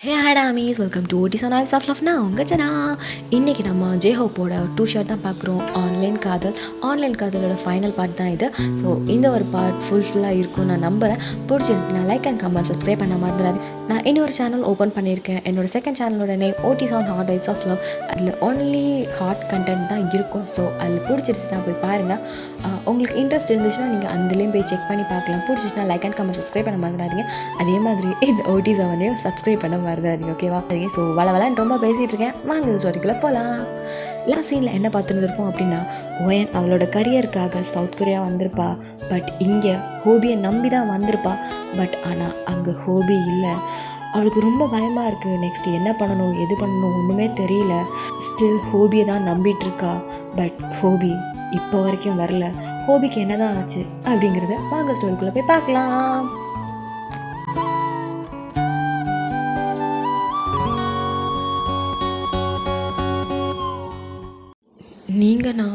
ஹே hate ஆமீஸ் welcome to Otis and alls of love. நான் உங்கள் ஜனா. இன்றைக்கி நம்ம ஜேஹோப்போட 2 ஷர்ட் தான் பார்க்குறோம். ஆன்லைன் காதலோட ஃபைனல் பார்ட் தான் இது. ஸோ இந்த ஒரு பார்ட் ஃபுல்லாக இருக்கும் நான் நம்புகிறேன். பிடிச்சிருந்துச்சுன்னா லைக் அண்ட் கமெண்ட் சப்ஸ்கிரைப் பண்ண மறந்துடாது. நான் இன்னொரு சேனல் ஓப்பன் பண்ணியிருக்கேன். என்னோடய செகண்ட் சேனலோட நேம் ஓட்டிஸ் on hot types of love. அதில் ஒன்லி ஹாட் கண்டென்ட் தான் இருக்கும். ஸோ அதில் பிடிச்சிருச்சுன்னா போய் பாருங்கள். உங்களுக்கு இன்ட்ரெஸ்ட் இருந்துச்சுன்னா நீங்கள் அதுலேயும் போய் செக் பண்ணி பார்க்கலாம். பிடிச்சிச்சுன்னா லைக் அண்ட் கமெண்ட் சப்ஸ்கிரைப் பண்ண மறந்துடாதீங்க. அதே மாதிரி இந்த ஓட்டிஸ் அவனையும் சப்ஸ்கிரைப் பண்ண மறந்துடாதீங்க. ஓகேவா? ஸோ வளன்னு ரொம்ப பேசிகிட்டு இருக்கேன். வாங்க ஸ்டோரிக்குள்ளே போகலாம். லாஸ்ட் சீனில் என்ன பார்த்துருந்துருக்கோம் அப்படின்னா, ஓயன் அவளோட கரியருக்காக சவுத் கொரியா வந்திருப்பா. பட் இங்கே ஹோபியை நம்பி தான் வந்திருப்பா. பட் ஆனால் அங்கே ஹோபி இல்லை. அவளுக்கு ரொம்ப பயமாக இருக்குது. நெக்ஸ்ட் என்ன பண்ணணும் எது பண்ணணும் ஒன்றுமே தெரியல. ஸ்டில் ஹோபியை தான் நம்பிட்டுருக்கா. பட் ஹோபி இப்போ வரைக்கும் வரல. ஹோபிக்கு என்ன தான் ஆச்சு அப்படிங்கிறத வாங்க ஸ்டோரிக்குள்ளே போய் பார்க்கலாம். நீங்கண்ணா,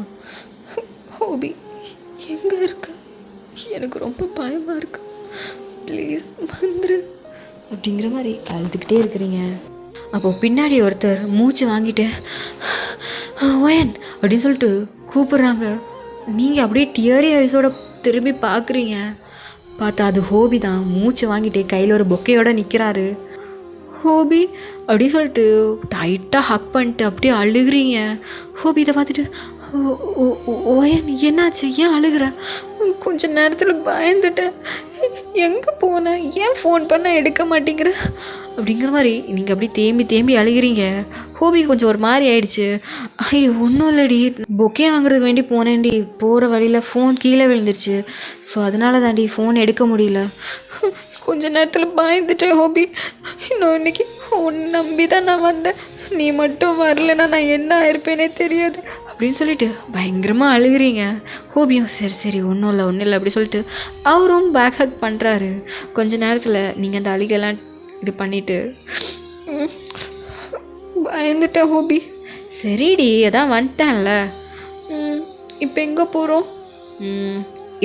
ஹோபி எங்கே இருக்க? எனக்கு ரொம்ப பயமாக இருக்கு. ப்ளீஸ் வந்துரு அப்படிங்கிற மாதிரி அழுதுகிட்டே இருக்கிறீங்க. அப்போது பின்னாடி ஒருத்தர் மூச்சு வாங்கிட்டு ஓயன் அப்படின்னு சொல்லிட்டு கூப்பிட்றாங்க. நீங்கள் அப்படியே டியரி ஐஸோட திரும்பி பார்க்குறீங்க. பார்த்தா அது ஹோபி தான். மூச்சு வாங்கிட்டு கையில் ஒரு பொக்கையோடு நிற்கிறாரு. ஹோபி அப்படின்னு சொல்லிட்டு டைட்டாக ஹக் பண்ணிட்டு அப்படியே அழுகுறீங்க. ஹோபி இதை பார்த்துட்டு ஓயன் என்னாச்சு, ஏன் அழுகுற? கொஞ்ச நேரத்தில் பயந்துட்டேன். எங்கே போனேன், ஏன் ஃபோன் பண்ண எடுக்க மாட்டேங்கிற அப்படிங்கிற மாதிரி நீங்கள் அப்படி தேம்பி அழுகிறீங்க. ஹோபி கொஞ்சம் ஒரு மாதிரி ஆயிடுச்சு. ஐயோ ஒன்றும் இல்லடி, பொக்கே வாங்குறதுக்கு வேண்டி போனேன்டி. போகிற வழியில் ஃபோன் கீழே விழுந்துருச்சு. ஸோ அதனால தாண்டி ஃபோன் எடுக்க முடியல. கொஞ்ச நேரத்தில் பயந்துட்டேன் ஹோபி. இன்னும் இன்னைக்கு உன்னை நம்பி தான் நான் வந்தேன். நீ மட்டும் வரலன்னா நான் என்ன ஆயிருப்பேனே தெரியாது அப்படின்னு சொல்லிட்டு பயங்கரமாக அழுகிறீங்க. ஹோபியும் சரி ஒன்றும் இல்லை அப்படி சொல்லிட்டு அவரும் பேக் ஹக் பண்ணுறாரு. கொஞ்ச நேரத்தில் நீங்கள் அந்த அழுகெல்லாம் இது பண்ணிவிட்டு பயந்துட்டேன் ஹோபி. சரிடி அதான் வந்துட்டேன்ல. இப்போ எங்கே போகிறோம்?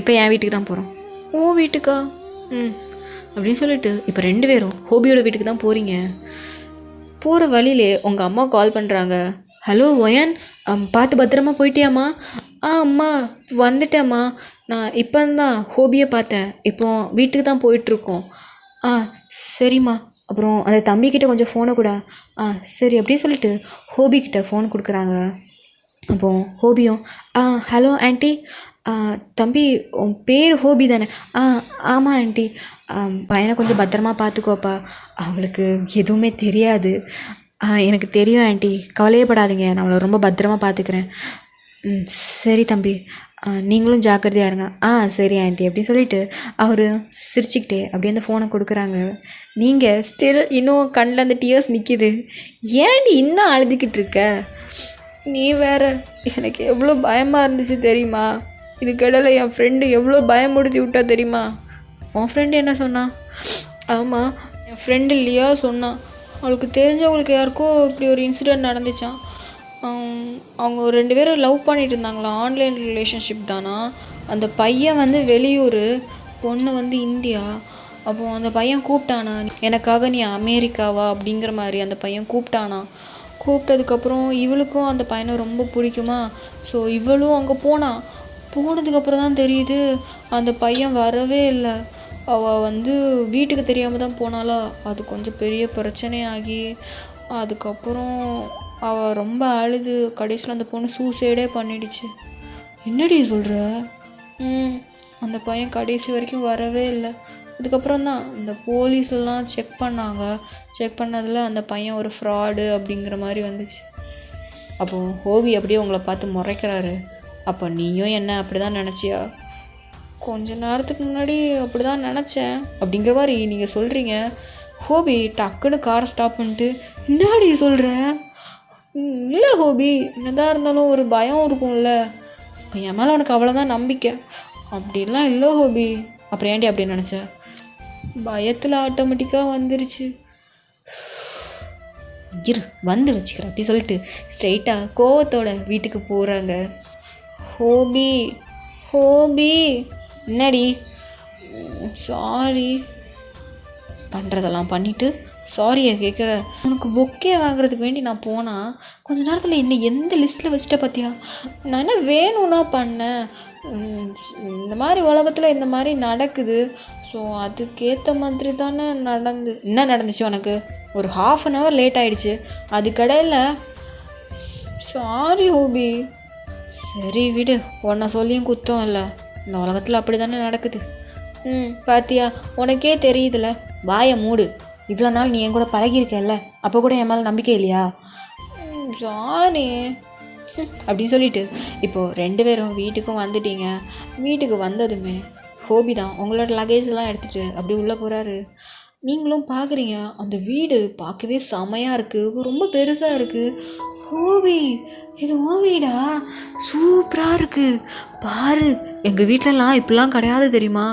இப்போ என் வீட்டுக்கு தான் போகிறோம். ஓ வீட்டுக்கா? அப்படின்னு சொல்லிட்டு இப்போ 2 பேரும் ஹோபியோட வீட்டுக்கு தான் போகிறீங்க. போகிற வழியிலே உங்கள் அம்மா கால் பண்ணுறாங்க. ஹலோ ஒயன், பார்த்து பத்திரமா போயிட்டியாம்மா? அம்மா வந்துட்டேம்மா. நான் இப்போ தான் ஹோபியை பார்த்தேன். இப்போ வீட்டுக்கு தான் போயிட்டுருக்கோம். சரிம்மா. அப்புறம் அந்த தம்பிக்கிட்ட கொஞ்சம் ஃபோனை கூட. சரி அப்படின்னு சொல்லிட்டு ஹோபிக்கிட்ட ஃபோன் கொடுக்குறாங்க. அப்போது ஹோபியும் ஹலோ ஆண்டி, தம்பி உன் பேர் ஹோபி தானே? ஆமாம் ஆண்டி. பையனை கொஞ்சம் பத்திரமா பார்த்துக்கோப்பா. அவளுக்கு எதுவுமே தெரியாது. எனக்கு தெரியும் ஆண்டி, கவலையப்படாதீங்க. நான் அவளை ரொம்ப பத்திரமா பார்த்துக்கிறேன். சரி தம்பி, நீங்களும் ஜாக்கிரதையாக இருங்க. சரி ஆண்டி அப்படின்னு சொல்லிட்டு அவர் சிரிச்சுக்கிட்டே அப்படியே அந்த ஃபோனை கொடுக்குறாங்க. நீங்கள் ஸ்டில் இன்னும் கண்ணில் அந்த டியர்ஸ் நிற்கிது. ஏன்டி இன்னும் அழுதுகிட்டு இருக்க? நீ வேற, எனக்கு எவ்வளோ பயமாக இருந்துச்சு தெரியுமா? இதுக்கிடையில் என் ஃப்ரெண்டு எவ்வளோ பயமுடுத்தி விட்டா தெரியுமா? உன் ஃப்ரெண்டு என்ன சொன்னான்? ஆமாம், என் ஃப்ரெண்டு இல்லையா சொன்னான். அவளுக்கு தெரிஞ்சவங்களுக்கு யாருக்கோ இப்படி ஒரு இன்சிடெண்ட் நடந்துச்சான். அவங்க 2 பேரும் லவ் பண்ணிட்டு இருந்தாங்களா. ஆன்லைன் ரிலேஷன்ஷிப் தானா. அந்த பையன் வந்து வெளியூர், பொண்ணு வந்து இந்தியா. அப்போது அந்த பையன் கூப்பிட்டானா, எனக்காக நீ அமெரிக்காவா அப்படிங்கிற மாதிரி அந்த பையன் கூப்பிட்டானா. கூப்பிட்டதுக்கப்புறம் இவளுக்கும் அந்த பையனை ரொம்ப பிடிக்குமா. ஸோ இவளும் அங்கே போனதுக்கப்புறம் தான் தெரியுது அந்த பையன் வரவே இல்லை. அவள் வந்து வீட்டுக்கு தெரியாமல் தான் போனாளா. அது கொஞ்சம் பெரிய பிரச்சனையாகி அதுக்கப்புறம் அவள் ரொம்ப அழுது கடைசியில் அந்த பொண்ணு சூசைடே பண்ணிடுச்சு. என்னடி சொல்கிற? அந்த பையன் கடைசி வரைக்கும் வரவே இல்லை. அதுக்கப்புறம் தான் இந்த போலீஸ் எல்லாம் செக் பண்ணாங்க. செக் பண்ணதில் அந்த பையன் ஒரு ஃப்ராடு அப்படிங்கிற மாதிரி வந்துச்சு. அப்போது ஹோபி அப்படியே உங்களை பார்த்து முறைக்கிறாரு. அப்போ நீயும் என்ன அப்படி தான் நினச்சியா? கொஞ்ச நேரத்துக்கு முன்னாடி அப்படி தான் நினச்சேன் அப்படிங்கிற மாதிரி நீங்கள் சொல்கிறீங்க. ஹோபி டக்குன்னு காரை ஸ்டாப் பண்ணிட்டு என்னாடி சொல்கிற? இல்லை ஹோபி, என்னதான் இருந்தாலும் ஒரு பயம் இருக்கும்ல. என் மேலே உனக்கு அவ்வளோதான் நம்பிக்கை. அப்படிலாம் இல்லை ஹோபி. அப்புறம் ஏன்டி அப்படி நினச்சேன்? பயத்தில் ஆட்டோமேட்டிக்காக வந்துருச்சு. வந்து வச்சுக்கிறேன் அப்படி சொல்லிட்டு ஸ்ட்ரைட்டாக கோவத்தோட வீட்டுக்கு போகிறாங்க. ஹோபி என்னடி? சாரி பண்ணுறதெல்லாம் பண்ணிவிட்டு சாரியை கேட்குற. உனக்கு பொக்கே வாங்குறதுக்கு வேண்டி நான் போனால் கொஞ்ச நேரத்தில் என்னை எந்த லிஸ்ட்டில் வச்சுட்ட பார்த்தியா? நான் என்ன வேணும்னா பண்ணேன். இந்த மாதிரி உலகத்தில் இந்த மாதிரி நடக்குது. ஸோ அதுக்கேற்ற மாதிரி தானே என்ன நடந்துச்சு உனக்கு? ஒரு 1/2 hour லேட் ஆகிடுச்சு. அதுக்கடையில் சாரி ஹோபி. சரி விடு, உன்னை சொல்லியும் குத்தம் இல்லை. இந்த உலகத்தில் அப்படி தானே நடக்குது. பாத்தியா, உனக்கே தெரியுதுல. வாயை மூடு. இவ்வளோ நாள் நீ என் கூட பழகியிருக்கல, அப்போ கூட என் மேலே நம்பிக்கை இல்லையா? சாரி அப்படின்னு சொல்லிட்டு இப்போது 2 பேரும் வீட்டுக்கும் வந்துட்டீங்க. வீட்டுக்கு வந்ததுமே ஹோபி தான் உங்களோட லக்கேஜெலாம் எடுத்துகிட்டு அப்படி உள்ளே போகிறாரு. நீங்களும் பார்க்குறீங்க, அந்த வீடு பார்க்கவே செமையாக இருக்குது, ரொம்ப பெருசாக இருக்குது. ஹோபி, இது உன் வீடா? சூப்பராக இருக்குது பாரு. எங்கள் வீட்டிலலாம் இப்படிலாம் கிடையாது தெரியுமா?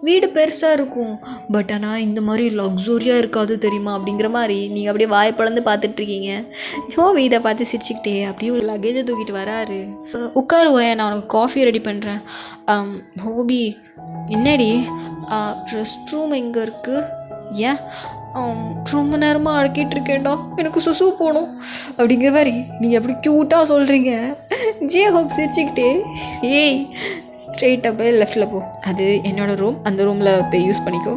வீடு பெருசாக இருக்கும், பட் ஆனால் இந்த மாதிரி லக்ஸூரியாக இருக்காது தெரியுமா? அப்படிங்கிற மாதிரி நீங்கள் அப்படியே வாய்ப்பளந்து பார்த்துட்ருக்கீங்க. ஹோபி இதை பார்த்து சிரிச்சுக்கிட்டே அப்படியே ஒரு லக்கேஜை தூக்கிட்டு வராரு. உட்காருவோம், நான் உனக்கு காஃபி ரெடி பண்ணுறேன். ஹோபி, என்னடி ரெஸ்ட் ரூம் எங்கே இருக்குது? ஏன் ரொம்ப நேரமாக அடக்கிட்டு இருக்கேன்டா, எனக்கு சுசு போகணும் அப்படிங்கிற மாதிரி நீங்கள் அப்படி க்யூட்டாக சொல்கிறீங்க. ஜே ஹோப் சிரிச்சுக்கிட்டே, ஏய் ஸ்ட்ரெயிட்டாக போய் லெஃப்டில் போ, அது என்னோடய ரூம், அந்த ரூமில் போய் யூஸ் பண்ணிக்கோ.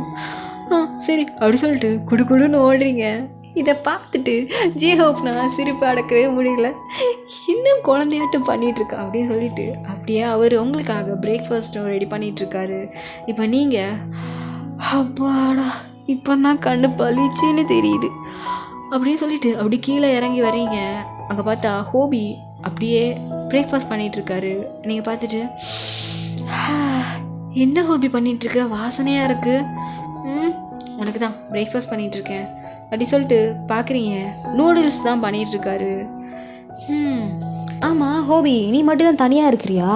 சரி அப்படி சொல்லிட்டு குடுன்னு ஓடுறீங்க. இதை பார்த்துட்டு ஜே ஹோப்னா சிரிப்பு அடக்கவே முடியல. இன்னும் குழந்தையாட்டம் பண்ணிகிட்ருக்கா அப்படின்னு சொல்லிட்டு அப்படியே அவர் உங்களுக்காக பிரேக்ஃபாஸ்ட்டும் ரெடி பண்ணிகிட்ருக்காரு. இப்போ நீங்கள் அப்பாடா இப்போ தான் கண்ணு பளிச்சுன்னு தெரியுது அப்படின்னு சொல்லிட்டு அப்படி கீழே இறங்கி வரீங்க. அங்கே பார்த்தா ஹோபி அப்படியே பிரேக்ஃபாஸ்ட் பண்ணிகிட்ருக்காரு. நீங்கள் பார்த்துட்டு, என்ன ஹோபி பண்ணிகிட்ருக்க, வாசனையாக இருக்குது. உனக்கு தான் பிரேக்ஃபாஸ்ட் பண்ணிகிட்ருக்கேன் அப்படி சொல்லிட்டு பார்க்குறீங்க. நூடுல்ஸ் தான் பண்ணிகிட்ருக்காரு. ஆமாம் ஹோபி, நீ மட்டும் தான் தனியாக இருக்கிறியா?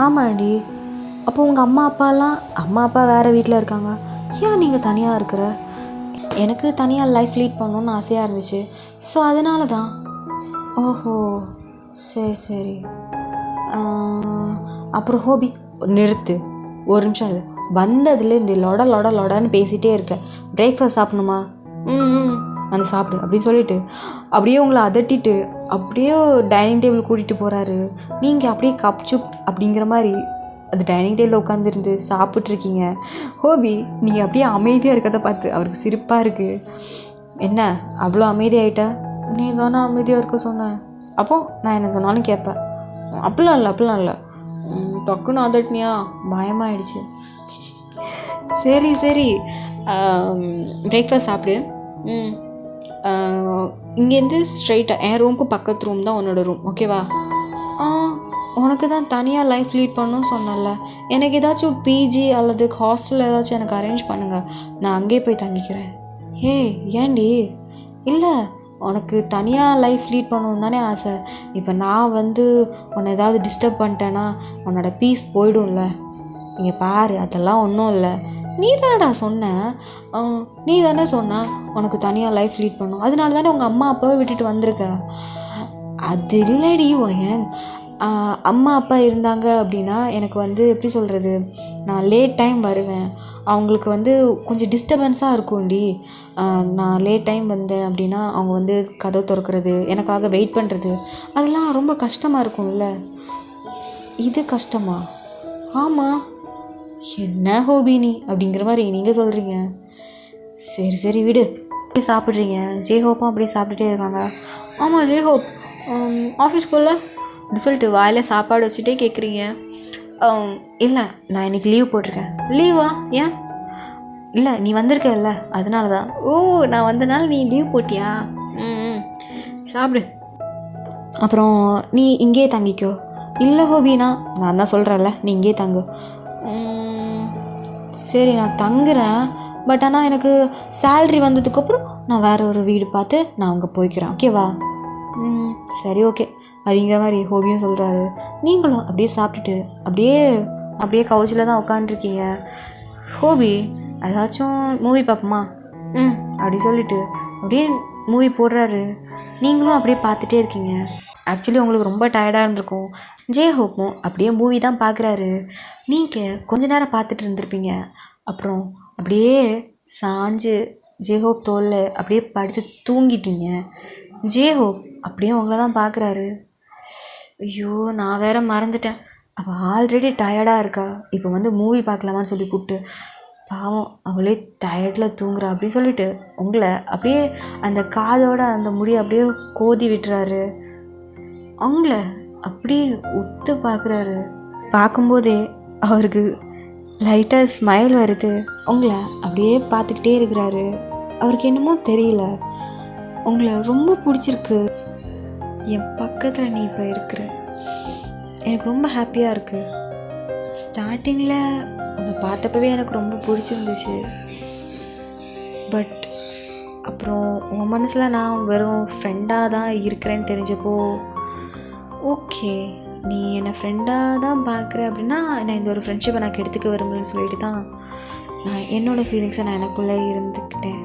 ஆமாடி. அப்போ உங்கள் அம்மா அப்பா வேறு வீட்டில் இருக்காங்க, ஏன் நீங்கள் தனியாக இருக்கிற? எனக்கு தனியாக லைஃப் லீட் பண்ணணுன்னு ஆசையாக இருந்துச்சு, ஸோ அதனால தான். ஓஹோ சரி. அப்புறம் ஹோபி, நிறுத்து, ஒரு நிமிஷம் இல்லை. வந்ததுல இந்த லொடன்னு பேசிகிட்டே இருக்க. பிரேக்ஃபாஸ்ட் சாப்பிடணுமா? வந்து சாப்பிடு அப்படின்னு சொல்லிட்டு அப்படியே உங்களை அதட்டிட்டு அப்படியே டைனிங் டேபிள் கூட்டிகிட்டு போகிறாரு. நீங்கள் அப்படியே கப்சுப் அப்படிங்கிற மாதிரி அது டைனிங் டேபிளில் உட்காந்துருந்து சாப்பிட்ருக்கீங்க. ஹோபி, நீங்கள் அப்படியே அமைதியாக இருக்கிறத பார்த்து அவருக்கு சிரிப்பாக இருக்குது. என்ன அவ்வளோ அமைதியாகிட்ட? நீ தானே அமைதியாக இருக்க சொன்னேன், அப்போது நான் என்ன சொன்னாலும் கேட்பேன். அப்படிலாம் இல்லை. டக்குன்னு அதட்டினியா, பயமாயிடுச்சு. சரி பிரேக்ஃபாஸ்ட் சாப்பிடு. இங்கேருந்து ஸ்ட்ரைட்டாக என் ரூமுக்கு பக்கத்து ரூம் தான் உன்னோட ரூம், ஓகேவா? உனக்கு தான் தனியாக லைஃப் லீட் பண்ணணும்னு சொன்னல, எனக்கு ஏதாச்சும் பிஜி அல்லது ஹாஸ்டல் ஏதாச்சும் எனக்கு அரேஞ்ச் பண்ணுங்கள், நான் அங்கேயே போய் தங்கிக்கிறேன். ஏன்டி? இல்லை, உனக்கு தனியாக லைஃப் லீட் பண்ணணும் தானே ஆசை. இப்போ நான் உன்னை ஏதாவது டிஸ்டர்ப் பண்ணிட்டேன்னா உன்னோட பீஸ் போய்டும்ல. இங்கே பாரு, அதெல்லாம் ஒன்றும் இல்லை. நீ தானடா சொன்ன உனக்கு தனியாக லைஃப் லீட் பண்ணணும், அதனால தானே உங்கள் அம்மா அப்பாவை விட்டுட்டு வந்திருக்க. அது இல்லடி ஒயன், அம்மா அப்பா இருந்தாங்க அப்படின்னா எனக்கு எப்படி சொல்கிறது, நான் லேட் டைம் வருவேன், அவங்களுக்கு கொஞ்சம் டிஸ்டர்பன்ஸாக இருக்கும்டி. நான் லேட் டைம் வந்தேன் அப்படின்னா அவங்க கதவு திறக்கிறது, எனக்காக வெயிட் பண்ணுறது, அதெல்லாம் ரொம்ப கஷ்டமாக இருக்கும்ல. இது கஷ்டமா? ஆமாம். என்ன ஹோபி நீ அப்படிங்கிற மாதிரி நீங்கள் சொல்கிறீங்க. சரி விடு. அப்படியே சாப்பிட்றீங்க. ஜே ஹோப்பும் அப்படியே சாப்பிட்டுட்டே இருக்காங்க. ஆமாம் ஜே ஹோப் ஆஃபீஸ் போகல அப்படி சொல்லிட்டு வாயில் சாப்பாடு வச்சுட்டே கேட்குறீங்க. இல்லை, நான் இன்றைக்கி லீவ் போட்டிருக்கேன். லீவா? ஏன்? இல்லை, நீ வந்திருக்கல்ல அதனால தான். ஓ, நான் வந்தனால நீ லீவ் போட்டியா? சாப்பிடு. அப்புறம் நீ இங்கேயே தங்கிக்கோ. இல்லை ஹோபினா, நான் தான் சொல்கிறேன்ல, நீ இங்கேயே தங்கு. சரி, நான் தங்குறேன், பட் ஆனால் எனக்கு சேல்ரி வந்ததுக்கப்புறம் நான் வேறு ஒரு வீடு பார்த்து நான் அங்கே போய்க்கிறேன், ஓகேவா? சரி ஓகே அப்படிங்கிற மாதிரி ஹோபியும் சொல்கிறாரு. நீங்களும் அப்படியே சாப்பிட்டுட்டு அப்படியே கவுச்சில் தான் உட்காந்துருக்கீங்க. ஹோபி, ஏதாச்சும் மூவி பார்ப்போமா? அப்படி சொல்லிட்டு அப்படியே மூவி போடுறாரு. நீங்களும் அப்படியே பார்த்துட்டே இருக்கீங்க. ஆக்சுவலி உங்களுக்கு ரொம்ப டயர்டாக இருந்திருக்கும். ஜே ஹோப்பும் அப்படியே மூவி தான் பார்க்குறாரு. நீங்கள் கொஞ்ச நேரம் பார்த்துட்டு இருந்திருப்பீங்க. அப்புறம் அப்படியே சாஞ்சு ஜேஹோப் தோளில் அப்படியே படுத்து தூங்கிட்டீங்க. ஜேஹோப் அப்படியே உங்களை தான் பார்க்குறாரு. ஐயோ நான் வேற மறந்துட்டேன், அவள் ஆல்ரெடி டயர்டாக இருக்கா, இப்போ வந்து மூவி பார்க்கலாமான்னு சொல்லி கூப்பிட்டு பாவம் அவளே டயர்டில் தூங்குறா அப்படின்னு சொல்லிட்டு உங்களை அப்படியே அந்த காதோட அந்த முடியை அப்படியே கோதி விட்டுறாரு. அவங்கள அப்படியே உத்து பார்க்குறாரு. பார்க்கும்போதே அவருக்கு லைட்டாக ஸ்மைல் வருது. உங்களை அப்படியே பார்த்துக்கிட்டே இருக்கிறாரு. அவருக்கு என்னமோ தெரியல, உங்களை ரொம்ப பிடிச்சிருக்கு. என் பக்கத்தில் நீ இப்போ இருக்கிற எனக்கு ரொம்ப ஹாப்பியாக இருக்குது. ஸ்டார்டிங்கில் உன்னை பார்த்தப்பவே எனக்கு ரொம்ப பிடிச்சிருந்துச்சு. பட் அப்புறம் உன் மனசில் நான் வெறும் ஃப்ரெண்டாக தான் இருக்கிறேன்னு தெரிஞ்சப்போ ஓகே நீ என்னை ஃப்ரெண்டாக தான் பார்க்குற அப்படின்னா நான் இந்த ஒரு ஃப்ரெண்ட்ஷிப்பை நான் கெடுத்துக்க விரும்பலன்னு சொல்லிட்டு தான் நான் என்னோடய ஃபீலிங்ஸை நான் எனக்குள்ளே இருந்துக்கிட்டேன்.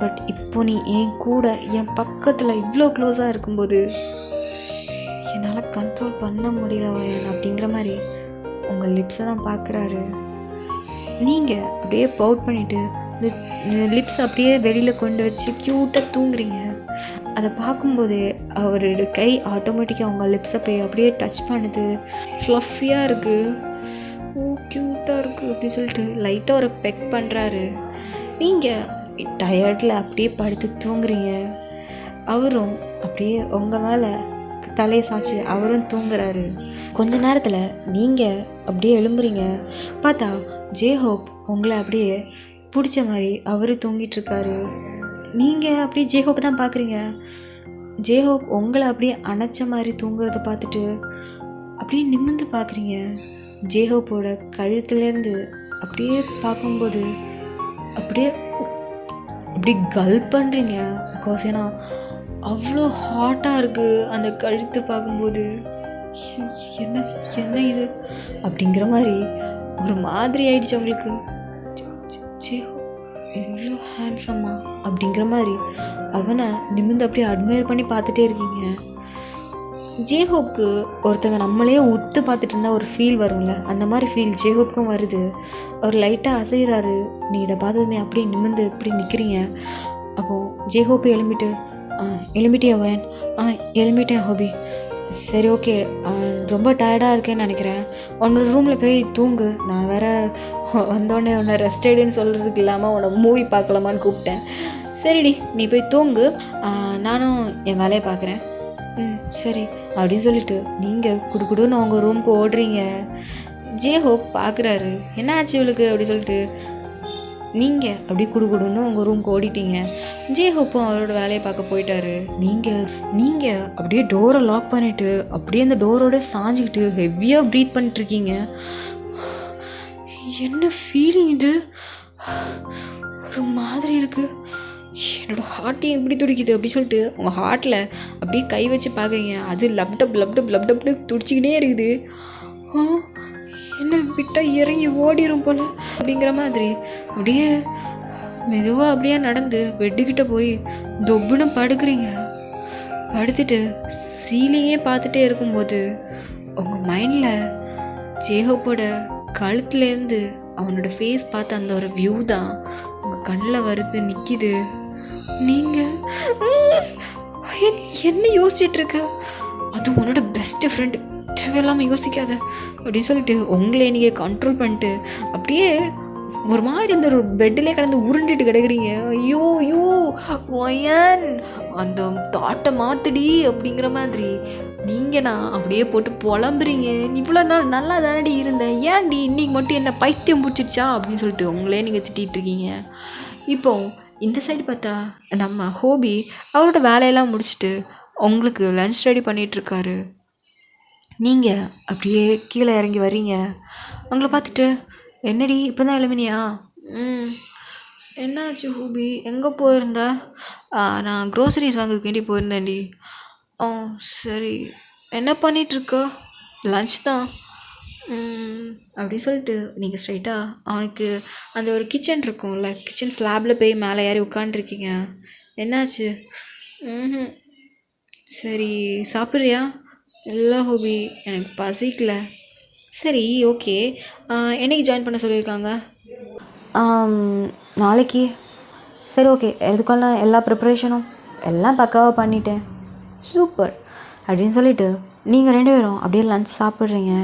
பட் இப்போ நீ என் கூட என் பக்கத்தில் இவ்வளோ க்ளோஸாக இருக்கும்போது என்னால் கண்ட்ரோல் பண்ண முடியல வயன் அப்படிங்கிற மாதிரி உங்கள் லிப்ஸை தான் பார்க்குறாரு. நீங்கள் அப்படியே பவுட் பண்ணிவிட்டு லிப்ஸ் அப்படியே வெளியில் கொண்டு வச்சு க்யூட்டாக தூங்குறீங்க. அதை பார்க்கும்போதே அவரோட கை ஆட்டோமேட்டிக்காக அவங்க லிப்ஸை போய் அப்படியே டச் பண்ணுது. ஃப்ளஃபியாக இருக்குது, ஓ க்யூட்டாக இருக்குது அப்படின்னு சொல்லிட்டு லைட்டாக ஒரு பெக் பண்ணுறாரு. நீங்கள் டயர்டில் அப்படியே படுத்து தூங்குறீங்க. அவரும் அப்படியே உங்கள் மேலே தலையை சாய்ச்சி அவரும் தூங்குறாரு. கொஞ்ச நேரத்தில் நீங்கள் அப்படியே எழும்புறீங்க. பார்த்தா ஜேஹோப் உங்களை அப்படியே பிடிச்ச மாதிரி அவர் தூங்கிட்டுருக்காரு. நீங்கள் அப்படியே ஜேஹோப்பை தான் பார்க்குறீங்க. ஜேஹோப் உங்களை அப்படியே அணைச்ச மாதிரி தூங்குறதை பார்த்துட்டு அப்படியே நிமிர்ந்து பார்க்குறீங்க. ஜேஹோப்போட கழுத்துலேருந்து அப்படியே பார்க்கும்போது அப்படியே அப்படியே கல் பண்ணுறீங்க. பிகாஸ் ஏன்னா அவ்வளோ ஹாட்டாக இருக்குது அந்த கழுத்து பார்க்கும்போது. என்ன என்ன இது அப்படிங்கிற மாதிரி ஒரு மாதிரி ஆயிடுச்சு உங்களுக்கு. ஜேஹோப் எவ்வளோ ஹேண்ட்ஸம்மா அப்படிங்கிற மாதிரி அவனை நிமிர்ந்து அப்படியே அட்மையர் பண்ணி பார்த்துட்டே இருக்கீங்க. ஜேஹோப்க்கு ஒருத்தங்க நம்மளே உத்து பார்த்துட்டு இருந்தால் ஒரு ஃபீல் வரும்ல, அந்த மாதிரி ஃபீல் ஜேஹோப்க்கும் வருது. அவர் லைட்டாக அசைகிறாரு. நீ இதை பார்த்ததுமே அப்படியே நிமிர்ந்து இப்படி நிற்கிறீங்க. அப்போது ஜேஹோப்பை எழும்பிட்டேன் வயன். எழும்பிட்டேன் ஹோபி. சரி ஓகே, ரொம்ப டயர்டாக இருக்கேன்னு நினைக்கிறேன், உன்னோட ரூமில் போய் தூங்கு. நான் வேறு வந்தோடனே உன்னை ரெஸ்ட் எடுன்னு சொல்கிறதுக்கு இல்லாமல் உன்னை மூவி பார்க்கலாமான்னு கூப்பிட்டேன். சரிடி நீ போய் தூங்கு, நானும் என் வேலையை பார்க்குறேன். சரி அப்படின்னு சொல்லிட்டு நீங்கள் குடுக்குடுன்னு உங்கள் ரூமுக்கு ஓடுறீங்க. ஜேஹோப் பார்க்குறாரு, என்ன ஆச்சு இவளுக்கு அப்படி சொல்லிட்டு நீங்கள் அப்படியே குடுக்குடுன்னு உங்கள் ரூமுக்கு ஓடிட்டீங்க. ஜேஹோப்பும் அவரோட வேலையை பார்க்க போயிட்டாரு. நீங்கள் அப்படியே டோரை லாக் பண்ணிவிட்டு அப்படியே அந்த டோரோட சாஞ்சிக்கிட்டு ஹெவியாக ப்ரீத் பண்ணிட்டுருக்கீங்க. என்ன ஃபீலிங் இது, ஒரு மாதிரி இருக்குது, என்னோடய ஹார்ட்டையும் எப்படி துடிக்குது அப்படி சொல்லிட்டு உங்கள் ஹார்ட்டில் அப்படியே கை வச்சு பார்க்குறீங்க. அது லப்டப்னு துடிச்சிக்கிட்டே இருக்குது. என்ன விட்டால் இறங்கி ஓடிடும் போல் அப்படிங்கிற மாதிரி அப்படியே மெதுவாக அப்படியே நடந்து பெட்டுக்கிட்ட போய் தொப்புன்னு படுக்கிறீங்க. படுத்துட்டு சீலிங்கே பார்த்துட்டே இருக்கும்போது உங்கள் மைண்டில் ஜேஹோப்போட கழுத்துலேருந்து அவனோட ஃபேஸ் பார்த்து அந்த ஒரு வியூ தான் உங்கள் கண்ணில் வருது, நிற்கிது. நீங்கள் என்ன யோசிச்சுட்ருக்க, அது உன்னோட பெஸ்ட்டு ஃப்ரெண்டு, தேவையில்லாமல் யோசிக்காத அப்படின்னு சொல்லிட்டு உங்களே நீங்கள் கண்ட்ரோல் பண்ணிட்டு அப்படியே ஒரு மாதிரி அந்த ஒரு பெட்டிலே கிடந்து உருண்டுட்டு கிடக்குறீங்க. ஐயோ ஒயன் அந்த தாட்டை மாற்றுடி அப்படிங்கிற மாதிரி நீங்கள் நான் அப்படியே போட்டு புலம்புறீங்க. இவ்வளோ நாள் நல்லா தானடி இருந்தேன், ஏன்டி இன்றைக்கி மட்டும் என்ன பைத்தியம் பிடிச்சிடுச்சா அப்படின்னு சொல்லிட்டு உங்களே நீங்கள் திட்டிகிட்ருக்கீங்க. இப்போது இந்த சைடு பார்த்தா நம்ம ஹோபி அவரோட வேலையெல்லாம் முடிச்சுட்டு உங்களுக்கு லன்ச் ரெடி பண்ணிகிட்ருக்காரு. நீங்கள் அப்படியே கீழே இறங்கி வரீங்க. உங்களை பார்த்துட்டு என்னடி இப்போ தான் எழுமினியா? என்னாச்சு ஹூபி, எங்கே போயிருந்த? நான் க்ரோசரிஸ் வாங்கிறதுக்கு வேண்டி போயிருந்தேன்டி. சரி, என்ன பண்ணிகிட்ருக்க? லன்ச் தான் அப்படி சொல்லிட்டு நீங்கள் ஸ்ட்ரைட்டாக அவனுக்கு அந்த ஒரு கிச்சன் இருக்கும்ல, கிச்சன் ஸ்லாபில் போய் மேலே ஏறி உட்காண்ட்ருக்கீங்க. என்னாச்சு? சரி சாப்பிட்றியா? இல்லை ஹோபி, எனக்கு பசிக்கல. சரி ஓகே, என்னைக்கு ஜாயின் பண்ண சொல்லியிருக்காங்க? நாளைக்கு. சரி ஓகே, எதுக்கான எல்லா ப்ரிப்ரேஷனும் எல்லாம் பக்காவாக பண்ணிட்டேன், சூப்பர் அப்படின்னு சொல்லிவிட்டு நீங்கள் 2 பேரும் அப்படியே லன்ச் சாப்பிட்றீங்க.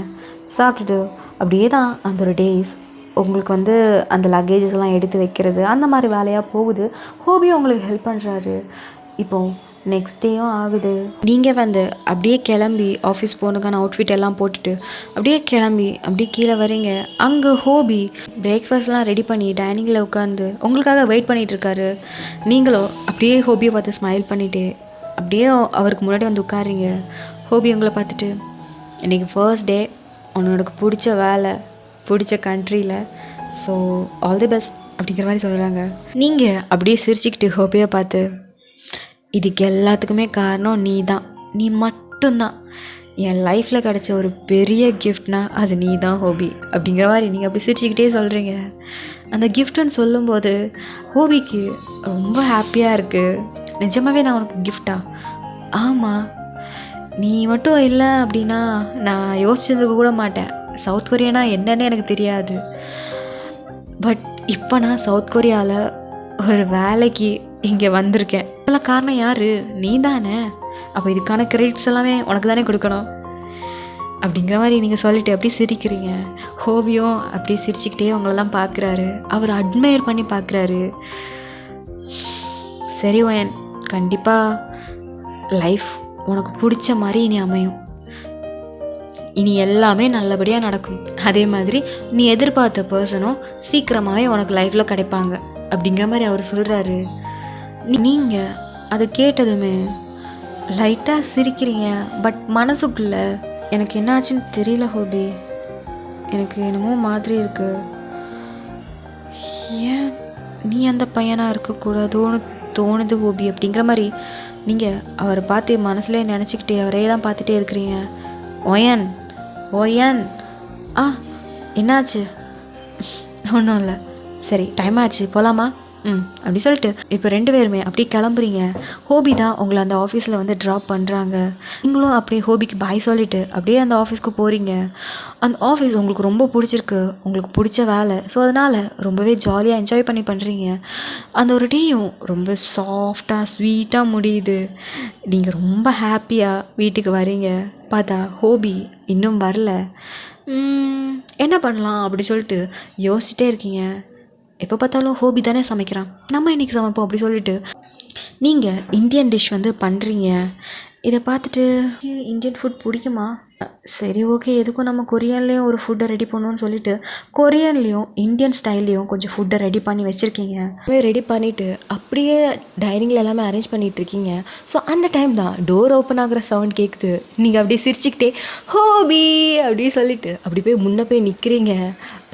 சாப்பிட்டுட்டு அப்படியே தான் அந்த ஒரு டேஸ் உங்களுக்கு வந்து அந்த லக்கேஜஸ்லாம் எடுத்து வைக்கிறது அந்த மாதிரி வேலையாக போகுது. ஹோபியும் உங்களுக்கு ஹெல்ப் பண்ணுறாரு. இப்போது நெக்ஸ்ட் டேயும் ஆகுது. நீங்கள் வந்து அப்படியே கிளம்பி ஆஃபீஸ் போகணுக்கான அவுட்ஃபிட் எல்லாம் போட்டுட்டு அப்படியே கிளம்பி அப்படியே கீழே வரீங்க. அங்கே ஹோபி பிரேக்ஃபாஸ்ட்லாம் ரெடி பண்ணி டைனிங்கில் உட்காந்து உங்களுக்காக வெயிட் பண்ணிகிட்ருக்காரு. நீங்களும் அப்படியே ஹோபியை பார்த்து ஸ்மைல் பண்ணிவிட்டு அப்படியே அவருக்கு முன்னாடி வந்து உட்காருங்க. ஹோபி உங்களை பார்த்துட்டு, இன்றைக்கி ஃபர்ஸ்ட் டே, உன்னோட பிடிச்ச வேலை, பிடிச்ச கண்ட்ரியில், ஸோ ஆல் தி பெஸ்ட் அப்படிங்கிற மாதிரி சொல்கிறாங்க. நீங்கள் அப்படியே சிரிச்சுக்கிட்டு ஹோபியை பார்த்து, இதுக்கு எல்லாத்துக்குமே காரணம் நீ தான், நீ மட்டும்தான், என் லைஃப்பில் கிடச்ச ஒரு பெரிய கிஃப்ட்னா அது நீ தான் ஹோபி அப்படிங்கிற மாதிரி நீங்கள் அப்படி சிரிச்சுக்கிட்டே சொல்கிறீங்க. அந்த கிஃப்ட்டுன்னு சொல்லும்போது ஹோபிக்கு ரொம்ப ஹாப்பியாக இருக்குது. நிஜமாகவே நான் உனக்கு கிஃப்டா? ஆமாம், நீ மட்டும் இல்லை அப்படின்னா நான் யோசிச்சதுக்கு கூட மாட்டேன். சவுத் கொரியானா என்னன்னு எனக்கு தெரியாது. பட் இப்போ நான் சவுத் கொரியாவில் ஒரு வேலைக்கு இங்கே வந்திருக்கேன். இதெல்லாம் காரணம் யார்? நீ தானே. அப்போ இதுக்கான கிரெடிட்ஸ் எல்லாமே உனக்கு தானே கொடுக்கணும் அப்படிங்கிற மாதிரி நீங்கள் சொல்லிவிட்டு அப்படியே சிரிக்கிறீங்க. ஹோபியும் அப்படியே சிரிச்சுக்கிட்டே உங்களெல்லாம் பார்க்குறாரு. அவர் அட்மையர் பண்ணி பார்க்குறாரு. சரி ஒயன், கண்டிப்பாக லைஃப் உனக்கு பிடிச்ச மாதிரி இனி அமையும். இனி எல்லாமே நல்லபடியாக நடக்கும். அதே மாதிரி நீ எதிர்பார்த்த பர்சனும் சீக்கிரமாகவே உனக்கு லைஃப்பில் கிடைப்பாங்க அப்படிங்கிற மாதிரி அவர் சொல்கிறாரு. நீங்கள் அதை கேட்டதுமே லைட்டாக சிரிக்கிறீங்க. பட் மனசுக்குள்ளே எனக்கு என்ன ஆச்சுன்னு தெரியல ஹோபி, எனக்கு என்னமோ மாதிரி இருக்குது. ஏன் நீ அந்த பையனாக இருக்கக்கூடாதோன்னு தோணுது ஹோபி அப்படிங்கிற மாதிரி நீங்கள் அவரை பார்த்து மனசுலேயே நினச்சிக்கிட்டே அவரே தான் பார்த்துட்டே இருக்கிறீங்க. ஒயன் ஒயன், என்னாச்சு? ஒன்றும் இல்லை, சரி டைம் ஆச்சு போகலாமா? அப்படி சொல்லிட்டு இப்போ 2 பேருமே அப்படியே கிளம்புறீங்க. ஹோபி தான் உங்களை அந்த ஆஃபீஸில் வந்து ட்ராப் பண்ணுறாங்க. நீங்களும் அப்படியே ஹோபிக்கு பாய் சொல்லிவிட்டு அப்படியே அந்த ஆஃபீஸ்க்கு போகிறீங்க. அந்த ஆஃபீஸ் உங்களுக்கு ரொம்ப பிடிச்சிருக்கு, உங்களுக்கு பிடிச்ச வேலை, ஸோ அதனால் ரொம்பவே ஜாலியாக என்ஜாய் பண்ணி பண்ணுறீங்க. அந்த ஒரு டேயும் ரொம்ப சாஃப்டாக ஸ்வீட்டாக முடியுது. நீங்கள் ரொம்ப ஹாப்பியாக வீட்டுக்கு வரீங்க. பார்த்தா ஹோபி இன்னும் வரல. என்ன பண்ணலாம் அப்படி சொல்லிட்டு யோசிச்சுட்டே இருக்கீங்க. எப்போ பார்த்தாலும் ஹோபி தானே சமைக்கிறான், நம்ம இன்றைக்கி சமைப்போம் அப்படி சொல்லிட்டு நீங்கள் இந்தியன் டிஷ் வந்து பண்ணுறீங்க. இதை பார்த்துட்டு இந்தியன் ஃபுட் பிடிக்குமா? சரி ஓகே, எதுக்கும் நம்ம கொரியன்லேயும் ஒரு ஃபுட்டை ரெடி பண்ணணும்னு சொல்லிட்டு கொரியன்லேயும் இந்தியன் ஸ்டைல்லையும் கொஞ்சம் ஃபுட்டை ரெடி பண்ணி வச்சுருக்கீங்க. ரெடி பண்ணிவிட்டு அப்படியே டைனிங்கில் எல்லாமே அரேஞ்ச் பண்ணிகிட்ருக்கீங்க. ஸோ அந்த டைம் தான் டோர் ஓப்பன் ஆகிற சவுண்ட் கேட்குது. நீங்கள் அப்படியே சிரிச்சுக்கிட்டே ஹோபி அப்படி சொல்லிவிட்டு அப்படி போய் முன்னே போய் நிற்கிறீங்க.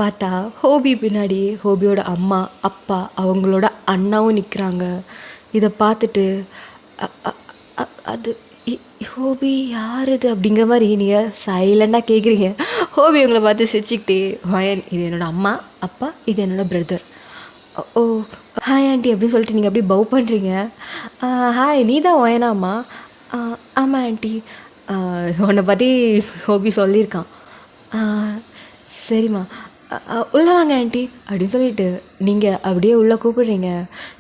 பார்த்தா ஹோபி பின்னாடி ஹோபியோட அம்மா அப்பா அவங்களோட அண்ணாவும் நிற்கிறாங்க. இதை பார்த்துட்டு அது ஹோபி யார் இது அப்படிங்கிற மாதிரி நீங்கள் சைலண்டாக கேட்குறீங்க. ஹோபி உங்களை பார்த்து சிரிச்சுக்கிட்டே, ஹாயன் இது என்னோடய அம்மா அப்பா, இது என்னோடய பிரதர். ஓ ஹாய் ஆண்டி அப்படின்னு சொல்லிட்டு நீங்கள் அப்படியே பவ் பண்ணுறீங்க. ஹாய், நீ தான் ஒயனாம்மா? ஆமாம் ஆண்டி, உன்னை பற்றி ஹோபி சொல்லியிருக்கான். சரிம்மா, உள்ளே வாங்க ஆண்டி அப்படின்னு சொல்லிட்டு நீங்கள் அப்படியே உள்ளே கூப்பிடுறீங்க.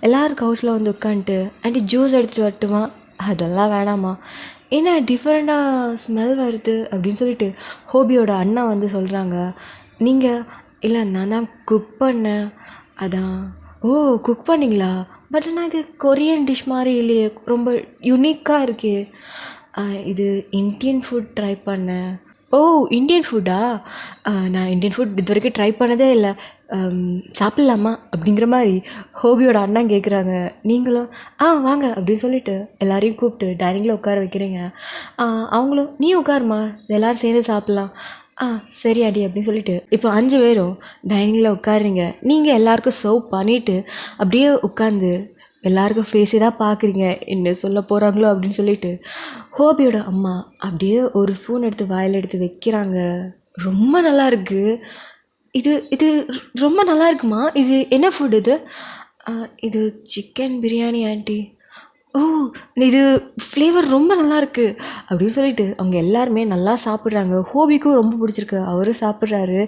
எல்லோரும் கவுச்சில் வந்து உட்காந்துட்டு, ஆண்டி ஜூஸ் எடுத்துகிட்டு வரட்டுமா? அதெல்லாம் வேணாம்மா. என்ன டிஃப்ரெண்ட்டாக ஸ்மெல் வருது அப்படின்னு சொல்லிட்டு ஹோபியோட அண்ணா வந்து சொல்கிறாங்க. நீங்கள் இல்லை நான் தான் குக் பண்ணேன். அதான். ஓ குக் பண்ணிங்களா? பட் ஆனால் இது கொரியன் டிஷ் மாதிரி இல்லையே, ரொம்ப யுனிக்காக இருக்கே. இது இந்தியன் ஃபுட் ட்ரை பண்ணேன். ஓ இந்தியன் ஃபுட்டா? நான் இந்தியன் ஃபுட் இது வரைக்கும் ட்ரை பண்ணதே இல்லை, சாப்பிட்லாமா அப்படிங்கிற மாதிரி ஹோபியோட அண்ணா கேட்குறாங்க. நீங்களும் வாங்க அப்படின்னு சொல்லிட்டு எல்லாரையும் கூப்பிட்டு டைனிங்கில் உட்கார வைக்கிறீங்க. அவங்களும் நீ உட்காருமா, எல்லோரும் சேர்ந்து சாப்பிட்லாம். சரி அடி அப்படின்னு சொல்லிட்டு இப்போ 5 பேரும் டைனிங்கில் உட்காருறீங்க. நீங்கள் எல்லாருக்கும் சர்வ் பண்ணிவிட்டு அப்படியே உட்காந்து எல்லாருக்கும் ஃபேஸே தான் பார்க்குறீங்க, என்ன சொல்ல போகிறாங்களோ அப்படின்னு சொல்லிட்டு ஹோபியோட அம்மா அப்படியே ஒரு ஸ்பூன் எடுத்து வாயில் எடுத்து வைக்கிறாங்க. ரொம்ப நல்லா இருக்குது, இது இது ரொம்ப நல்லா இருக்குமா? இது என்ன ஃபுட் இது? இது சிக்கன் பிரியாணி ஆண்டி. ஓ இது ஃப்ளேவர் ரொம்ப நல்லாயிருக்கு அப்படின்னு சொல்லிட்டு அவங்க எல்லாருமே நல்லா சாப்பிட்றாங்க. ஹோபிக்கும் ரொம்ப பிடிச்சிருக்கு, அவரும் சாப்பிட்றாரு.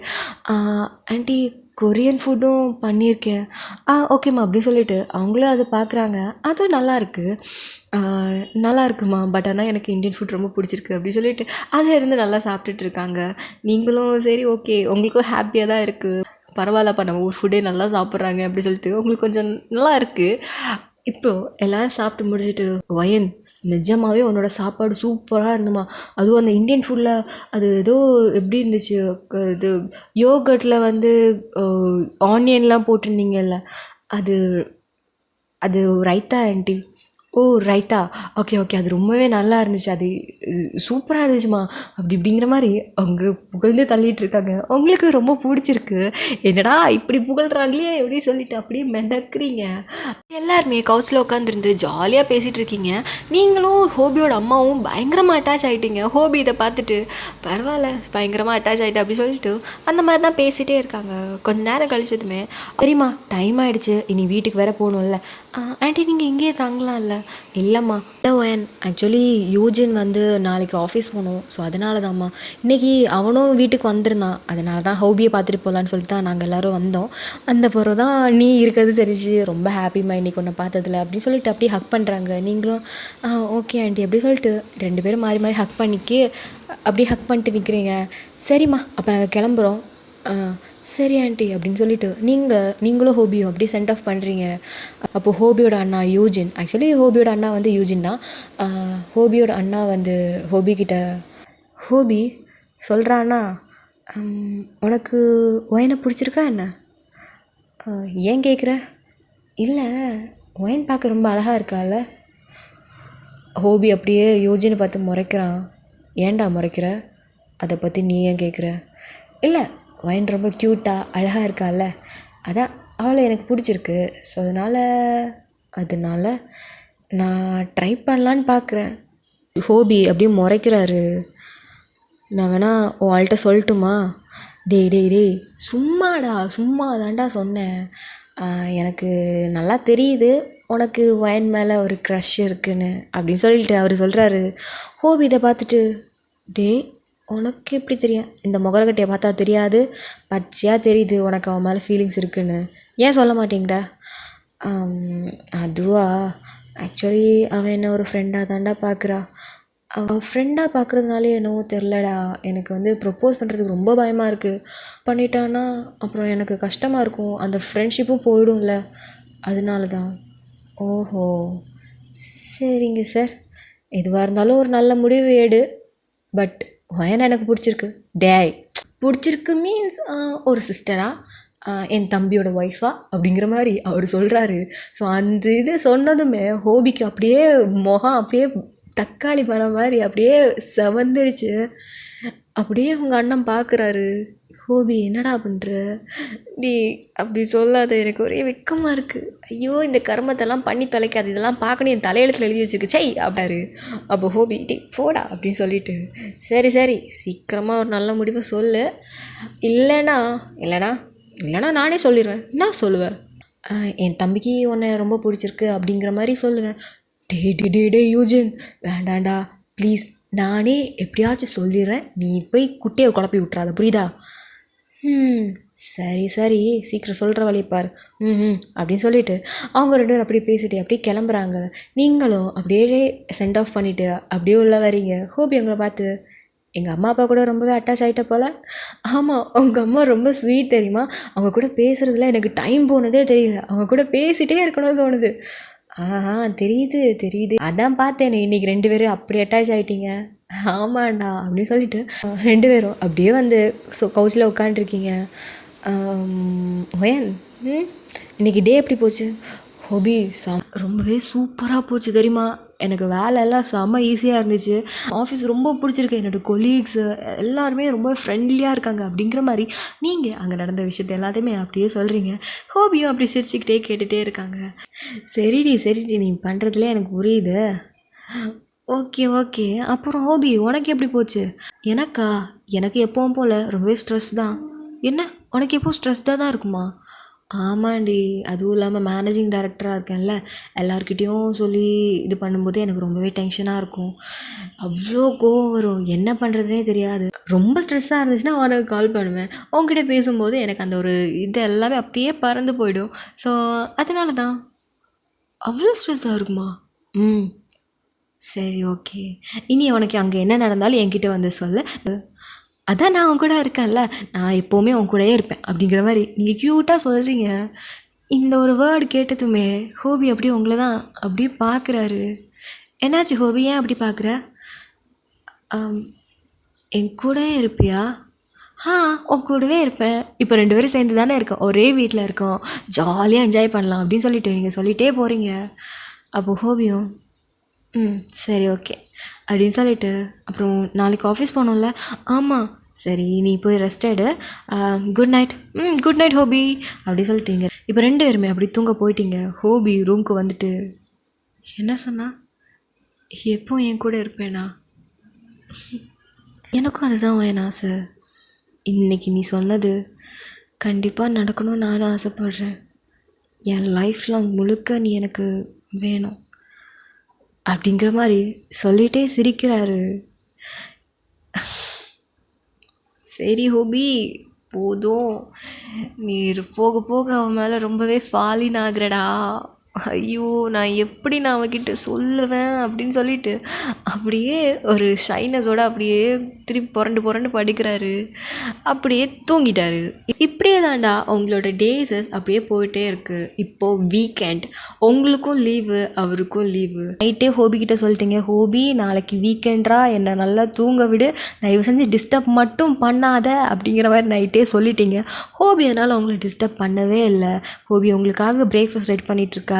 ஆண்டி கொரியன் ஃபுட்டும் பண்ணியிருக்கேன். ஓகேம்மா அப்படின்னு சொல்லிட்டு அவங்களும் அதை பார்க்குறாங்க. அதுவும் நல்லா இருக்குமா, பட் ஆனால் எனக்கு இந்தியன் ஃபுட் ரொம்ப பிடிச்சிருக்கு அப்படி சொல்லிட்டு அதை இருந்து நல்லா சாப்பிட்டுட்டு இருக்காங்க. நீங்களும் சரி ஓகே, உங்களுக்கும் ஹாப்பியாக தான் இருக்குது, பரவாயில்லப்பா நம்ம ஊர் ஃபுட்டே நல்லா சாப்பிட்றாங்க அப்படி சொல்லிட்டு உங்களுக்கு கொஞ்சம் நல்லா இருக்குது. இப்போது எல்லோரும் சாப்பிட்டு முடிச்சுட்டு, வயன் நிஜமாகவே உன்னோட சாப்பாடு சூப்பராக இருந்துமா, அதுவும் அந்த இந்தியன் ஃபுட்டில் அது ஏதோ எப்படி இருந்துச்சு, இது யோகர்ட்டில் வந்து ஆனியன்லாம் போட்டிருந்தீங்கல்ல, அது அது ரைத்தா ஆண்டி? ஓ ரைத்தா, ஓகே ஓகே, அது ரொம்பவே நல்லா இருந்துச்சு, அது சூப்பராக இருந்துச்சுமா அப்படி இப்படிங்கிற மாதிரி அவங்க புகழ்ந்து தள்ளிட்டு இருக்காங்க. அவங்களுக்கு ரொம்ப பிடிச்சிருக்கு. என்னடா இப்படி புகழ்கிறாங்களே எப்படி சொல்லிட்டு அப்படியே மெதக்குறீங்க. எல்லாருமே கவுச்சில் உட்காந்துருந்து ஜாலியாக பேசிகிட்டு இருக்கீங்க. நீங்களும் ஹோபியோட அம்மாவும் பயங்கரமாக அட்டாச் ஆகிட்டீங்க. ஹோபி இதை பார்த்துட்டு பரவாயில்ல பயங்கரமாக அட்டாச் ஆகிட்டு அப்படி சொல்லிட்டு அந்த மாதிரி தான் பேசிகிட்டே இருக்காங்க. கொஞ்சம் நேரம் கழிச்சதுமே, சரிம்மா டைம் ஆகிடுச்சு, இனி வீட்டுக்கு வேற போகணும்ல, ஆண்டி நீங்கள் இங்கேயே தங்கலாம்ல. இல்லைம்மா ஒயன், ஆக்சுவலி யூஜின் வந்து நாளைக்கு ஆஃபீஸ் போகணும், ஸோ அதனால தான்ம்மா இன்றைக்கி அவனும் வீட்டுக்கு வந்திருந்தான், அதனால தான் ஹோபியை பார்த்துட்டு போகலான்னு சொல்லிட்டு தான் நாங்கள் எல்லோரும் வந்தோம். அந்த பிறகு தான் நீ இருக்கிறது தெரிஞ்சு ரொம்ப ஹாப்பிம்மா இன்றைக்கி ஒன்று பார்த்ததில்ல அப்படின்னு சொல்லிட்டு அப்படியே ஹக் பண்ணுறாங்க. நீங்களும் ஓகே ஆண்டி அப்படி சொல்லிட்டு 2 பேரும் மாறி மாறி ஹக் அப்படியே ஹக் பண்ணிட்டு நிற்கிறீங்க. சரிம்மா அப்போ நாங்கள் கிளம்புறோம். சரி ஆண்டி அப்படின்னு சொல்லிட்டு நீங்களும் ஹோபியும் அப்படியே சென்ட் ஆஃப் பண்ணுறீங்க. அப்போது ஹோபியோட அண்ணா யூஜின், ஆக்சுவலி ஹோபியோட அண்ணா வந்து யூஜின் தான். ஹோபியோட அண்ணா வந்து ஹோபிக்கிட்ட, ஹோபி சொல்கிறான்னா, உனக்கு ஒயனை பிடிச்சிருக்கா என்ன? ஏன் கேட்குற? இல்லை ஒயன் பார்க்க ரொம்ப அழகாக இருக்கால. ஹோபி அப்படியே யூஜினை பார்த்து முறைக்கிறான். ஏன்டா முறைக்கிற? அதை பற்றி நீ ஏன் கேட்குற? இல்லை ஒயன் ரொம்ப க்யூட்டாக அழகாக இருக்கால, அதான் அவளை எனக்கு பிடிச்சிருக்கு, ஸோ அதனால் நான் ட்ரை பண்ணலான்னு பார்க்குறேன். ஹோபி அப்படியே முறைக்கிறாரு. நான் வேணா உன் ஆள்கிட்ட சொல்லட்டுமா? டேய் சும்மா தாண்டா சொன்னேன், எனக்கு நல்லா தெரியுது உனக்கு வயன் மேலே ஒரு க்ரஷ் இருக்குன்னு அப்படின்னு சொல்லிட்டு அவர் சொல்கிறாரு. ஹோபி இதை பார்த்துட்டு, உனக்கு எப்படி தெரியும்? இந்த முகரக்கட்டையை பார்த்தா தெரியாது, பச்சையாக தெரியுது உனக்கு அவன் மேலே ஃபீலிங்ஸ் இருக்குன்னு, ஏன் சொல்ல மாட்டேங்கிற? அதுவா, ஆக்சுவலி அவன் என்ன ஒரு ஃப்ரெண்டாக தாண்டா பார்க்குறா. அவள் ஃப்ரெண்டாக பார்க்குறதுனாலே என்னவோ தெரிலடா, எனக்கு வந்து ப்ரப்போஸ் பண்ணுறதுக்கு ரொம்ப பயமாக இருக்குது. பண்ணிட்டான்னா அப்புறம் எனக்கு கஷ்டமாக இருக்கும், அந்த ஃப்ரெண்ட்ஷிப்பும் போயிடும்ல, அதனால தான். ஓஹோ சரிங்க சார், எதுவாக இருந்தாலும் ஒரு நல்ல முடிவு எடு, பட் ஒயனை எனக்கு பிடிச்சிருக்கு. பிடிச்சிருக்கு மீன்ஸ் ஒரு சிஸ்டராக, என் தம்பியோட ஒய்ஃபா அப்படிங்கிற மாதிரி அவர் சொல்கிறாரு. ஸோ அந்த இது சொன்னதுமே ஹோபிக்கு அப்படியே முகம் அப்படியே தக்காளி மரம் மாதிரி அப்படியே செவந்துடுச்சு. அப்படியே உங்கள் அண்ணன் பார்க்குறாரு. ஹோபி என்னடா பண்ணுற? நீ அப்படி சொல்லாத, எனக்கு ஒரே வெக்கமாக இருக்குது. ஐயோ இந்த கர்மத்தெல்லாம் பண்ணி தொலைக்காது, இதெல்லாம் பார்க்கணும் என் தலையெழுத்தில் எழுதி வச்சுருக்கு சை அப்படின்னாரு. அப்போ ஹோபி போடா அப்படின்னு சொல்லிட்டு, சரி சீக்கிரமாக ஒரு நல்ல முடிவை சொல்லு, இல்லைனா நானே சொல்லிடுவேன். என்ன சொல்லுவேன்? என் தம்பிக்கு உன்னை ரொம்ப பிடிச்சிருக்கு அப்படிங்கிற மாதிரி சொல்லுவேன். டே யூஜின் வேண்டாண்டா ப்ளீஸ், நானே எப்படியாச்சும் சொல்லிடுறேன், நீ போய் குட்டையை குழப்பி விட்றாத, புரியுதா? சரி சீக்கிரம் சொல்கிற வழிப்பார். அப்படின்னு சொல்லிட்டு அவங்க 2 பேரும் அப்படியே பேசிட்டு அப்படியே கிளம்புறாங்க. நீங்களும் அப்படியே சென்ட் ஆஃப் பண்ணிவிட்டு அப்படியே உள்ள வரீங்க. ஹோபி அவங்கள பார்த்து, எங்கள் அம்மா அப்பா கூட ரொம்பவே அட்டாச் ஆகிட்ட போல். ஆமாம் உங்கள் அம்மா ரொம்ப ஸ்வீட் தெரியுமா, அவங்க கூட பேசுகிறதுல எனக்கு டைம் போனதே தெரியல, அவங்க கூட பேசிகிட்டே இருக்கணும்னு தோணுது. தெரியுது, அதான் பார்த்தேன் இன்றைக்கி 2 பேரும் அப்படி அட்டாச் ஆகிட்டீங்க. ஆமாண்டா அப்படின்னு சொல்லிட்டு 2 பேரும் அப்படியே வந்து கவுச்சில் உட்காந்துருக்கீங்க. ஒயன் இன்றைக்கி டே எப்படி போச்சு? ஹோபி ரொம்பவே சூப்பராக போச்சு தெரியுமா, எனக்கு வேலையெல்லாம் செம்ம ஈஸியாக இருந்துச்சு, ஆஃபீஸ் ரொம்ப பிடிச்சிருக்கு, என்னோடய கொலீக்ஸ் எல்லாருமே ரொம்ப ஃப்ரெண்ட்லியாக இருக்காங்க அப்படிங்கிற மாதிரி நீங்கள் அங்கே நடந்த விஷயத்த எல்லாத்தையுமே அப்படியே சொல்கிறீங்க. ஹோபியும் அப்படி சிரிச்சுக்கிட்டே கேட்டுகிட்டே இருக்காங்க. சரிடி நீ பண்ணுறதுல எனக்கு புரியுது. ஓகே அப்புறம் ஹோபி உனக்கு எப்படி போச்சு? எனக்கு எப்பவும் போல் ரொம்பவே ஸ்ட்ரெஸ் தான். என்ன உனக்கு எப்போ ஸ்ட்ரெஸ்டாக தான் இருக்குமா? ஆமாண்டி, அதுவும் இல்லாமல் மேனேஜிங் டைரக்டராக இருக்கேன்ல, எல்லாருக்கிட்டேயும் சொல்லி இது பண்ணும்போது எனக்கு ரொம்பவே டென்ஷனாக இருக்கும். அவ்வளோ கோவம் வரும், என்ன பண்ணுறதுனே தெரியாது. ரொம்ப ஸ்ட்ரெஸ்ஸாக இருந்துச்சுன்னா அவனுக்கு கால் பண்ணுவேன். அவங்ககிட்ட பேசும்போது எனக்கு அந்த ஒரு இது எல்லாமே அப்படியே பறந்து போயிடும். ஸோ அதனால தான். அவ்வளோ ஸ்ட்ரெஸ்ஸாக இருக்குமா? ம் சரி, ஓகே. இனி உனக்கு அங்கே என்ன நடந்தாலும் என்கிட்ட வந்து சொல்லு. அதான் நான் உன் கூட இருக்கேன்ல, நான் எப்போவுமே உன் கூடயே இருப்பேன் அப்படிங்கிற மாதிரி நீங்கள் க்யூட்டாக சொல்கிறீங்க. இந்த ஒரு வேர்டு கேட்டதுமே ஹோபி அப்படியே உங்களை தான் அப்படியே பார்க்குறாரு. என்னாச்சு ஹோபி, ஏன் அப்படி பார்க்குற? என் கூடவே இருப்பியா? உன் கூடவே இருப்பேன். இப்போ 2 பேரும் சேர்ந்து தானே இருக்கோம், ஒரே வீட்டில் இருக்கோம், ஜாலியாக என்ஜாய் பண்ணலாம் அப்படின்னு சொல்லிட்டு நீங்கள் சொல்லிகிட்டே போகிறீங்க. அப்போ ஹோபியும் சரி, ஓகே அப்படின்னு சொல்லிட்டு, அப்புறம் நாளைக்கு ஆஃபீஸ் போகணும்ல? ஆமாம். சரி, நீ போய் ரெஸ்ட் எடு. Good night. குட் நைட் ஹோபி அப்படி சொல்லிட்டீங்க. இப்போ 2 பேருமே அப்படி தூங்க போயிட்டீங்க. ஹோபி ரூம்க்கு வந்துட்டு என்ன சொன்னா? எப்போ என் கூட இருப்பேனா? எனக்கும் அதுதான் என் ஆசை. இன்றைக்கி நீ சொன்னது கண்டிப்பாக நடக்கணும்னு நானும் ஆசைப்பட்றேன். என் லைஃப் லாங் முழுக்க நீ எனக்கு வேணும் அப்படிங்கிற மாதிரி சொல்லிகிட்டே சிரிக்கிறாரு. சரி ஹோபி, போதும். நீ போக போக அவன் மேலே ரொம்பவே ஃபாலின் ஆகுறடா. ஐயோ, நான் எப்படி நான் அவகிட்ட சொல்லுவேன் அப்படின்னு சொல்லிட்டு அப்படியே ஒரு ஷைனஸோடு அப்படியே திருப்பி புரண்டு படிக்கிறாரு. அப்படியே தூங்கிட்டாரு. இப்படியே தாண்டா அவங்களோட டேஸஸ் அப்படியே போயிட்டே இருக்குது. இப்போது வீக்கெண்ட், உங்களுக்கும் லீவு அவருக்கும் லீவு. நைட்டே ஹோபிக்கிட்ட சொல்லிட்டீங்க, ஹோபி நாளைக்கு வீக்கெண்டா, என்னை நல்லா தூங்க விடு, தயவு செஞ்சு டிஸ்டர்ப் மட்டும் பண்ணாத அப்படிங்கிற மாதிரி நைட்டே சொல்லிட்டீங்க. ஹோபி அதனால் அவங்கள டிஸ்டர்ப் பண்ணவே இல்லை. ஹோபி உங்களுக்காக பிரேக்ஃபாஸ்ட் ரெடி பண்ணிகிட்ருக்காரு.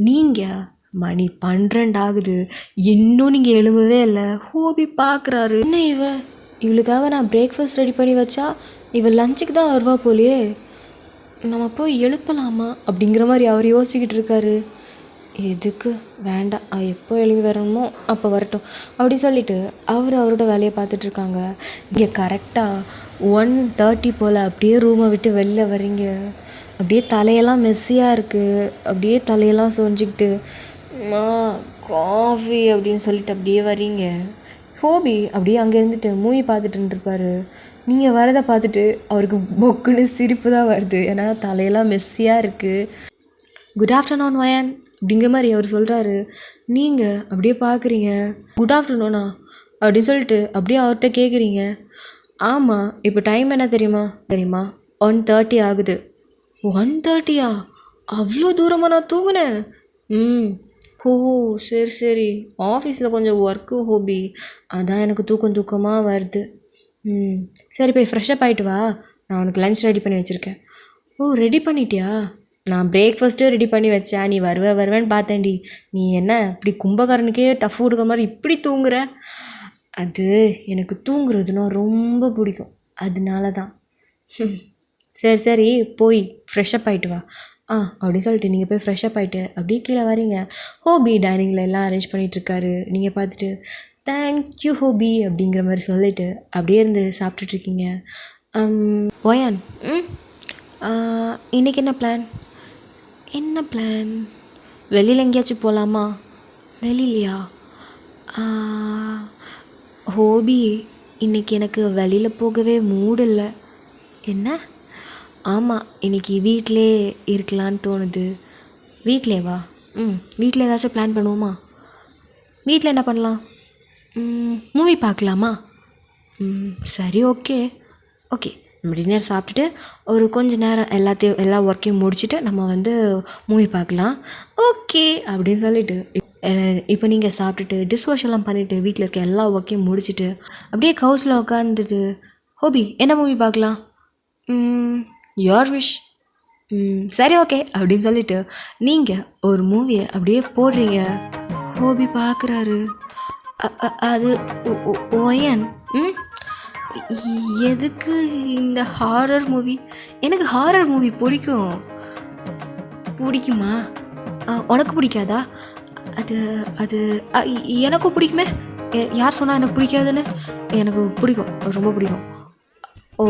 நீங்கள் மணி 12 ஆகுது, இன்னும் நீங்கள் எழும்பவே இல்லை. ஹோபி பார்க்குறாரு, என்ன இவளுக்காக நான் பிரேக்ஃபாஸ்ட் ரெடி பண்ணி வச்சா இவள் லஞ்சுக்கு தான் வருவா போலையே, நம்ம போய் எழுப்பலாமா அப்படிங்கிற மாதிரி அவர் யோசிச்சுக்கிட்டு இருக்காரு. எதுக்கு வேண்டாம், எப்போ எழுப்பி வரணுமோ அப்போ வரட்டும் அப்படி சொல்லிவிட்டு அவரோட வேலையை பார்த்துட்ருக்காங்க. இங்கே கரெக்டாக 1:30 போல் அப்படியே ரூமை விட்டு வெளில வரீங்க. அப்படியே தலையெல்லாம் மெஸ்ஸியாக இருக்குது. அப்படியே தலையெல்லாம் சொரிஞ்சிக்கிட்டு காஃபி அப்படின்னு சொல்லிட்டு அப்படியே வரீங்க. ஹோபி அப்படியே அங்கே இருந்துட்டு மூவி பார்த்துட்டு இருப்பார். நீங்கள் வரதை பார்த்துட்டு அவருக்கு பொக்குன்னு சிரிப்பு தான் வருது. ஏன்னா தலையெல்லாம் மெஸ்ஸியாக இருக்குது. குட் ஆஃப்டர்நூன் வயன் அப்படிங்கிற மாதிரி அவர் சொல்கிறாரு. நீங்கள் அப்படியே பார்க்குறீங்க. குட் ஆஃப்டர்நூனா அப்படின்னு சொல்லிட்டு அப்படியே அவர்கிட்ட கேட்குறீங்க. ஆமாம், இப்போ டைம் என்ன தெரியுமா 1:30 ஆகுது. 1:30யா? அவ்வளோ தூரமாக நான் தூங்குனேன். ஓ சரி, ஆஃபீஸில் கொஞ்சம் ஒர்க்கு ஹோபி, அதான் எனக்கு தூக்கமாக வருது. சரி, போய் ஃப்ரெஷ்ஷப் ஆகிட்டு வா, நான் உனக்கு லன்ச் ரெடி பண்ணி வச்சுருக்கேன். ஓ, ரெடி பண்ணிட்டியா? நான் பிரேக்ஃபாஸ்ட்டும் ரெடி பண்ணி வச்சேன், நீ வருவேன்னு பார்த்தேன்டி. நீ என்ன இப்படி கும்பகாரனுக்கே டஃப் கொடுக்குற மாதிரி இப்படி தூங்குற? அது எனக்கு தூங்குறதுன்னா ரொம்ப பிடிக்கும், அதனால தான். சரி, போய் ஃப்ரெஷ்ஷப் ஆகிட்டு வா. அப்படின்னு சொல்லிட்டு நீங்கள் போய் ஃப்ரெஷ்ஷப் ஆகிட்டு அப்படியே கீழே வரீங்க. ஹோபி டைனிங்கில் எல்லாம் அரேஞ்ச் பண்ணிகிட்ருக்காரு. நீங்கள் பார்த்துட்டு தேங்க்யூ ஹோபி அப்படிங்கிற மாதிரி சொல்லிவிட்டு அப்படியே இருந்து சாப்பிட்டுட்ருக்கீங்க. ஒயான், இன்றைக்கி என்ன பிளான்? வெளியில் எங்கேயாச்சும் போகலாமா? வெளியிலையா? ஹோபி, இன்றைக்கி எனக்கு வெளியில் போகவே மூடு இல்லை. என்ன? ஆமாம், இன்றைக்கி வீட்டிலே இருக்கலான்னு தோணுது. வீட்டிலேவா? வீட்டில் ஏதாச்சும் பிளான் பண்ணுவோமா? வீட்டில் என்ன பண்ணலாம்? மூவி பார்க்கலாமா? சரி, ஓகே. டின்னர் சாப்பிட்டுட்டு ஒரு கொஞ்ச நேரம் எல்லா ஒர்க்கையும் முடிச்சுட்டு நம்ம மூவி பார்க்கலாம். ஓகே அப்படின்னு சொல்லிவிட்டு இப்போ நீங்கள் சாப்பிட்டுட்டு டிஷ் வாஷெல்லாம் பண்ணிவிட்டு வீட்டில் இருக்க எல்லா ஒர்க்கையும் முடிச்சுட்டு அப்படியே கவுஸில் உட்காந்துட்டு, ஹோபி என்ன மூவி பார்க்கலாம்? Your wish. சரி, ஓகே அப்படின்னு சொல்லிவிட்டு நீங்கள் ஒரு மூவியை அப்படியே போடுறீங்க. ஹோபி பார்க்குறாரு. அது ஒயன், எதுக்கு இந்த ஹாரர் மூவி? எனக்கு ஹாரர் மூவி பிடிக்குமா? உனக்கு பிடிக்காதா? அது எனக்கும் பிடிக்குமே. யார் சொன்னால் எனக்கு பிடிக்காதுன்னு? எனக்கு பிடிக்கும், ரொம்ப பிடிக்கும். ஓ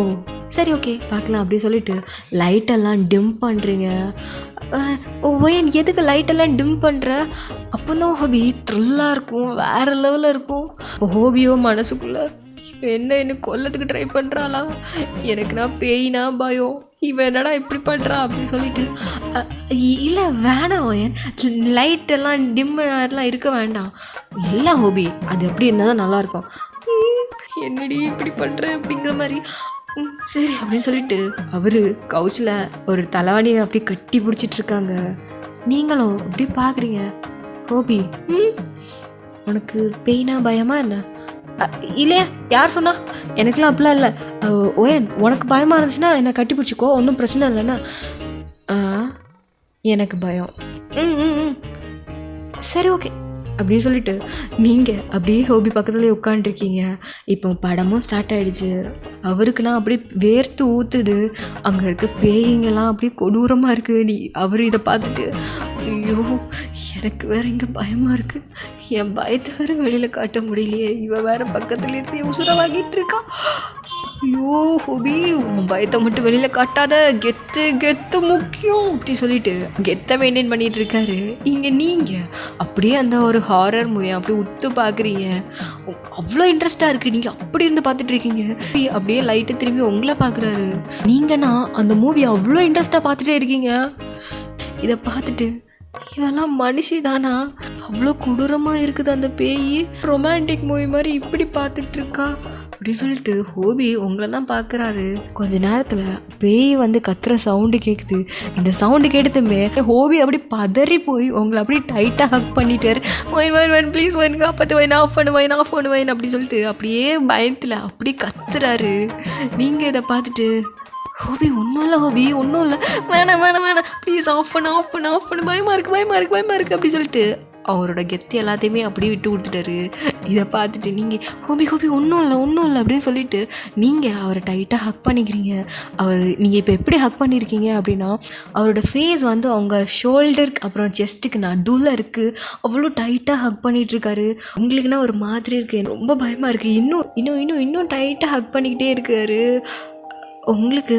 சரி ஓகே பார்க்கலாம் அப்படி சொல்லிட்டு லைட்டெல்லாம் டிம் பண்ணுறீங்க. ஓயன் எதுக்கு லைட்டெல்லாம் டிம் பண்ணுற? அப்போ தான் ஹோபி த்ரில்லாக இருக்கும், வேறு லெவலில் இருக்கும். இப்போ ஹோபியோ மனசுக்குள்ளே என்ன கொல்லத்துக்கு ட்ரை பண்ணுறாளா, எனக்கு நான் பேயினா பயம், இவன் என்னடா இப்படி பண்ணுறா அப்படின்னு சொல்லிட்டு இல்லை வேணாம் ஓயன், லைட்டெல்லாம் டிம்மெல்லாம் இருக்க வேண்டாம். இல்லை ஹோபி அது எப்படி இருந்தால் தான் நல்லாயிருக்கும். என்னடி இப்படி பண்ணுற அப்படிங்கிற மாதிரி. சரி அப்படின்னு சொல்லிட்டு அவர் கவுச்சில் ஒரு தலைவாணியை அப்படி கட்டி பிடிச்சிட்டு இருக்காங்க. நீங்களும் அப்படி பார்க்குறீங்க. ஹோபி உனக்கு பெயினா பயமா என்ன? இல்லையா, யார் சொன்னா? எனக்குலாம் அப்படிலாம் இல்லை. ஓயன் உனக்கு பயமாக இருந்துச்சுன்னா என்னை கட்டி பிடிச்சிக்கோ, ஒன்றும் பிரச்சனை இல்லைன்னா. எனக்கு பயம். சரி ஓகே அப்படின்னு சொல்லிட்டு நீங்கள் அப்படியே ஹோபி பக்கத்துலேயே உட்காண்ட்ருக்கீங்க. இப்போ படமும் ஸ்டார்ட் ஆகிடுச்சு. அவருக்குன்னா அப்படியே வேர்த்து ஊற்றுது. அங்கே இருக்க பேய்ங்கெல்லாம் அப்படியே கொடூரமாக இருக்குது. அவர் இதை பார்த்துட்டு ஐயோ எனக்கு வேறு இங்கே பயமாக இருக்குது, என் பயத்தை வேறு வெளியில் காட்ட முடியலையே, இவன் வேறு பக்கத்துல இருந்து உசுரை வாங்கிட்டு இருக்கா. ஐயோ ஹோபி உன் பயத்தை மட்டும் வெளியில் காட்டாத, கெத்து முக்கியம் அப்படி சொல்லிட்டு கெத்தை மெயின்டைன் பண்ணிகிட்டு இருக்காரு. இங்கே நீங்கள் அப்படியே அந்த ஒரு ஹாரர் மூவியை அப்படியே உத்து பார்க்குறீங்க. அவ்வளோ இன்ட்ரெஸ்டாக இருக்குது. நீங்கள் அப்படி இருந்து பார்த்துட்டு இருக்கீங்க. அப்படியே லைட்டு திரும்பி உங்களை பார்க்குறாரு. நீங்கன்னா அந்த மூவி அவ்வளோ இன்ட்ரெஸ்டாக பார்த்துட்டே இருக்கீங்க. இதை பார்த்துட்டு இவெல்லாம் மனுஷி தானா, அவ்வளோ கொடூரமாக இருக்குது அந்த பேய், ரொமான்டிக் மூவி மாதிரி இப்படி பார்த்துட்ருக்கா அப்படின்னு சொல்லிட்டு ஹோபி உங்களை தான் பார்க்குறாரு. கொஞ்ச நேரத்தில் பேய் வந்து கத்துற சவுண்டு கேட்குது. இந்த சவுண்டு கேட்டதுமே ஹோபி அப்படி பதறி போய் உங்களை அப்படி டைட்டாக ஹக் பண்ணிட்டாரு. ஒயின் ப்ளீஸ் ஒயின் காப்பாற்று, ஒயின் ஆஃப் பண்ணுவேன் அப்படின்னு சொல்லிட்டு அப்படியே பயத்தில் அப்படி கத்துறாரு. நீங்கள் இதை பார்த்துட்டு ஹோபி ஒன்றும் இல்லை வேணாம் ப்ளீஸ் ஆஃப் பண்ணு பயமாக இருக்குது அப்படி சொல்லிட்டு அவரோட கெத்து எல்லாத்தையுமே அப்படியே விட்டு கொடுத்துட்டாரு. இதை பார்த்துட்டு நீங்கள் ஹோபி ஒன்றும் இல்லை அப்படின்னு சொல்லிட்டு நீங்கள் அவரை டைட்டாக ஹக் பண்ணிக்கிறீங்க. நீங்கள் இப்போ எப்படி ஹக் பண்ணியிருக்கீங்க அப்படின்னா அவரோட ஃபேஸ் வந்து அவங்க ஷோல்டருக்கு அப்புறம் செஸ்ட்டுக்கு நடுவில் இருக்குது. அவ்வளோ டைட்டாக ஹக் பண்ணிகிட்ருக்காரு. உங்களுக்குன்னா ஒரு மாதிரி இருக்குது, ரொம்ப பயமாக இருக்குது. இன்னும் டைட்டாக ஹக் பண்ணிக்கிட்டே இருக்காரு. உங்களுக்கு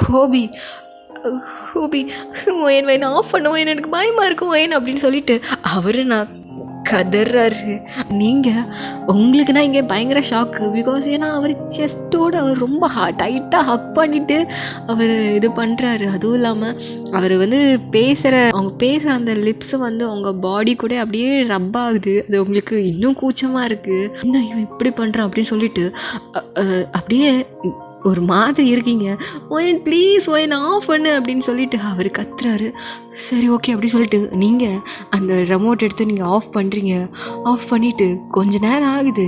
ஹோபி ஒயின் ஆஃப் பண்ணுவேன், எனக்கு பயமாக இருக்கும் ஒயின் அப்படின்னு சொல்லிட்டு அவர் நான் கதறாரு. நீங்கள் உங்களுக்குன்னா இங்கே பயங்கர ஷாக்கு. பிகாஸ் ஏன்னா அவர் செஸ்ட்டோடு அவர் ரொம்ப டைட்டாக ஹக் பண்ணிவிட்டு அவர் இது பண்ணுறாரு. அதுவும் இல்லாமல் அவர் வந்து அவங்க பேசுகிற அந்த லிப்ஸு வந்து அவங்க பாடி கூட அப்படியே ரப் ஆகுது. அது உங்களுக்கு இன்னும் கூச்சமாக இருக்குது. இன்னும் இவன் இப்படி பண்ணுறான் அப்படின்னு சொல்லிட்டு அப்படியே ஒரு மாதிரி இருக்கீங்க. ஒயின் ப்ளீஸ் ஒயின் ஆஃப் பண்ணு அப்படின்னு சொல்லிட்டு அவர் கத்துறாரு. சரி ஓகே அப்படி சொல்லிட்டு நீங்கள் அந்த ரிமோட் எடுத்து நீங்கள் ஆஃப் பண்ணுறீங்க. ஆஃப் பண்ணிவிட்டு கொஞ்ச நேரம் ஆகுது.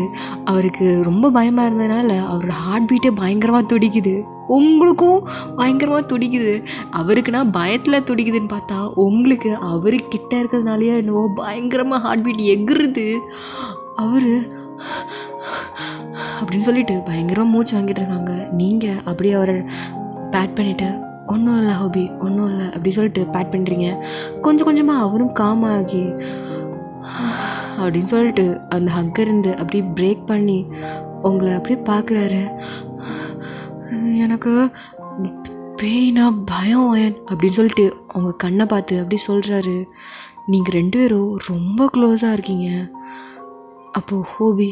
அவருக்கு ரொம்ப பயமாக இருந்ததுனால அவரோட ஹார்ட் பீட்டே பயங்கரமாக துடிக்குது. உங்களுக்கும் பயங்கரமாக துடிக்குது. அவருக்குன்னா பயத்தில் துடிக்குதுன்னு பார்த்தா உங்களுக்கு அவருக்கிட்ட இருக்கிறதுனாலேயே என்னவோ பயங்கரமாக ஹார்ட் பீட் எகுறுது. அவர் அப்படின்னு சொல்லிட்டு பயங்கரமாக மூச்சு வாங்கிட்டு இருக்காங்க. நீங்கள் அப்படியே அவரை பேட் பண்ணிவிட்டு ஒன்றும் இல்லை ஹோபி ஒன்றும் இல்லை அப்படி சொல்லிட்டு பேட் பண்ணுறீங்க. கொஞ்சமாக அவரும் காமாகி அப்படின்னு சொல்லிட்டு அந்த ஹக்கருந்து அப்படியே பிரேக் பண்ணி உங்களை அப்படியே பார்க்குறாரு. எனக்கு பேய்னா பயம் ஒயன் அப்படின்னு சொல்லிட்டு அவங்க கண்ணை பார்த்து அப்படி சொல்கிறாரு. நீங்கள் 2 பேரும் ரொம்ப க்ளோஸாக இருக்கீங்க. அப்போது ஹோபி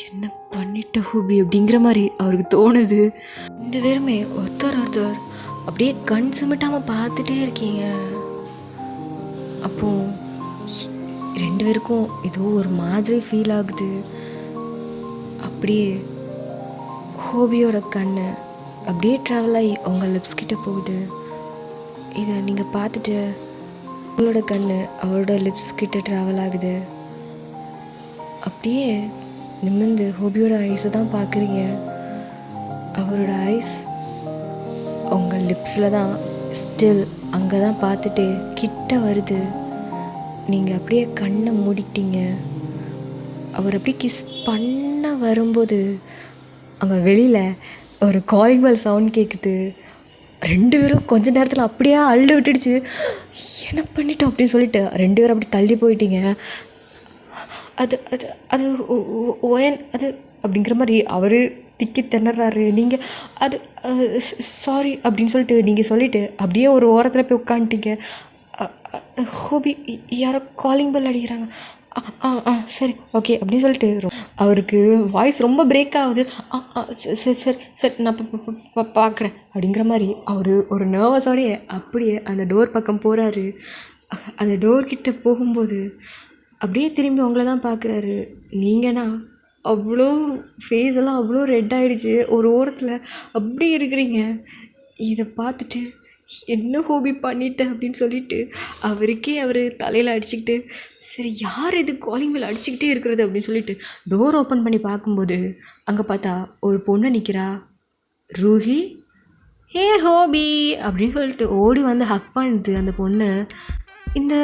என்ன பண்ணிட்ட ஹோபி அப்படிங்கிற மாதிரி அவருக்கு தோணுது. 2 பேருமே ஒருத்தர் அப்படியே கண் சிமிட்டாமல் பார்த்துட்டே இருக்கீங்க. அப்போது 2 பேருக்கும் ஏதோ ஒரு மாதிரி ஃபீல் ஆகுது. அப்படியே ஹோபியோட கண்ணு அப்படியே ட்ராவல் ஆகி உங்கள் லிப்ஸ் கிட்ட போகுது. இதை நீங்கள் பார்த்துட்டு உங்களோட கண்ணு அவரோட லிப்ஸ் கிட்ட ட்ராவல் ஆகுது. அப்படியே நிமிர்ந்து ஹோபியோட ஐஸை தான் பார்க்குறீங்க. அவரோட ஐஸ் உங்கள் லிப்ஸில் தான் ஸ்டில் அங்கே தான் பார்த்துட்டு கிட்ட வருது. நீங்கள் அப்படியே கண்ணை மூடிட்டீங்க. அவர் அப்படியே கிஸ் பண்ண வரும்போது அங்கே வெளியில் ஒரு காலிங் பெல் சவுண்ட் கேட்குது. 2 பேரும் கொஞ்ச நேரத்தில் அப்படியே அள்ளு விட்டுடுச்சு. என்ன பண்ணிட்டோம் அப்படின்னு சொல்லிட்டு 2 பேரும் அப்படி தள்ளி போயிட்டீங்க. அது அது அது ஒயன் அது அப்படிங்கிற மாதிரி அவர் திக்கி திணறாரு. நீங்கள் அது சாரி அப்படின்னு சொல்லிட்டு நீங்கள் சொல்லிவிட்டு அப்படியே ஒரு ஓரத்தில் போய் உட்காந்துட்டீங்க. ஹோபி யாரோ காலிங் பெல் அடிக்கிறாங்க. சரி ஓகே அப்படின்னு சொல்லிட்டு அவருக்கு வாய்ஸ் ரொம்ப பிரேக் ஆகுது. சரி சரி சரி நான் பார்க்குறேன் அப்படிங்கிற மாதிரி அவர் ஒரு நர்வஸோடையே அப்படியே அந்த டோர் பக்கம் போகிறாரு. அந்த டோர்கிட்ட போகும்போது அப்படியே திரும்பி உங்களை தான் பார்க்குறாரு. நீங்கன்னா அவ்வளோ ஃபேஸ் எல்லாம் அவ்வளோ ரெட் ஆகிடுச்சு, ஒரு ஓரத்தில் அப்படி இருக்கிறீங்க. இதை பார்த்துட்டு என்ன ஹோபி பண்ணிட்டேன் அப்படின்னு சொல்லிட்டு அவருக்கே அவர் தலையில் அடிச்சுக்கிட்டு, சரி யார் இது காலிங் பெல் அடிச்சுக்கிட்டே இருக்கிறது அப்படின்னு சொல்லிட்டு டோர் ஓப்பன் பண்ணி பார்க்கும்போது அங்கே பார்த்தா ஒரு பொண்ணு நிற்கிறா. ரூஹி, ஹே ஹோபி அப்படின்னு சொல்லிட்டு ஓடி வந்து ஹக் பண்ணுது அந்த பொண்ணு. இந்த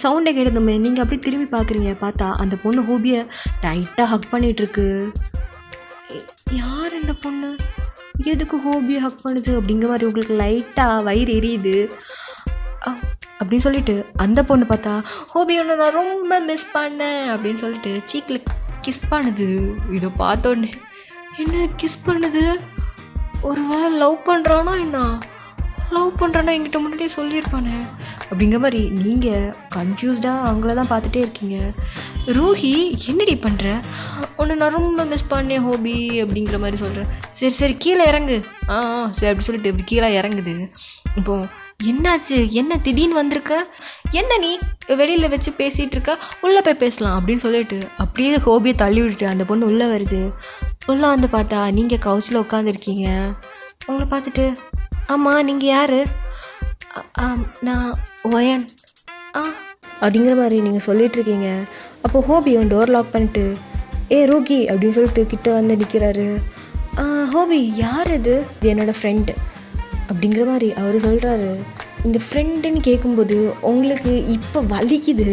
சவுண்டை கேட்டதுமே நீங்கள் அப்படியே திரும்பி பார்க்குறீங்க. பார்த்தா அந்த பொண்ணு ஹோபியை டைட்டாக ஹக் பண்ணிகிட்ருக்கு. யார் இந்த பொண்ணு, எதுக்கு ஹோபியை ஹக் பண்ணுது அப்படிங்கிற மாதிரி உங்களுக்கு லைட்டாக வயிறு எரியுது. அப்படின்னு சொல்லிட்டு அந்த பொண்ணு பார்த்தா ஹோபி ஒன்று நான் ரொம்ப மிஸ் பண்ணேன் அப்படின்னு சொல்லிட்டு சீக்கில் கிஸ் பண்ணுது. இதை பார்த்தோன்னே என்ன கிஸ் பண்ணுது, ஒரு வேளை லவ் பண்ணுறானா, என்ன லவ் பண்ணுறானா என்கிட்ட முன்னாடியே சொல்லியிருப்பானே அப்படிங்கிற மாதிரி நீங்கள் கன்ஃபியூஸ்டாக அவங்கள தான் பார்த்துட்டே இருக்கீங்க. ரூஹி என்னடி பண்ணுற, ஒன்று நான் ரொம்ப மிஸ் பண்ணேன் ஹோபி அப்படிங்கிற மாதிரி சொல்கிறேன். சரி சரி கீழே இறங்கு. சரி அப்படி சொல்லிட்டு இப்படி கீழே இறங்குது. இப்போது என்னாச்சு, என்ன திடீர்னு வந்திருக்க, என்ன நீ வெளியில் வச்சு பேசிகிட்டு இருக்க, உள்ளே போய் பேசலாம் அப்படின்னு சொல்லிட்டு அப்படியே ஹோபியை தள்ளி விட்டுட்டு அந்த பொண்ணு உள்ளே வருது. உள்ளே வந்து பார்த்தா நீங்கள் கவுச்சில் உட்காந்துருக்கீங்க. உங்களை பார்த்துட்டு ஆமாம் நீங்கள் யார், நான் ஒயன் அப்படிங்கிற மாதிரி நீங்கள் சொல்லிகிட்ருக்கீங்க. அப்போது ஹோபியும் டோர் லாக் பண்ணிட்டு ரூகி அப்படின்னு சொல்லிட்டு கிட்ட வந்து நிற்கிறாரு. ஹோபி யார் இது என்னோடய ஃப்ரெண்டு அப்படிங்கிற மாதிரி அவர் சொல்கிறாரு. இந்த ஃப்ரெண்டுன்னு கேட்கும்போது உங்களுக்கு இப்போ வலிக்குது.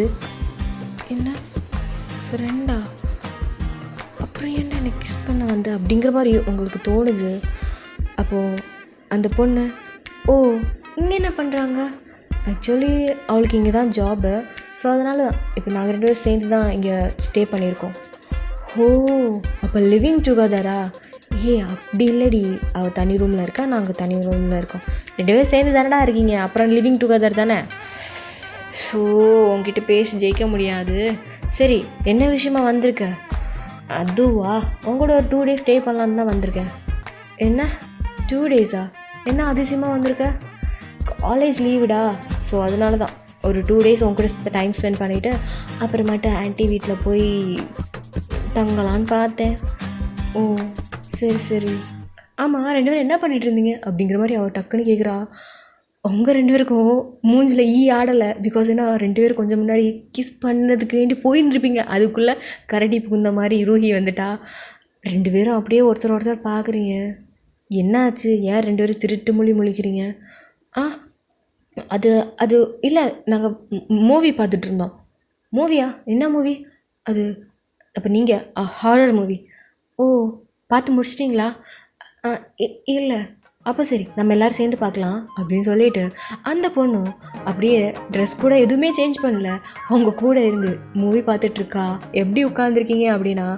என்ன ஃப்ரெண்டா, அப்புறம் என்ன எனக்கு கிஸ் பண்ண வந்து அப்படிங்கிற மாதிரி உங்களுக்கு தோணுது. அப்போது அந்த பொண்ணு இங்கே என்ன பண்ணுறாங்க, ஆக்சுவலி அவளுக்கு இங்கே தான் ஜாபு, ஸோ அதனால தான் இப்போ நாங்கள் 2 பேரும் சேர்ந்து தான் இங்கே ஸ்டே பண்ணியிருக்கோம். அப்போ லிவிங் டுகெதரா? அப்படி இல்லடி, அவள் தனி ரூமில் இருக்கா, நாங்கள் தனி ரூமில் இருக்கோம், 2 பேரும் சேர்ந்து தானடா இருக்கீங்க, அப்புறம் லிவிங் டுகெதர் தானே. ஸோ உங்ககிட்ட பேசி ஜெயிக்க முடியாது. சரி என்ன விஷயமா வந்திருக்க? அதுவா, உங்களோட ஒரு 2 days ஸ்டே பண்ணலான்னு தான் வந்திருக்கேன். என்ன 2 days? என்ன அதிசயமாக வந்திருக்க? காலேஜ் லீவுடா, ஸோ அதனால தான் ஒரு 2 days உங்க கூட டைம் ஸ்பெண்ட் பண்ணிவிட்டு அப்புறமேட்டு ஆன்ட்டி வீட்டில் போய் தங்கலான்னு பார்த்தேன். சரி சரி, ஆமாம் 2 பேரும் என்ன பண்ணிகிட்டு இருந்தீங்க அப்படிங்கிற மாதிரி அவள் டக்குன்னு கேட்குறா. உங்கள் 2 பேருக்கும் மூஞ்சில் ஆடலை, பிகாஸ் ஏன்னா 2 பேரும் கொஞ்சம் முன்னாடி கிஸ் பண்ணதுக்கு வேண்டி போயிருந்துருப்பீங்க, அதுக்குள்ளே கரடி புகுந்த மாதிரி ரூஹி வந்துட்டா. 2 பேரும் அப்படியே ஒருத்தர் பார்க்குறீங்க. என்னாச்சு, ஏன் 2 பேரும் திருட்டு முழிக்கிறீங்க? அது இல்லை, நாங்கள் மூவி பார்த்துட்ருந்தோம். மூவியா, என்ன மூவி அது? அப்போ நீங்கள் ஹாரர் மூவி பார்த்து முடிச்சிட்டிங்களா? இல்லை. அப்போ சரி நம்ம எல்லோரும் சேர்ந்து பார்க்கலாம் அப்படின்னு சொல்லிட்டு அந்த பொண்ணும் அப்படியே ட்ரெஸ் கூட எதுவுமே சேஞ்ச் பண்ணல, அவங்க கூட இருந்து மூவி பார்த்துட்ருக்கா. எப்படி உட்காந்துருக்கீங்க அப்படின்னா,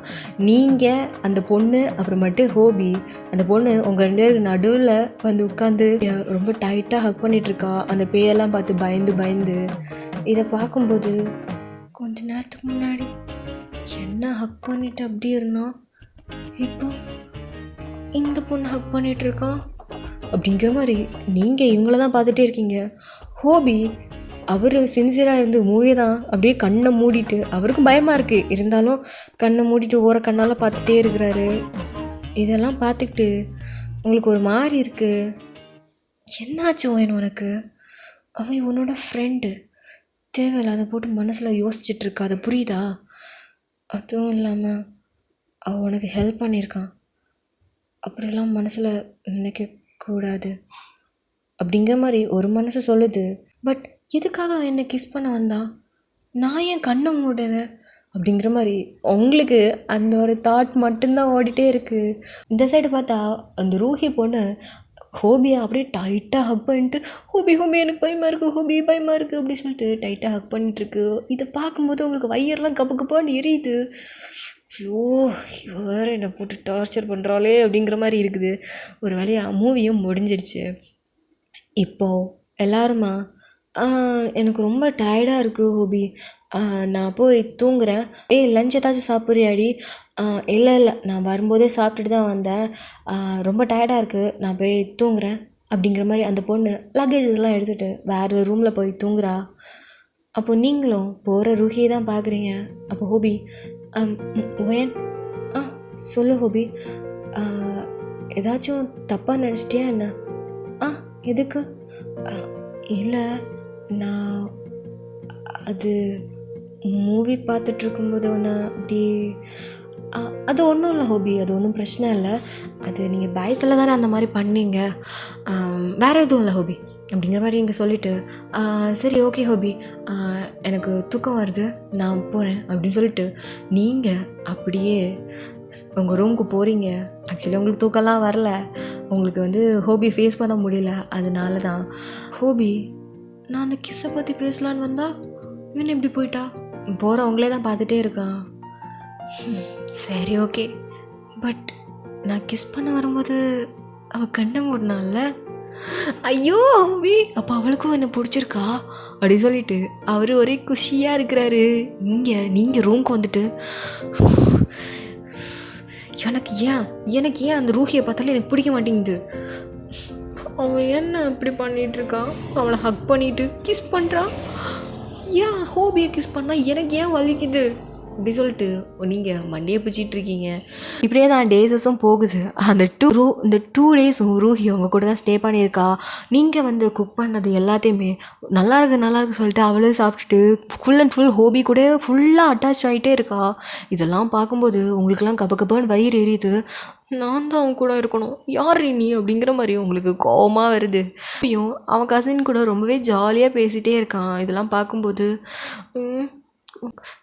நீங்கள் அந்த பொண்ணு அப்புறமேட்டு ஹோபி, அந்த பொண்ணு உங்கள் 2 பேருக்கு நடுவில் வந்து உட்காந்து ரொம்ப டைட்டாக ஹக் பண்ணிகிட்ருக்கா. அந்த பேயெல்லாம் பார்த்து பயந்து இதை பார்க்கும்போது கொஞ்ச நேரத்துக்கு முன்னாடி என்ன ஹக் பண்ணிட்டு அப்படி இருந்தான், இப்போ இந்த பொண்ணு ஹக் பண்ணிகிட்ருக்கான் அப்படிங்கிற மாதிரி நீங்கள் இவங்கள தான் பார்த்துட்டே இருக்கீங்க. ஹோபி அவர் சின்சியராக இருந்து மூவியை தான் அப்படியே கண்ணை மூடிட்டு, அவருக்கும் பயமாக இருக்குது, இருந்தாலும் கண்ணை மூடிட்டு ஓர கண்ணால் பார்த்துட்டே இருக்கிறாரு. இதெல்லாம் பார்த்துக்கிட்டு உங்களுக்கு ஒரு மாதிரி இருக்குது. என்னாச்சு ஓயன் உனக்கு? அவன் உன்னோட ஃப்ரெண்டு, தேவையில்லாத போட்டு மனசில் யோசிச்சுட்ருக்கா, அதை புரியுதா? அதுவும் இல்லாமல் அவன் உனக்கு ஹெல்ப் பண்ணியிருக்கான், அப்படிலாம் மனசில் நினைக்கக்கூடாது அப்படிங்கிற மாதிரி ஒரு மனசு சொல்லுது. பட் எதுக்காக என்னை கிஸ் பண்ண வந்தான், நான் ஏன் கண்ணை மூடினேன் அப்படிங்கிற மாதிரி உங்களுக்கு அந்த ஒரு தாட் மட்டும்தான் ஓடிட்டே இருக்குது. இந்த சைடு பார்த்தா அந்த ரூஹி பொண்ணு ஹோபியை அப்படியே டைட்டாக ஹக் பண்ணிட்டு, ஹோபி எனக்கு பயமாக இருக்குது, ஹோபி பயமாக இருக்குது அப்படி சொல்லிட்டு டைட்டாக ஹக் பண்ணிட்டுருக்கு. இதை பார்க்கும்போது உங்களுக்கு வயிறெல்லாம் கப்பு கப்பான்னு எரியுது. ஐயோ வேறு என்னை போட்டு டார்ச்சர் பண்ணுறாளே அப்படிங்கிற மாதிரி இருக்குது. ஒரு வழியாக மூவியும் முடிஞ்சிடுச்சு. இப்போது எல்லாருமா எனக்கு ரொம்ப டயர்டாக இருக்குது ஹோபி, நான் போய் தூங்குறேன். லஞ்ச் ஏதாச்சும் சாப்பிட்றியாடி? இல்லை நான் வரும்போதே சாப்பிட்டுட்டு தான் வந்தேன், ரொம்ப டயர்டாக இருக்குது, நான் போய் தூங்குறேன் அப்படிங்கிற மாதிரி அந்த பொண்ணு லக்கேஜஸ்லாம் எடுத்துகிட்டு வேறு ரூமில் போய் தூங்குறா. அப்போ நீங்களும் போகிற ரூஹியை தான் பார்க்குறீங்க. அப்போ ஹோபி ஒயன் சொல்லு ஹோபி, ஏதாச்சும் தப்பாக நினச்சிட்டியா என்ன? எதுக்கு? இல்லை நான் அது மூவி பார்த்துட்ருக்கும்போது ஒன்று அப்படி அது ஒன்றும் இல்லை ஹோபி, அது ஒன்றும் பிரச்சனை இல்லை, அது நீங்கள் பயத்தில் தானே அந்த மாதிரி பண்ணீங்க, வேறு எதுவும் இல்லை ஹோபி அப்படிங்கிற மாதிரி இங்கே சொல்லிவிட்டு சரி ஓகே ஹோபி எனக்கு தூக்கம் வருது நான் போகிறேன் அப்படின்னு சொல்லிட்டு நீங்கள் அப்படியே உங்கள் ரூமுக்கு போகிறீங்க. ஆக்சுவலி உங்களுக்கு தூக்கம்லாம் வரல, உங்களுக்கு ஹோபி ஃபேஸ் பண்ண முடியல, அதனால தான். ஹோபி நான் அந்த கிஸ்ஸை பற்றி பேசலான்னு வந்தா இவன் இப்படி போயிட்டா, போகிறவங்களே தான் பார்த்துட்டே இருக்கான். சரி ஓகே, பட் நான் கிஸ் பண்ண வரும்போது அவள் கண்ணை மூடினால, ஐயோ ஹோபி அப்போ அவளுக்கும் என்னை பிடிச்சிருக்கா அப்படி சொல்லிட்டு அவர் ஒரே குஷியாக இருக்கிறாரு. இங்கே நீங்கள் ரூமுக்கு வந்துட்டு எனக்கு ஏன் அந்த ரூஹியை பார்த்தாலும் எனக்கு பிடிக்க மாட்டேங்குது, அவன் என்ன இப்படி பண்ணிகிட்ருக்கான், அவளை ஹக் பண்ணிவிட்டு கிஸ் பண்ணுறான், ஏன் ஹோபியை கிஸ் பண்ணால் எனக்கு ஏன் வலிக்குது அப்படி சொல்லிட்டு நீங்கள் மண்டையை பிடிச்சிட்ருக்கீங்க. இப்படியே தான் டேஸஸும் போகுது. இந்த 2 டேஸும் ரூஹி அவங்க கூட தான் ஸ்டே பண்ணியிருக்கா. நீங்கள் குக் பண்ணது எல்லாத்தையுமே நல்லா இருக்கு சொல்லிட்டு அவளே சாப்பிட்டுட்டு ஃபுல் அண்ட் ஃபுல் ஹோபி கூட ஃபுல்லாக அட்டாச் ஆகிட்டே இருக்கா. இதெல்லாம் பார்க்கும்போது உங்களுக்கெல்லாம் கபன்னு வயிறு எரியுது. நான் தான் அவன் கூட இருக்கணும், யார் நீ அப்படிங்கிற மாதிரி உங்களுக்கு கோபமாக வருது. அப்பயும் அவன் கசின் கூட ரொம்பவே ஜாலியாக பேசிகிட்டே இருக்கான். இதெல்லாம் பார்க்கும்போது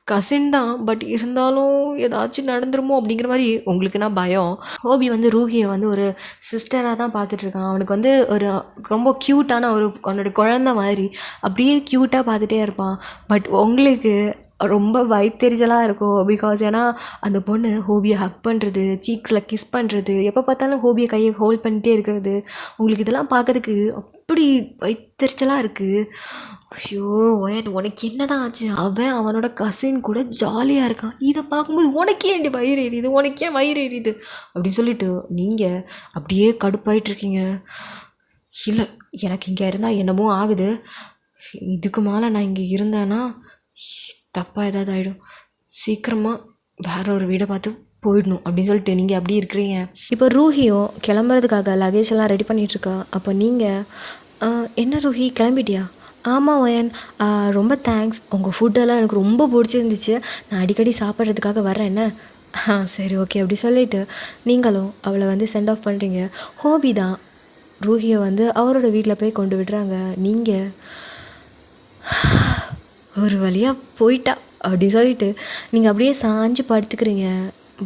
கசின் தான், பட் இருந்தாலும் ஏதாச்சும் நடந்துருமோ அப்படிங்கிற மாதிரி உங்களுக்குன்னா பயம். ஹோபி ரூஹியை ஒரு சிஸ்டராக தான் பார்த்துட்ருக்கான். அவனுக்கு ஒரு ரொம்ப க்யூட்டான அவனோட குழந்த மாதிரி அப்படியே க்யூட்டாக பார்த்துட்டே இருப்பான். பட் உங்களுக்கு ரொம்ப வயிற்றெரிச்சலாக இருக்கும். பிகாஸ் ஏன்னா அந்த பொண்ணு ஹோபியை ஹக் பண்ணுறது, சீக்ஸில் கிஸ் பண்ணுறது, எப்போ பார்த்தாலும் ஹோபியை கையை ஹோல்ட் பண்ணிகிட்டே இருக்கிறது, உங்களுக்கு இதெல்லாம் பார்க்கறதுக்கு அப்படி வயிற்றெரிச்சலாக இருக்குது. ஐயோ உனக்கு என்ன தான் ஆச்சு, அவனோட கசின் கூட ஜாலியாக இருக்கான், இதை பார்க்கும்போது உனக்கே ஏன் வயிறு எரியுது அப்படின்னு சொல்லிட்டு நீங்கள் அப்படியே கடுப்பாயிட்ருக்கீங்க. இல்லை எனக்கு இங்கே இருந்தால் என்னமோ ஆகுது, இதுக்கு மேலே நான் இங்கே இருந்தேன்னா தப்பாக ஏதாவது ஆகிடும், சீக்கிரமாக வேற ஒரு வீடை பார்த்து போயிடணும் அப்படின்னு சொல்லிட்டு நீங்கள் அப்படி இருக்கிறீங்க. இப்போ ரூஹியும் கிளம்புறதுக்காக லக்கேஜ் எல்லாம் ரெடி பண்ணிகிட்ருக்கா. அப்போ நீங்கள் என்ன ரூஹி கிளம்பிட்டியா? ஆமாம் வயன், ரொம்ப தேங்க்ஸ், உங்கள் ஃபுட்டெல்லாம் எனக்கு ரொம்ப பிடிச்சிருந்துச்சு, நான் அடிக்கடி சாப்பிட்றதுக்காக வரேன் என்ன. சரி ஓகே அப்படி சொல்லிவிட்டு நீங்களும் அவளை சென்ட் ஆஃப் பண்ணுறீங்க. ஹோபி தான் ரூஹியை அவரோட வீட்டில் போய் கொண்டு விடுறாங்க. நீங்கள் ஒரு வழியாக போயிட்டா அப்படின்னு சொல்லிட்டு நீங்கள் அப்படியே சாஞ்சு படுத்துக்கிறீங்க.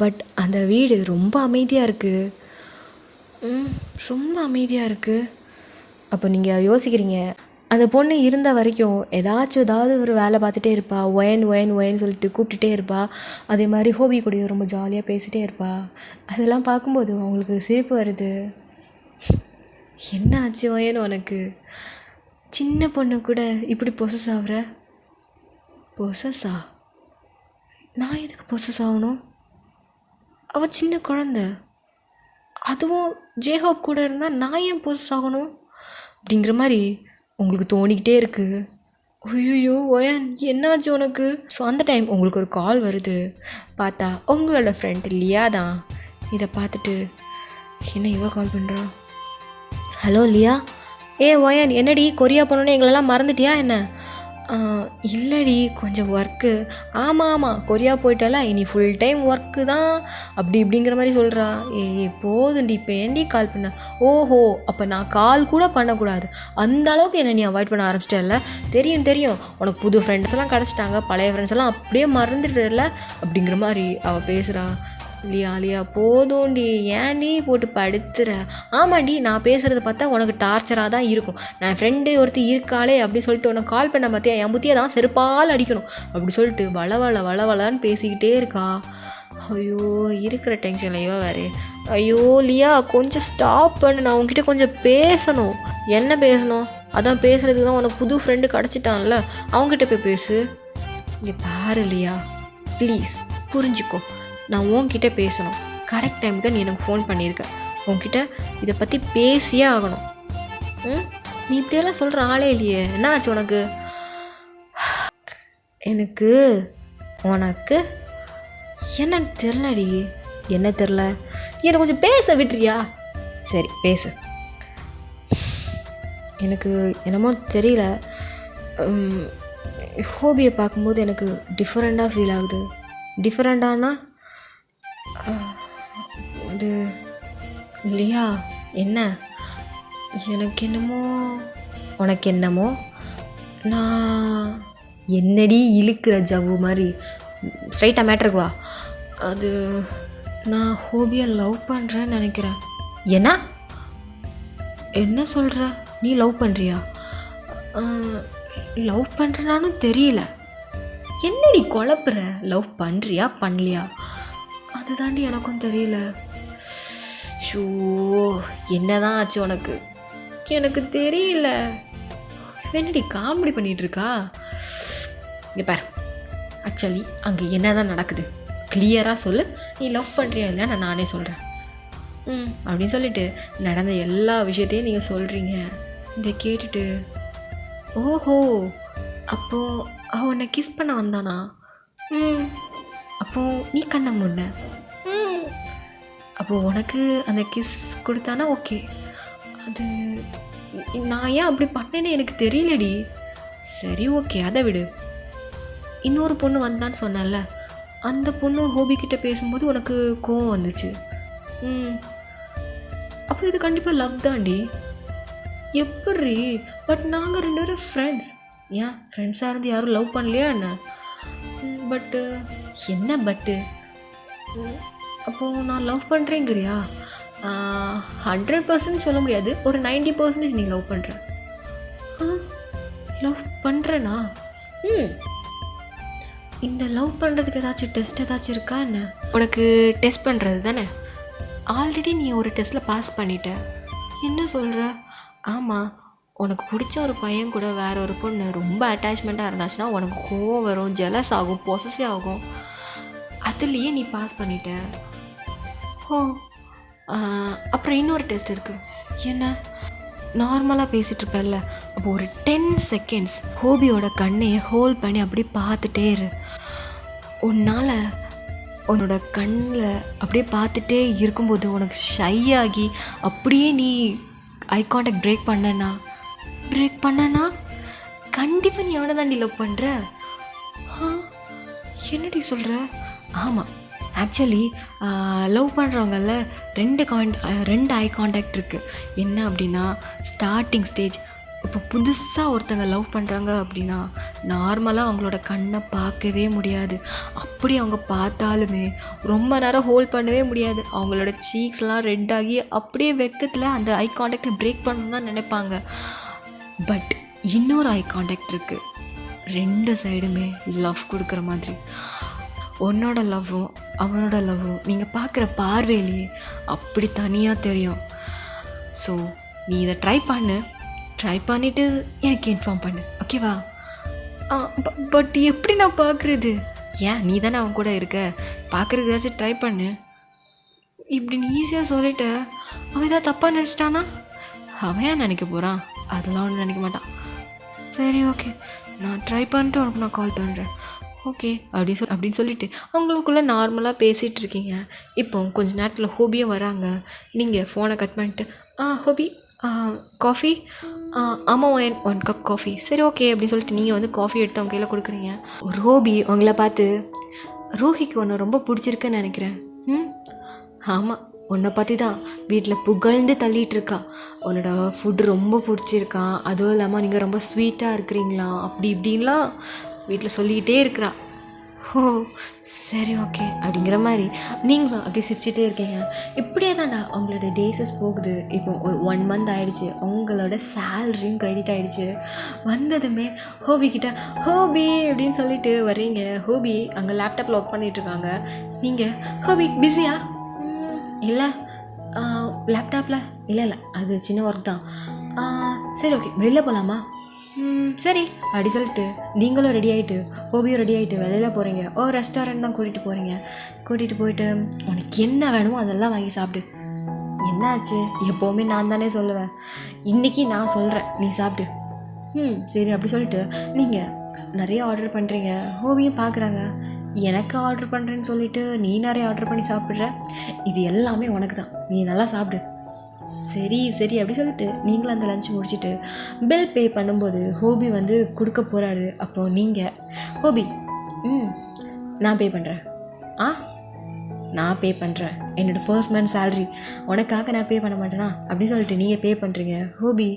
பட் அந்த வீடு ரொம்ப அமைதியாக இருக்குது, ரொம்ப அமைதியாக இருக்குது. அப்போ நீங்கள் யோசிக்கிறீங்க, அந்த பொண்ணு இருந்த வரைக்கும் ஏதாவது ஒரு வேலை பார்த்துட்டே இருப்பா, ஒயன் சொல்லிட்டு கூப்பிட்டுட்டே இருப்பா, அதே மாதிரி ஹோபி கூடயும் ரொம்ப ஜாலியாக பேசிகிட்டே இருப்பா. அதெல்லாம் பார்க்கும்போது அவங்களுக்கு சிரிப்பு வருது. என்ன ஆச்சு ஒயன் உனக்கு, சின்ன பொண்ணு கூட இப்படி பொசஸ் ஆகுற? பொசஸா? நான் எதுக்கு பொசஸ் ஆகணும், அவள் சின்ன குழந்த, அதுவும் ஜேஹோப் கூட இருந்தால் நான் ஏன் பொசஸ் ஆகணும் அப்படிங்கிற மாதிரி உங்களுக்கு தோணிக்கிட்டே இருக்குது. ஐயோ ஒயன் என்னாச்சு உனக்கு? ஸோ அந்த டைம் உங்களுக்கு ஒரு கால் வருது. பார்த்தா உங்களோட ஃப்ரெண்ட் லியா தான். இதை பார்த்துட்டு என்ன இவ கால் பண்ணுறா? ஹலோ லியா. ஒயன் என்னடி கொரியா போனோன்னே எங்களெல்லாம் மறந்துட்டியா என்ன? இல்லைடி கொஞ்சம் ஒர்க்கு. ஆமாம் கொரியா போயிட்டால, இனி ஃபுல் டைம் ஒர்க்கு தான் அப்படி இப்படிங்கிற மாதிரி சொல்கிறா. போதுண்டி, இப்போ ஏன்டி கால் பண்ண? ஓஹோ அப்போ நான் கால் கூட பண்ணக்கூடாது, அந்த அளவுக்கு என்னை நீ அவாய்ட் பண்ண ஆரம்பிச்சிட்டல. தெரியும் உனக்கு புது ஃப்ரெண்ட்ஸ் எல்லாம் கிடச்சிட்டாங்க, பழைய ஃப்ரெண்ட்ஸ் எல்லாம் அப்படியே மறந்துடுறல அப்படிங்கிற மாதிரி அவள் பேசுகிறா. லியா போதும்டி, ஏன்டி போட்டு படுத்துற? ஆமாண்டி, நான் பேசுகிறத பார்த்தா உனக்கு டார்ச்சராக தான் இருக்கும். நான் ஃப்ரெண்டு ஒருத்தி இருக்காளே அப்படின்னு சொல்லிட்டு உனக்கு கால் பண்ண பார்த்தியா, என் புத்தியை தான் செருப்பால் அடிக்கணும் அப்படி சொல்லிட்டு வளவளான்னு பேசிக்கிட்டே இருக்கா. ஐயோ இருக்கிற டென்ஷன்லையோ வேறு. ஐயோ லியா கொஞ்சம் ஸ்டாப் பண்ணு, நான் உங்ககிட்ட கொஞ்சம் பேசணும். என்ன பேசணும்? அதான் பேசுகிறதுக்கு தான் உனக்கு புது ஃப்ரெண்டு கிடச்சிட்டான்ல, அவங்ககிட்ட போய் பேசு. இங்கே பாரு லியா, ப்ளீஸ் புரிஞ்சுக்கோ, நான் உன்கிட்ட பேசணும். கரெக்ட் டைமுக்கு தான் நீ எனக்கு ஃபோன் பண்ணியிருக்க. உன்கிட்ட இதை பற்றி பேசியே ஆகணும். நீ இப்படியெல்லாம் சொல்கிற ஆளே இல்லையே, என்ன ஆச்சு உனக்கு? எனக்கு உனக்கு என்னன்னு தெரிலடி. என்ன தெரில? எனக்கு கொஞ்சம் பேச விட்டுறியா? சரி பேசு. எனக்கு என்னமோ தெரியல, ஹோபியை பார்க்கும்போது எனக்கு டிஃப்ரெண்ட்டாக ஃபீல் ஆகுது. டிஃப்ரெண்ட்டானா அது இல்லையா? என்ன? எனக்கு என்னமோ உனக்கு என்னமோ நான் என்னடி இழுக்கிற ஜவ்வு மாதிரி, ஸ்ட்ரைட்டாக மேட்ருக்கு வா. அது நான் ஹோபியை லவ் பண்ணுறேன்னு நினைக்கிறேன். என்ன சொல்கிற? நீ லவ் பண்ணுறியா? லவ் பண்ணுறனானு தெரியல. என்னடி குழப்புற? லவ் பண்ணுறியா பண்ணலையா அதுதாண்டி எனக்கும் தெரியல. ஷூ, என்னதான் ஆச்சு உனக்கு? எனக்கு தெரியல. என்னடி காமெடி பண்ணிகிட்ருக்கா? இங்கே பாரு, ஆக்சுவலி அங்கே என்ன தான் நடக்குது கிளியராக சொல்லு. நீ லவ் பண்ணுறியா இல்லையா நான் நானே சொல்கிறேன். அப்படின்னு சொல்லிட்டு நடந்த எல்லா விஷயத்தையும் நீங்கள் சொல்கிறீங்க. இதை கேட்டுட்டு ஓஹோ அப்போது அவன் உன்னை கிஸ் பண்ண வந்தானா? அப்போது நீ கண்ண முன்ன அப்போது உனக்கு அந்த கிஸ் கொடுத்தானா? ஓகே, அது நான் ஏன் அப்படி பண்ணேன்னு எனக்கு தெரியலடி. சரி ஓகே, அதை விடு. இன்னொரு பொண்ணு வந்தான்னு சொன்னல, அந்த பொண்ணு ஹோபிக்கிட்ட பேசும்போது உனக்கு கோவம் வந்துச்சு. அப்போ இது கண்டிப்பாக லவ் தாண்டி. எப்படி? பட் நாங்கள் 2 பேரும் ஃப்ரெண்ட்ஸ். ஏன் ஃப்ரெண்ட்ஸாக இருந்து யாரும் லவ் பண்ணலையா என்ன? பட்டு என்ன பட்டு? அப்போது நான் லவ் பண்ணுறேங்கிறியா? 100% சொல்ல முடியாது, ஒரு 90% நீ லவ் பண்ணுற. லவ் பண்ணுறேனா? இந்த லவ் பண்ணுறதுக்கு ஏதாச்சும் டெஸ்ட் ஏதாச்சும் இருக்கா என்ன? உனக்கு டெஸ்ட் பண்ணுறது தானே? ஆல்ரெடி நீ ஒரு டெஸ்ட்டில் பாஸ் பண்ணிட்ட. என்ன சொல்கிற? ஆமாம், உனக்கு பிடிச்ச ஒரு பையன் கூட வேற ஒரு பொண்ணு ரொம்ப அட்டாச்மெண்ட்டாக இருந்தாச்சுன்னா உனக்கு கோவம் வரும், ஜெலஸ் ஆகும், பொசசிவ் ஆகும். அதுலேயே நீ பாஸ் பண்ணிட்ட. அப்புறம் இன்னொரு டெஸ்ட் இருக்குது. என்ன? நார்மலாக பேசிகிட்டு இருப்பேன்ல, அப்போ ஒரு 10 செகண்ட்ஸ் ஹோபியோட கண்ணையை ஹோல்ட் பண்ணி அப்படியே பார்த்துட்டே இரு. உன்னால் உன்னோட கண்ணில் அப்படியே பார்த்துட்டே இருக்கும்போது உனக்கு ஷை ஆகி அப்படியே நீ ஐ கான்டாக்ட் பிரேக் பண்ணனா கண்டிப்பாக நீ அவனை தாண்டி லவ் பண்ணுற. என்னடி சொல்கிற? ஆமாம், ஆக்சுவலி லவ் பண்ணுறவங்கள 2 ஐ கான்டாக்ட் இருக்குது. என்ன அப்படின்னா, ஸ்டார்டிங் ஸ்டேஜ். இப்போ புதுசாக ஒருத்தங்க லவ் பண்ணுறாங்க அப்படின்னா நார்மலாக அவங்களோட கண்ணை பார்க்கவே முடியாது. அப்படி அவங்க பார்த்தாலுமே ரொம்ப நேரம் ஹோல்ட் பண்ணவே முடியாது. அவங்களோட சீக்ஸ்லாம் ரெட் ஆகி அப்படியே வெக்கத்தில் அந்த ஐ கான்டாக்டை பிரேக் பண்ணணும்னு தான் நினைப்பாங்க. பட் இன்னொரு ஐ கான்டாக்ட் இருக்குது, 2 சைடுமே லவ் கொடுக்குற மாதிரி. உன்னோட லவ்வும் அவனோட லவ்வும் நீங்கள் பார்க்குற பார்வையிலேயே அப்படி தனியாக தெரியும். ஸோ நீ இதை ட்ரை பண்ணிவிட்டு எனக்கு இன்ஃபார்ம் பண்ணு, ஓகேவா? பட் எப்படி நான் பார்க்குறது? ஏன் நீ தானே அவன் கூட இருக்க, பார்க்குறதுக்காச்சும் ட்ரை பண்ணு. இப்படி நீ ஈஸியாக சொல்லிட்ட, அவன் ஏதாவது தப்பாக நினச்சிட்டானா? அவன் ஏன் நினைக்க போகிறான்? அதெல்லாம் ஒன்றும் நினைக்க மாட்டான். சரி ஓகே, நான் ட்ரை பண்ணிட்டு உனக்கு நான் கால் பண்ணுறேன், ஓகே அப்படின்னு சொல்லிட்டு அவங்களுக்குள்ளே நார்மலாக பேசிகிட்டு இருக்கீங்க. இப்போ கொஞ்ச நேரத்தில் ஹோபியும் வராங்க. நீங்கள் ஃபோனை கட் பண்ணிட்டு ஹோபி காஃபி? ஆமாம், 1 கப் காஃபி. சரி ஓகே அப்படின்னு சொல்லிட்டு நீங்கள் வந்து காஃபி எடுத்து அவங்க கையில் கொடுக்குறீங்க. ஹோபி உங்களை பார்த்து, ரூஹிக்கு ஒன்று ரொம்ப பிடிச்சிருக்குன்னு நினைக்கிறேன். ஆமாம், உன்னை பற்றி தான் வீட்டில் புகழ்ந்து தள்ளிகிட்டு இருக்கா. உன்னோட ஃபுட்டு ரொம்ப பிடிச்சிருக்கான், அதுவும் இல்லாமல் நீங்கள் ரொம்ப ஸ்வீட்டாக இருக்கிறீங்களா, அப்படி இப்படின்லாம் வீட்டில் சொல்லிக்கிட்டே இருக்கிறா. ஓ சரி ஓகே அப்படிங்கிற மாதிரி நீங்களும் அப்படி சிரிச்சிட்டே இருக்கீங்க. இப்படியே தான்டா அவங்களோட டேஸஸ் போகுது. இப்போ ஒரு 1 மந்த் ஆகிடுச்சு, அவங்களோட சேலரியும் க்ரெடிட் ஆகிடுச்சு. வந்ததுமே ஹோபி கிட்ட ஹோபி அப்படின்னு சொல்லிட்டு வர்றீங்க. ஹோபி அங்கே லேப்டாப்பில் ஒர்க் பண்ணிகிட்ருக்காங்க. நீங்கள் ஹோபி பிஸியா? இல்லை லேப்டாப்பில் இல்லை அது சின்ன ஒர்க் தான். சரி ஓகே வெளியில் போகலாமா? சரி அப்படி சொல்லிட்டு நீங்களும் ரெடி ஆகிட்டு ஹோபியும் ரெடி ஆகிட்டு வெளியில் போகிறீங்க. ரெஸ்டாரண்ட் தான் கூட்டிகிட்டு போயிட்டு உனக்கு என்ன வேணுமோ அதெல்லாம் வாங்கி சாப்பிடு. என்னாச்சு? எப்போவுமே நான் தானே சொல்லுவேன், இன்றைக்கி நான் சொல்கிறேன் நீ சாப்பிடு. சரி அப்படி சொல்லிட்டு நீங்கள் நிறைய ஆர்டர் பண்ணுறீங்க. ஹோபியும் பார்க்குறாங்க, எனக்கு ஆர்டர் பண்ணுறேன்னு சொல்லிட்டு நீ நிறைய ஆர்டர் பண்ணி சாப்பிட்ற, இது எல்லாமே உனக்கு தான், நீ நல்லா சாப்பிடு. சரி சரி அப்படி சொல்லிட்டு நீங்களும் அந்த லஞ்ச் முடிச்சுட்டு பில் பே பண்ணும்போது ஹோபி வந்து கொடுக்க போகிறாரு. அப்போது நீங்கள் ஹோபி நான் பே பண்ணுறேன். நான் பே பண்ணுறேன், என்னோடய ஃபர்ஸ்ட் மந்த் சேல்ரி உனக்காக நான் பே பண்ண மாட்டேனா அப்படின்னு சொல்லிட்டு நீங்கள் பே பண்ணுறீங்க. ஹோபி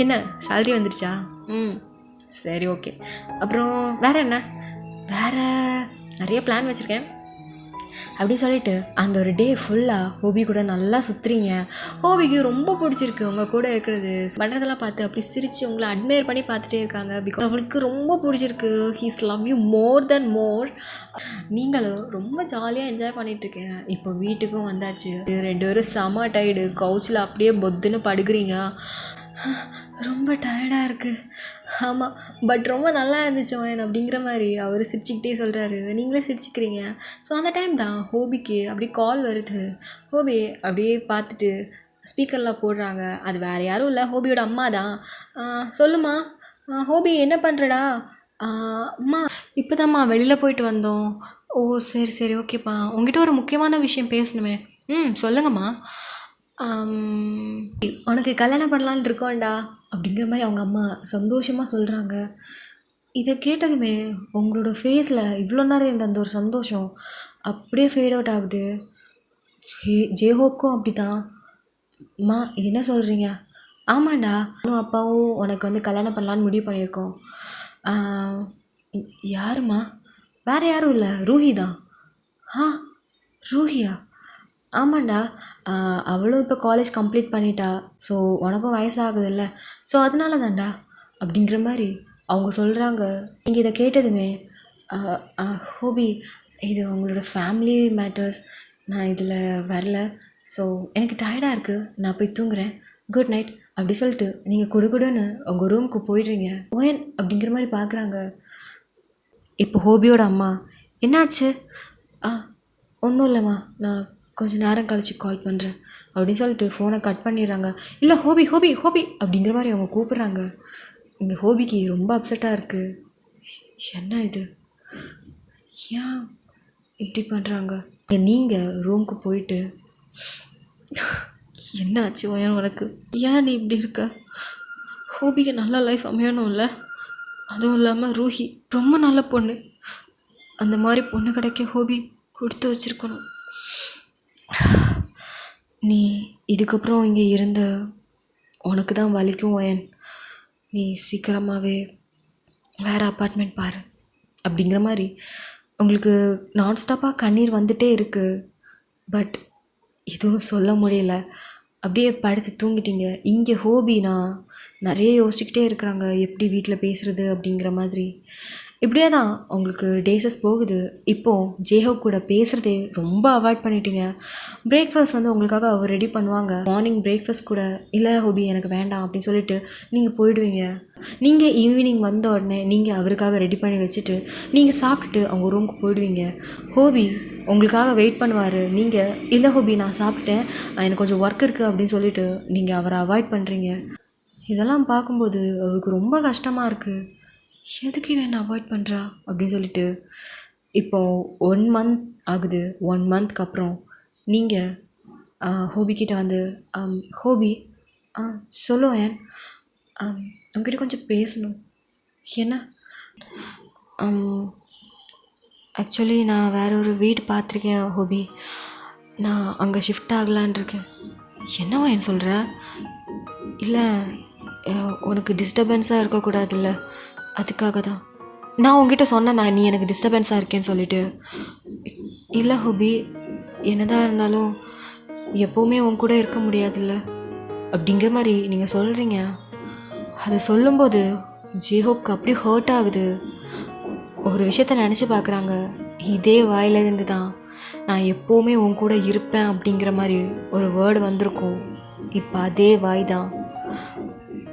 என்ன சேல்ரி வந்துடுச்சா? சரி ஓகே. அப்புறம் வேறு என்ன? வேறு நிறைய பிளான் வச்சுருக்கேன் அப்படின்னு சொல்லிட்டு அந்த ஒரு டே ஃபுல்லாக ஹோபி கூட நல்லா சுற்றுறீங்க. ஹோபிக்கு ரொம்ப பிடிச்சிருக்கு உங்கள் கூட இருக்கிறது. பண்ணுறதெல்லாம் பார்த்து அப்படி சிரித்து உங்களை அட்மையர் பண்ணி பார்த்துட்டே இருக்காங்க. பிகாஸ் அவளுக்கு ரொம்ப பிடிச்சிருக்கு. ஹீஸ் லவ் யூ மோர் தென் மோர். நீங்களும் ரொம்ப ஜாலியாக என்ஜாய் பண்ணிகிட்ருக்கீங்க. இப்போ வீட்டுக்கும் வந்தாச்சு. 2 பேரும் செம டயர்டு. கவுச்சில் அப்படியே பொத்துன்னு படுக்கிறீங்க. ரொம்ப டயர்டாக இருக்குது. ஆமாம், பட் ரொம்ப நல்லா இருந்துச்சு அவன் அப்படிங்கிற மாதிரி அவர் சிரிச்சுக்கிட்டே சொல்கிறாரு. நீங்களே சிரிச்சுக்கிறீங்க. ஸோ அந்த டைம் தான் ஹோபிக்கு அப்படியே கால் வருது. ஹோபி அப்படியே பார்த்துட்டு ஸ்பீக்கரில் போடுறாங்க. அது வேறு யாரும் இல்லை, ஹோபியோட அம்மா தான். சொல்லுமா ஹோபி, என்ன பண்ணுறடா? அம்மா இப்போதாம்மா வெளியில் போயிட்டு வந்தோம். ஓ சரி சரி ஓகேப்பா, உங்ககிட்ட ஒரு முக்கியமான விஷயம் பேசணுமே. சொல்லுங்கம்மா. உனக்கு கல்யாணம் பண்ணலான்னு இருக்கோண்டா அப்படிங்கிற மாதிரி அவங்க அம்மா சந்தோஷமாக சொல்கிறாங்க. இதை கேட்டதுமே உங்களோட ஃபேஸில் இவ்வளோ நேரம் இருந்த அந்த ஒரு சந்தோஷம் அப்படியே ஃபேட் அவுட் ஆகுது. ஜேஹோப்க்கும் அப்படி தான். அம்மா என்ன சொல்கிறீங்க? ஆமாண்டா, நானும் அப்பாவும் உனக்கு வந்து கல்யாணம் பண்ணலான்னு முடிவு பண்ணியிருக்கோம். யாரும்மா? வேறு யாரும் இல்லை, ரூஹி தான். ரூஹியா? ஆமாண்டா, அவளும் இப்போ காலேஜ் கம்ப்ளீட் பண்ணிட்டா. ஸோ உனக்கும் வயசாகுதுல்ல, ஸோ அதனால தான்டா அப்படிங்கிற மாதிரி அவங்க சொல்கிறாங்க. நீங்கள் இதை கேட்டதுமே ஹோபி, இது உங்களோட ஃபேமிலி மேட்டர்ஸ், நான் இதில் வரல. ஸோ எனக்கு டயர்டாக இருக்குது, நான் போய் தூங்குறேன், குட் நைட் அப்படி சொல்லிட்டு நீங்கள் குடுகுடுன்னு உங்கள் ரூமுக்கு போயிடுறீங்க. ஓயன் அப்படிங்கிற மாதிரி பார்க்குறாங்க. இப்போ ஹோபியோட அம்மா, என்னாச்சு? ஒன்றும் இல்லைம்மா, நான் கொஞ்சம் நேரம் கழித்து கால் பண்ணுறேன் அப்படின்னு சொல்லிட்டு ஃபோனை கட் பண்ணிடுறாங்க. இல்லை ஹோபி ஹோபி ஹோபி அப்படிங்கிற மாதிரி அவங்க கூப்பிட்றாங்க. இங்கே ஹோபிக்கு ரொம்ப அப்செட்டாக இருக்குது. என்ன இது, ஏன் இப்படி பண்ணுறாங்க? நீங்கள் ரூமுக்கு போயிட்டு என்ன ஆச்சு ஏன் உனக்கு, ஏன் நீ இப்படி இருக்க? ஹோபிக்கு நல்ல லைஃப் அமையணும்ல, அதுவும் இல்லாமல் ரூஹி ரொம்ப நல்ல பொண்ணு. அந்த மாதிரி பொண்ணு கிடைக்க ஹோபி கொடுத்து வச்சுருக்கணும். நீ இதுக்கப்புறம் இங்கே இருந்த உனக்கு தான் வலிக்கும் வயன். நீ சீக்கிரமாகவே வேறு அப்பார்ட்மெண்ட் பாரு அப்படிங்கிற மாதிரி உங்களுக்கு நான்ஸ்டாப்பாக கண்ணீர் வந்துகிட்டே இருக்குது. பட் எதுவும் சொல்ல முடியல, அப்படியே படுத்து தூங்கிட்டீங்க. இங்கே ஹோபினா நிறைய யோசிச்சுக்கிட்டே இருக்கிறாங்க, எப்படி வீட்டில் பேசுகிறது அப்படிங்கிற மாதிரி. இப்படியே தான் உங்களுக்கு டேஸஸ் போகுது. இப்போது ஜேஹோ கூட பேசுகிறதே ரொம்ப அவாய்ட் பண்ணிட்டீங்க. பிரேக்ஃபாஸ்ட் வந்து உங்களுக்காக அவர் ரெடி பண்ணுவாங்க. மார்னிங் பிரேக்ஃபாஸ்ட் கூட இல்லை ஹோபி எனக்கு வேண்டாம் அப்படின்னு சொல்லிட்டு நீங்கள் போயிடுவீங்க. நீங்கள் ஈவினிங் வந்த உடனே நீங்கள் அவருக்காக ரெடி பண்ணி வச்சுட்டு நீங்கள் சாப்பிட்டுட்டு அவங்க ரூமுக்கு போயிடுவீங்க. ஹோபி உங்களுக்காக வெயிட் பண்ணுவார். நீங்கள் இல்லை ஹோபி நான் சாப்பிட்டேன், எனக்கு கொஞ்சம் ஒர்க் இருக்குது அப்படின்னு சொல்லிட்டு நீங்கள் அவரை அவாய்ட் பண்ணுறீங்க. இதெல்லாம் பார்க்கும்போது அவருக்கு ரொம்ப கஷ்டமாக இருக்குது. எதுக்கு இவன் அவாய்ட் பண்ணுறா அப்படின்னு சொல்லிட்டு. இப்போது 1 மந்த் ஆகுது. 1 மந்த்க்கு அப்புறம் நீங்கள் ஹோபிக்கிட்ட வந்து ஹோபி சொல்லுவேன், உங்ககிட்ட கொஞ்சம் பேசணும். என்ன? ஆக்சுவலி நான் வேற ஒரு வீடு பார்த்துருக்கேன் ஹோபி, நான் அங்கே ஷிஃப்ட் ஆகலான் இருக்கேன். என்னவா என்ன சொல்கிற? இல்லை உனக்கு டிஸ்டர்பன்ஸாக இருக்கக்கூடாதுல்ல, அதுக்காக தான் நான் உங்ககிட்ட சொன்னேன் நீ எனக்கு டிஸ்டர்பன்ஸாக இருக்கேன்னு சொல்லிட்டு. இல்லை ஹோபி, என்னதான் இருந்தாலும் எப்போவுமே உன் கூட இருக்க முடியாதுல்ல அப்படிங்கிற மாதிரி நீங்கள் சொல்கிறீங்க. அதை சொல்லும்போது ஜேஹோப்க்கு அப்படி ஹர்ட் ஆகுது. ஒரு விஷயத்த நினச்சி பார்க்குறாங்க, இதே வாயிலேருந்து தான் நான் எப்போவுமே உன் கூட இருப்பேன் அப்படிங்கிற மாதிரி ஒரு வேர்டு வந்திருக்கும். இப்போ அதே வாய் தான்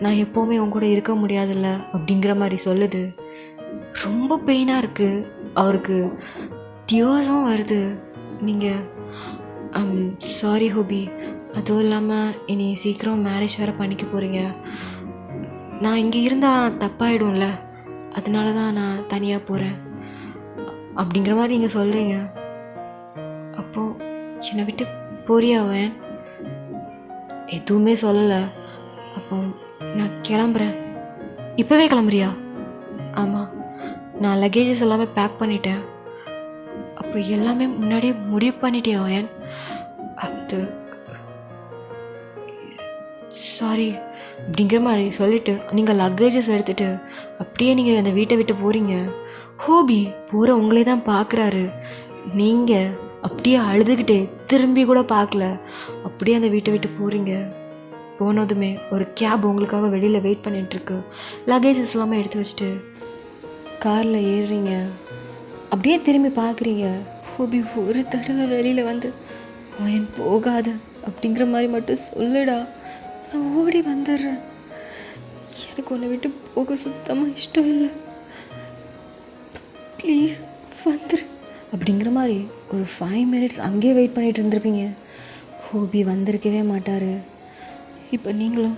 நான் எப்போவுமே உன் கூட இருக்க முடியாதுல்ல அப்படிங்கிற மாதிரி சொல்லுது. ரொம்ப பெயினாக இருக்குது அவருக்கு, டியர்ஸும் வருது. நீங்கள் சாரி ஹோபி, அதுவும் இல்லாமல் இனி சீக்கிரம் மேரேஜ் வேறு பண்ணிக்க போகிறீங்க. நான் இங்கே இருந்தால் தப்பாயிடும்ல, அதனால தான் நான் தனியாக போகிறேன் அப்படிங்கிற மாதிரி நீங்கள் சொல்கிறீங்க. அப்போது என்னை விட்டு போறியா அவன்? எதுவுமே சொல்லலை. அப்போ நான் கிளம்புறேன். இப்போவே கிளம்புறியா? ஆமாம், நான் லக்கேஜஸ் எல்லாமே பேக் பண்ணிட்டேன். அப்போ எல்லாமே முன்னாடியே முடிவு பண்ணிட்டேன் அவன். அது சாரி அப்படிங்கிற மாதிரி சொல்லிவிட்டு நீங்கள் லக்கேஜஸ் எடுத்துகிட்டு அப்படியே நீங்கள் அந்த வீட்டை விட்டு போகிறீங்க. ஹோபி போகிற உங்களே தான் பார்க்குறாரு. நீங்கள் அப்படியே அழுதுகிட்டே திரும்பி கூட பார்க்கல, அப்படியே அந்த வீட்டை விட்டு போகிறீங்க. போனதுமே ஒரு கேப் உங்களுக்காக வெளியில் வெயிட் பண்ணிகிட்ருக்கு. லக்கேஜஸ் எல்லாமே எடுத்து வச்சுட்டு காரில் ஏறுறீங்க. அப்படியே திரும்பி பார்க்குறீங்க. ஹோபி ஒரு தடவை வெளியில் வந்து அவன் போகாத அப்படிங்கிற மாதிரி மட்டும் சொல்லுடா, நான் ஓடி வந்துடுறேன். எனக்கு உன்னை விட்டு போக சுத்தமாக இஷ்டம் இல்லை, ப்ளீஸ் வந்துரு அப்படிங்கிற மாதிரி ஒரு 5 minutes அங்கேயே வெயிட் பண்ணிகிட்டு இருந்திருப்பீங்க. ஹோபி வந்திருக்கவே மாட்டார். இப்போ நீங்களும்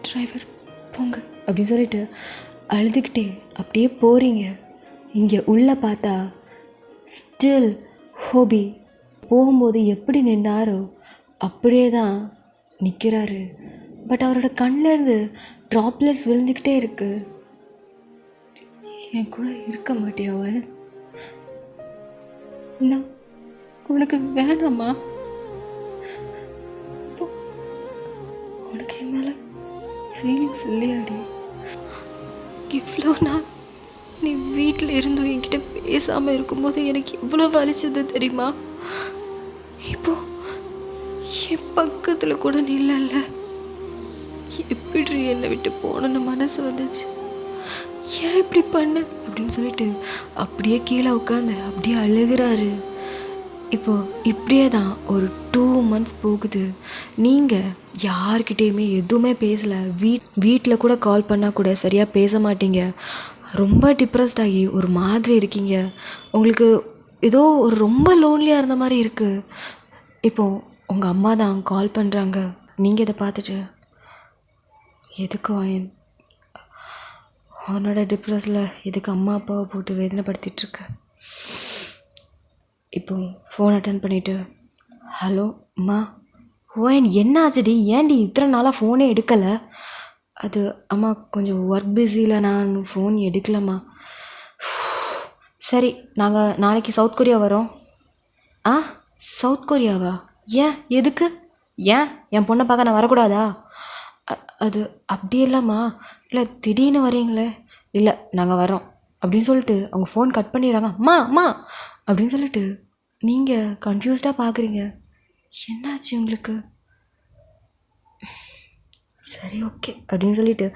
டிரைவர் போங்க அப்படின்னு சொல்லிட்டு அழுதுகிட்டே அப்படியே போகிறீங்க. இங்கே உள்ளே பார்த்தா ஸ்டில் ஹோபி போகும்போது எப்படி நின்னாரோ அப்படியே தான் நிற்கிறாரு. பட் அவரோட கண்ணிலேருந்து ட்ராப்லெட்ஸ் விழுந்துக்கிட்டே இருக்கு. என் கூட இருக்க மாட்டியாவ? நான் உனக்கு வேணாமா? அப்போ உனக்கு என் மேலே ஃபீலிங்ஸ் இல்லையாடி? இவ்வளோ நாள் நீ வீட்டில் இருந்தும் என்கிட்ட பேசாமல் இருக்கும்போது எனக்கு எவ்வளோ வலிச்சது தெரியுமா? இப்போ என் பக்கத்தில் கூட நீ இல்லைல்ல, எப்படி என்னை விட்டு போகணுன்னு மனசு வந்துச்சு. ஏன் இப்படி பண்ண அப்படின்னு சொல்லிட்டு அப்படியே கீழே உட்காந்து அப்படியே அழுகிறாரு. இப்போ இப்படியே தான் ஒரு 2 months போகுது. நீங்கள் யார்கிட்டேயுமே எதுவுமே பேசலை. வீட்டில் கூட கால் பண்ணால் கூட சரியாக பேச மாட்டீங்க. ரொம்ப டிப்ரெஸ்ட் ஆகி ஒரு மாதிரி இருக்கீங்க. உங்களுக்கு ஏதோ ஒரு ரொம்ப லோன்லியாக இருந்த மாதிரி இருக்குது. இப்போது உங்கள் அம்மா தான் கால் பண்ணுறாங்க. நீங்கள் இதை பார்த்துட்டு எதுக்கு வாயன் அவனோட டிப்ரெஸில் எதுக்கு அம்மா அப்பாவை போட்டு வேதனைப்படுத்திகிட்ருக்கு. இப்போ ஃபோன் அட்டன் பண்ணிவிட்டு ஹலோ அம்மா. ஓயன் என்ன ஆச்சுடி? ஏன்டி இத்தனை நாளாக ஃபோனே எடுக்கலை? அது அம்மா கொஞ்சம் ஒர்க் பிஸியில் நான் ஃபோன் எடுக்கலம்மா. சரி, நாங்கள் நாளைக்கு சவுத் கொரியா வரோம். ஆ, சவுத் கொரியாவா? ஏன், எதுக்கு? ஏன் என் பொண்ணை பார்க்க நான் வரக்கூடாதா? அது அப்படி இல்லைம்மா. இல்லை திடீர்னு வரீங்களே. இல்லை நாங்கள் வரோம் அப்படின்னு சொல்லிட்டு அவங்க ஃபோன் கட் பண்ணிடுறாங்க. அம்மா அம்மா அப்படின்னு சொல்லிட்டு நீங்கள் கன்ஃபியூஸ்டாக பார்க்குறீங்க. என்னாச்சு உங்களுக்கு? சரி ஓகே அப்படின்னு சொல்லிட்டு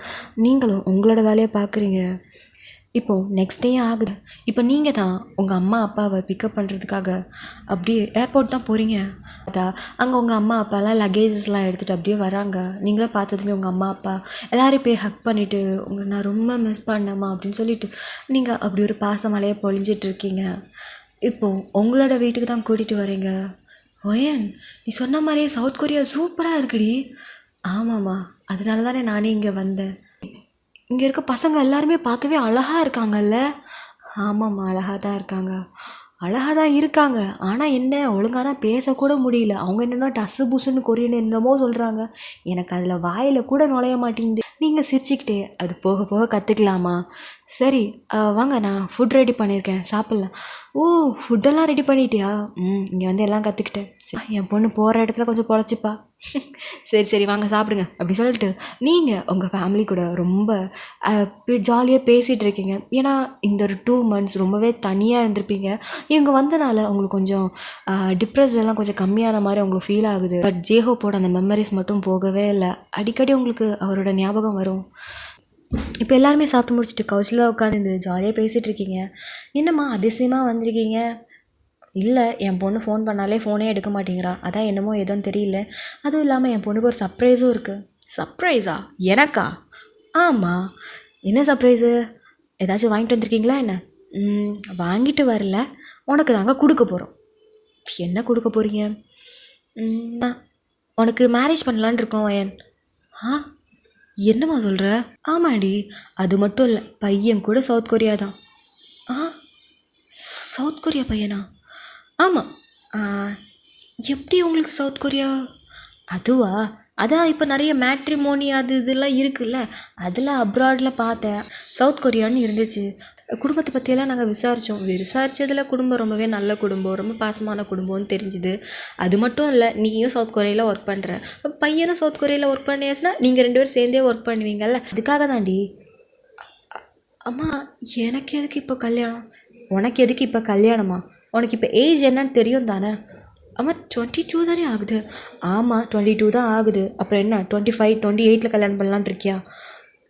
நீங்களும் உங்களோட வேலையை பார்க்குறீங்க. இப்போது நெக்ஸ்ட் டே ஆகுது. இப்போ நீங்கள் தான் உங்கள் அம்மா அப்பாவை பிக்கப் பண்ணுறதுக்காக அப்படியே ஏர்போர்ட் தான் போகிறீங்க. அதான் அங்கே உங்கள் அம்மா அப்பாலாம் லக்கேஜஸ்லாம் எடுத்துகிட்டு அப்படியே வராங்க. நீங்களும் பார்த்ததுமே உங்கள் அம்மா அப்பா எல்லோரும் போய் ஹக் பண்ணிவிட்டு உங்களை நான் ரொம்ப மிஸ் பண்ணேம்மா அப்படின்னு சொல்லிட்டு நீங்கள் அப்படி ஒரு பாசமலையை பொழிஞ்சிட்ருக்கீங்க. இப்போது உங்களோட வீட்டுக்கு தான் கூட்டிகிட்டு வரீங்க. ஒயன், நீ சொன்ன மாதிரியே சவுத் கொரியா சூப்பராக இருக்குடி. ஆமாம்மா, அதனால தானே நானே இங்கே வந்தேன். இங்கே இருக்க பசங்க எல்லாருமே பார்க்கவே அழகாக இருக்காங்கல்ல? ஆமாம்மா, அழகாக தான் இருக்காங்க. அழகாக தான் இருக்காங்க, ஆனால் என்ன ஒழுங்காக தான் பேசக்கூட முடியல. அவங்க என்னென்னா டஸ்ஸு புஸ்ஸுன்னு கொரியன் என்னமோ சொல்கிறாங்க. எனக்கு அதில் வாயில் கூட நுழைய மாட்டேங்குது. நீங்கள் சிரிச்சுக்கிட்டே அது போக போக கற்றுக்கலாமா? சரி வாங்க, நான் ஃபுட் ரெடி பண்ணியிருக்கேன், சாப்பிட்லாம். ஓ, ஃபுட்டெல்லாம் ரெடி பண்ணிட்டியா? இங்கே வந்து எல்லாம் கற்றுக்கிட்டேன். என் பொண்ணு போகிற இடத்துல கொஞ்சம் பொழைச்சிப்பா. சரி சரி வாங்க சாப்பிடுங்க அப்படி சொல்லிட்டு நீங்கள் உங்கள் ஃபேமிலி கூட ரொம்ப ஜாலியாக பேசிகிட்டு இருக்கீங்க. ஏன்னா இந்த ஒரு 2 months ரொம்பவே தனியாக இருந்திருப்பீங்க. இவங்க வந்தனால உங்களுக்கு கொஞ்சம் டிப்ரெஸ் எல்லாம் கொஞ்சம் கம்மியான மாதிரி உங்களுக்கு ஃபீல் ஆகுது. பட் ஜேஹோப்போட அந்த மெமரிஸ் மட்டும் போகவே இல்லை. அடிக்கடி உங்களுக்கு அவரோட ஞாபகம் வரும். இப்போ எல்லாருமே சாப்பிட்டு முடிச்சுட்டு கவுச்சில் உட்காந்து ஜாலியாக பேசிகிட்டு இருக்கீங்க. என்னம்மா அதிசயமாக வந்திருக்கீங்க? இல்லை, என் பொண்ணு ஃபோன் பண்ணாலே ஃபோனே எடுக்க மாட்டேங்கிறா, அதான் என்னமோ ஏதோன்னு தெரியல. அதுவும் இல்லாமல் என் பொண்ணுக்கு ஒரு சர்ப்ரைஸும் இருக்குது. சர்ப்ரைஸா? எனக்கா? ஆமாம். என்ன சர்ப்ரைஸு? ஏதாச்சும் வாங்கிட்டு வந்திருக்கீங்களா என்ன? வாங்கிட்டு வரல, உனக்கு நாங்கள் கொடுக்க போகிறோம். என்ன கொடுக்க போகிறீங்க? உனக்கு மேரேஜ் பண்ணலான் இருக்கோம் வயன். என்னம்மா சொல்கிற? ஆமாடி, அது மட்டும் இல்லை, பையன் கூட சவுத் கொரியா தான். சவுத் கொரியா பையனா? ஆமாம். எப்படி உங்களுக்கு சவுத் கொரியா? அதுவா, அதான் இப்போ நிறைய மேட்ரிமோனி அது இதெல்லாம் இருக்குல்ல, அதில் அப்ராடில் பார்த்தேன் சவுத் கொரியான்னு இருந்துச்சு. குடும்பத்தை பற்றியெல்லாம் நாங்கள் விசாரித்ததில் குடும்பம் ரொம்பவே நல்ல குடும்பம், ரொம்ப பாசமான குடும்பம்னு தெரிஞ்சுது. அது மட்டும் இல்லை, நீயும் சவுத் கொரியாவில் ஒர்க் பண்ணுற, பையனும் சவுத் கொரியாவில் ஒர்க் பண்ணியாச்சுன்னா நீங்கள் 2 பேரும் சேர்ந்தே ஒர்க் பண்ணுவீங்கள்ல, அதுக்காக தாண்டி. அம்மா, எனக்கு எதுக்கு இப்போ கல்யாணம்? உனக்கு எதுக்கு இப்போ கல்யாணமா? உனக்கு இப்போ ஏஜ் என்னன்னு தெரியும் தானே? ஆமாம், 22 தானே ஆகுது. ஆமாம், 22 தான் ஆகுது. அப்புறம் என்ன 25, 28 கல்யாணம் பண்ணலான் இருக்கியா?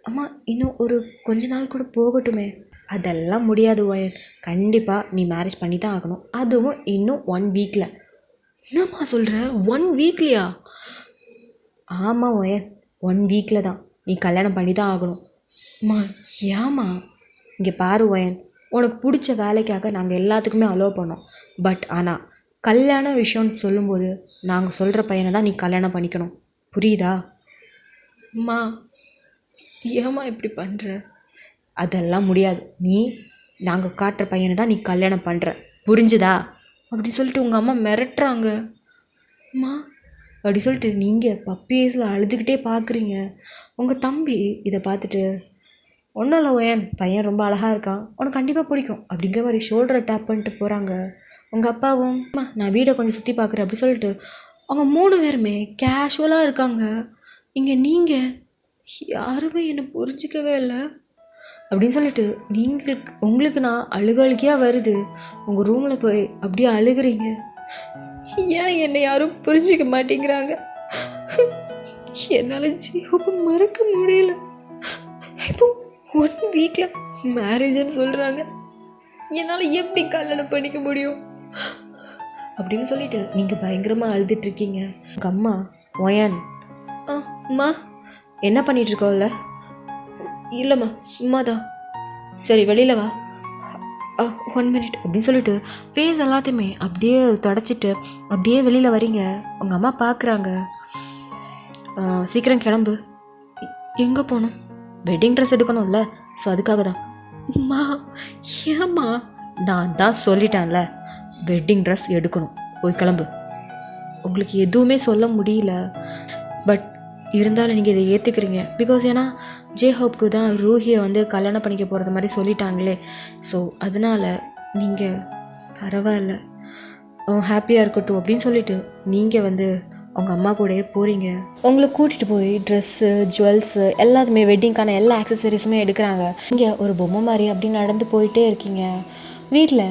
அம்மா, இன்னும் ஒரு கொஞ்ச நாள் கூட போகட்டுமே. அதெல்லாம் முடியாது வயன், கண்டிப்பாக நீ மேரேஜ் பண்ணி தான் ஆகணும், அதுவும் இன்னும் 1 வீக்கில். என்னம்மா சொல்கிற? 1 வீக்லையா? ஆமாம் வயன், 1 வீக்கில் தான் நீ கல்யாணம் பண்ணி தான் ஆகணும். அம்மா, ஏம்மா? இங்கே பாரு வயன், உனக்கு பிடிச்ச வேலைக்காக நாங்கள் எல்லாத்துக்குமே அலோவ் பண்ணோம். பட் ஆனால் கல்யாண விஷயம்னு சொல்லும்போது நாங்கள் சொல்கிற பையனை தான் நீ கல்யாணம் பண்ணிக்கணும், புரியுதா? அம்மா, ஏம்மா இப்படி பண்ணுற? அதெல்லாம் முடியாது, நீ நாங்கள் காட்டுற பையனை தான் நீ கல்யாணம் பண்ணுற, புரிஞ்சுதா? அப்படின்னு சொல்லிட்டு உங்கள் அம்மா மிரட்டுறாங்க. அம்மா அப்படி சொல்லிட்டு நீங்கள் பப்பி ஏஸில் அழுதுகிட்டே பார்க்குறீங்க. உங்கள் தம்பி இதை பார்த்துட்டு, ஒன்றும் இல்லை ஒயன், பையன் ரொம்ப அழகாக இருக்கான், உனக்கு கண்டிப்பாக பிடிக்கும் அப்படிங்கிற மாதிரி ஷோல்டரை டேப் பண்ணிட்டு போகிறாங்க. உங்கள் அப்பாவும், அம்மா நான் வீடை கொஞ்சம் சுற்றி பார்க்குறேன் அப்படி சொல்லிட்டு அவங்க 3 பேருமே கேஷுவலாக இருக்காங்க. இங்கே நீங்கள் யாருமே என்னை புரிஞ்சிக்கவே இல்லை அப்படின்னு சொல்லிட்டு உங்களுக்கு நான் அழுகழுகியாக வருது. உங்கள் ரூமில் போய் அப்படியே அழுகுறீங்க. ஏன் என்னை யாரும் புரிஞ்சிக்க மாட்டேங்கிறாங்க? என்னால் ஜீவம் மறக்க முடியல. இப்போ 1 வீக்கில் மேரேஜ்னு சொல்கிறாங்க, என்னால் எப்படி கல்யாணம் பண்ணிக்க முடியும் அப்படின்னு சொல்லிட்டு நீங்கள் பயங்கரமாக அழுதுட்ருக்கீங்க. உங்கள் அம்மா, ஒயன், அம்மா என்ன பண்ணிகிட்ருக்கோம்ல? இல்லைம்மா, சும்மா தான். சரி வெளியில் வா, 1 minute அப்படின்னு சொல்லிட்டு ஃபேஸ் எல்லாத்தையுமே அப்படியே தொடச்சிட்டு அப்படியே வெளியில் வரீங்க. உங்கள் அம்மா பார்க்குறாங்க. சீக்கிரம் கிளம்பு. எங்கே போகணும்? வெட்டிங் ட்ரெஸ் எடுக்கணும்ல, ஸோ அதுக்காக தான். அம்மா, ஏம்மா? நான் தான் சொல்லிட்டேன்ல, வெட்டிங் ட்ரெஸ் எடுக்கணும், போய் கிளம்பு. உங்களுக்கு எதுவுமே சொல்ல முடியல, பட் இருந்தாலும் நீங்கள் இதை ஏற்றுக்கிறீங்க. பிகாஸ் ஏன்னா ஜேஹோப்க்கு தான் ரூஹியை வந்து கல்யாணம் பண்ணிக்க போகிறது மாதிரி சொல்லிட்டாங்களே, ஸோ அதனால் நீங்கள் பரவாயில்ல, ஹாப்பியாக இருக்கட்டும் அப்படின்னு சொல்லிட்டு நீங்கள் வந்து அவங்க அம்மா கூடயே போகிறீங்க. உங்களை கூட்டிகிட்டு போய் ட்ரெஸ்ஸு, ஜுவல்ஸு எல்லாத்துமே வெட்டிங்க்கான எல்லா ஆக்சசரிஸுமே எடுக்கிறாங்க. இங்கே ஒரு பொம்மை மாதிரி அப்படின்னு நடந்து போயிட்டே இருக்கீங்க. வீட்டில்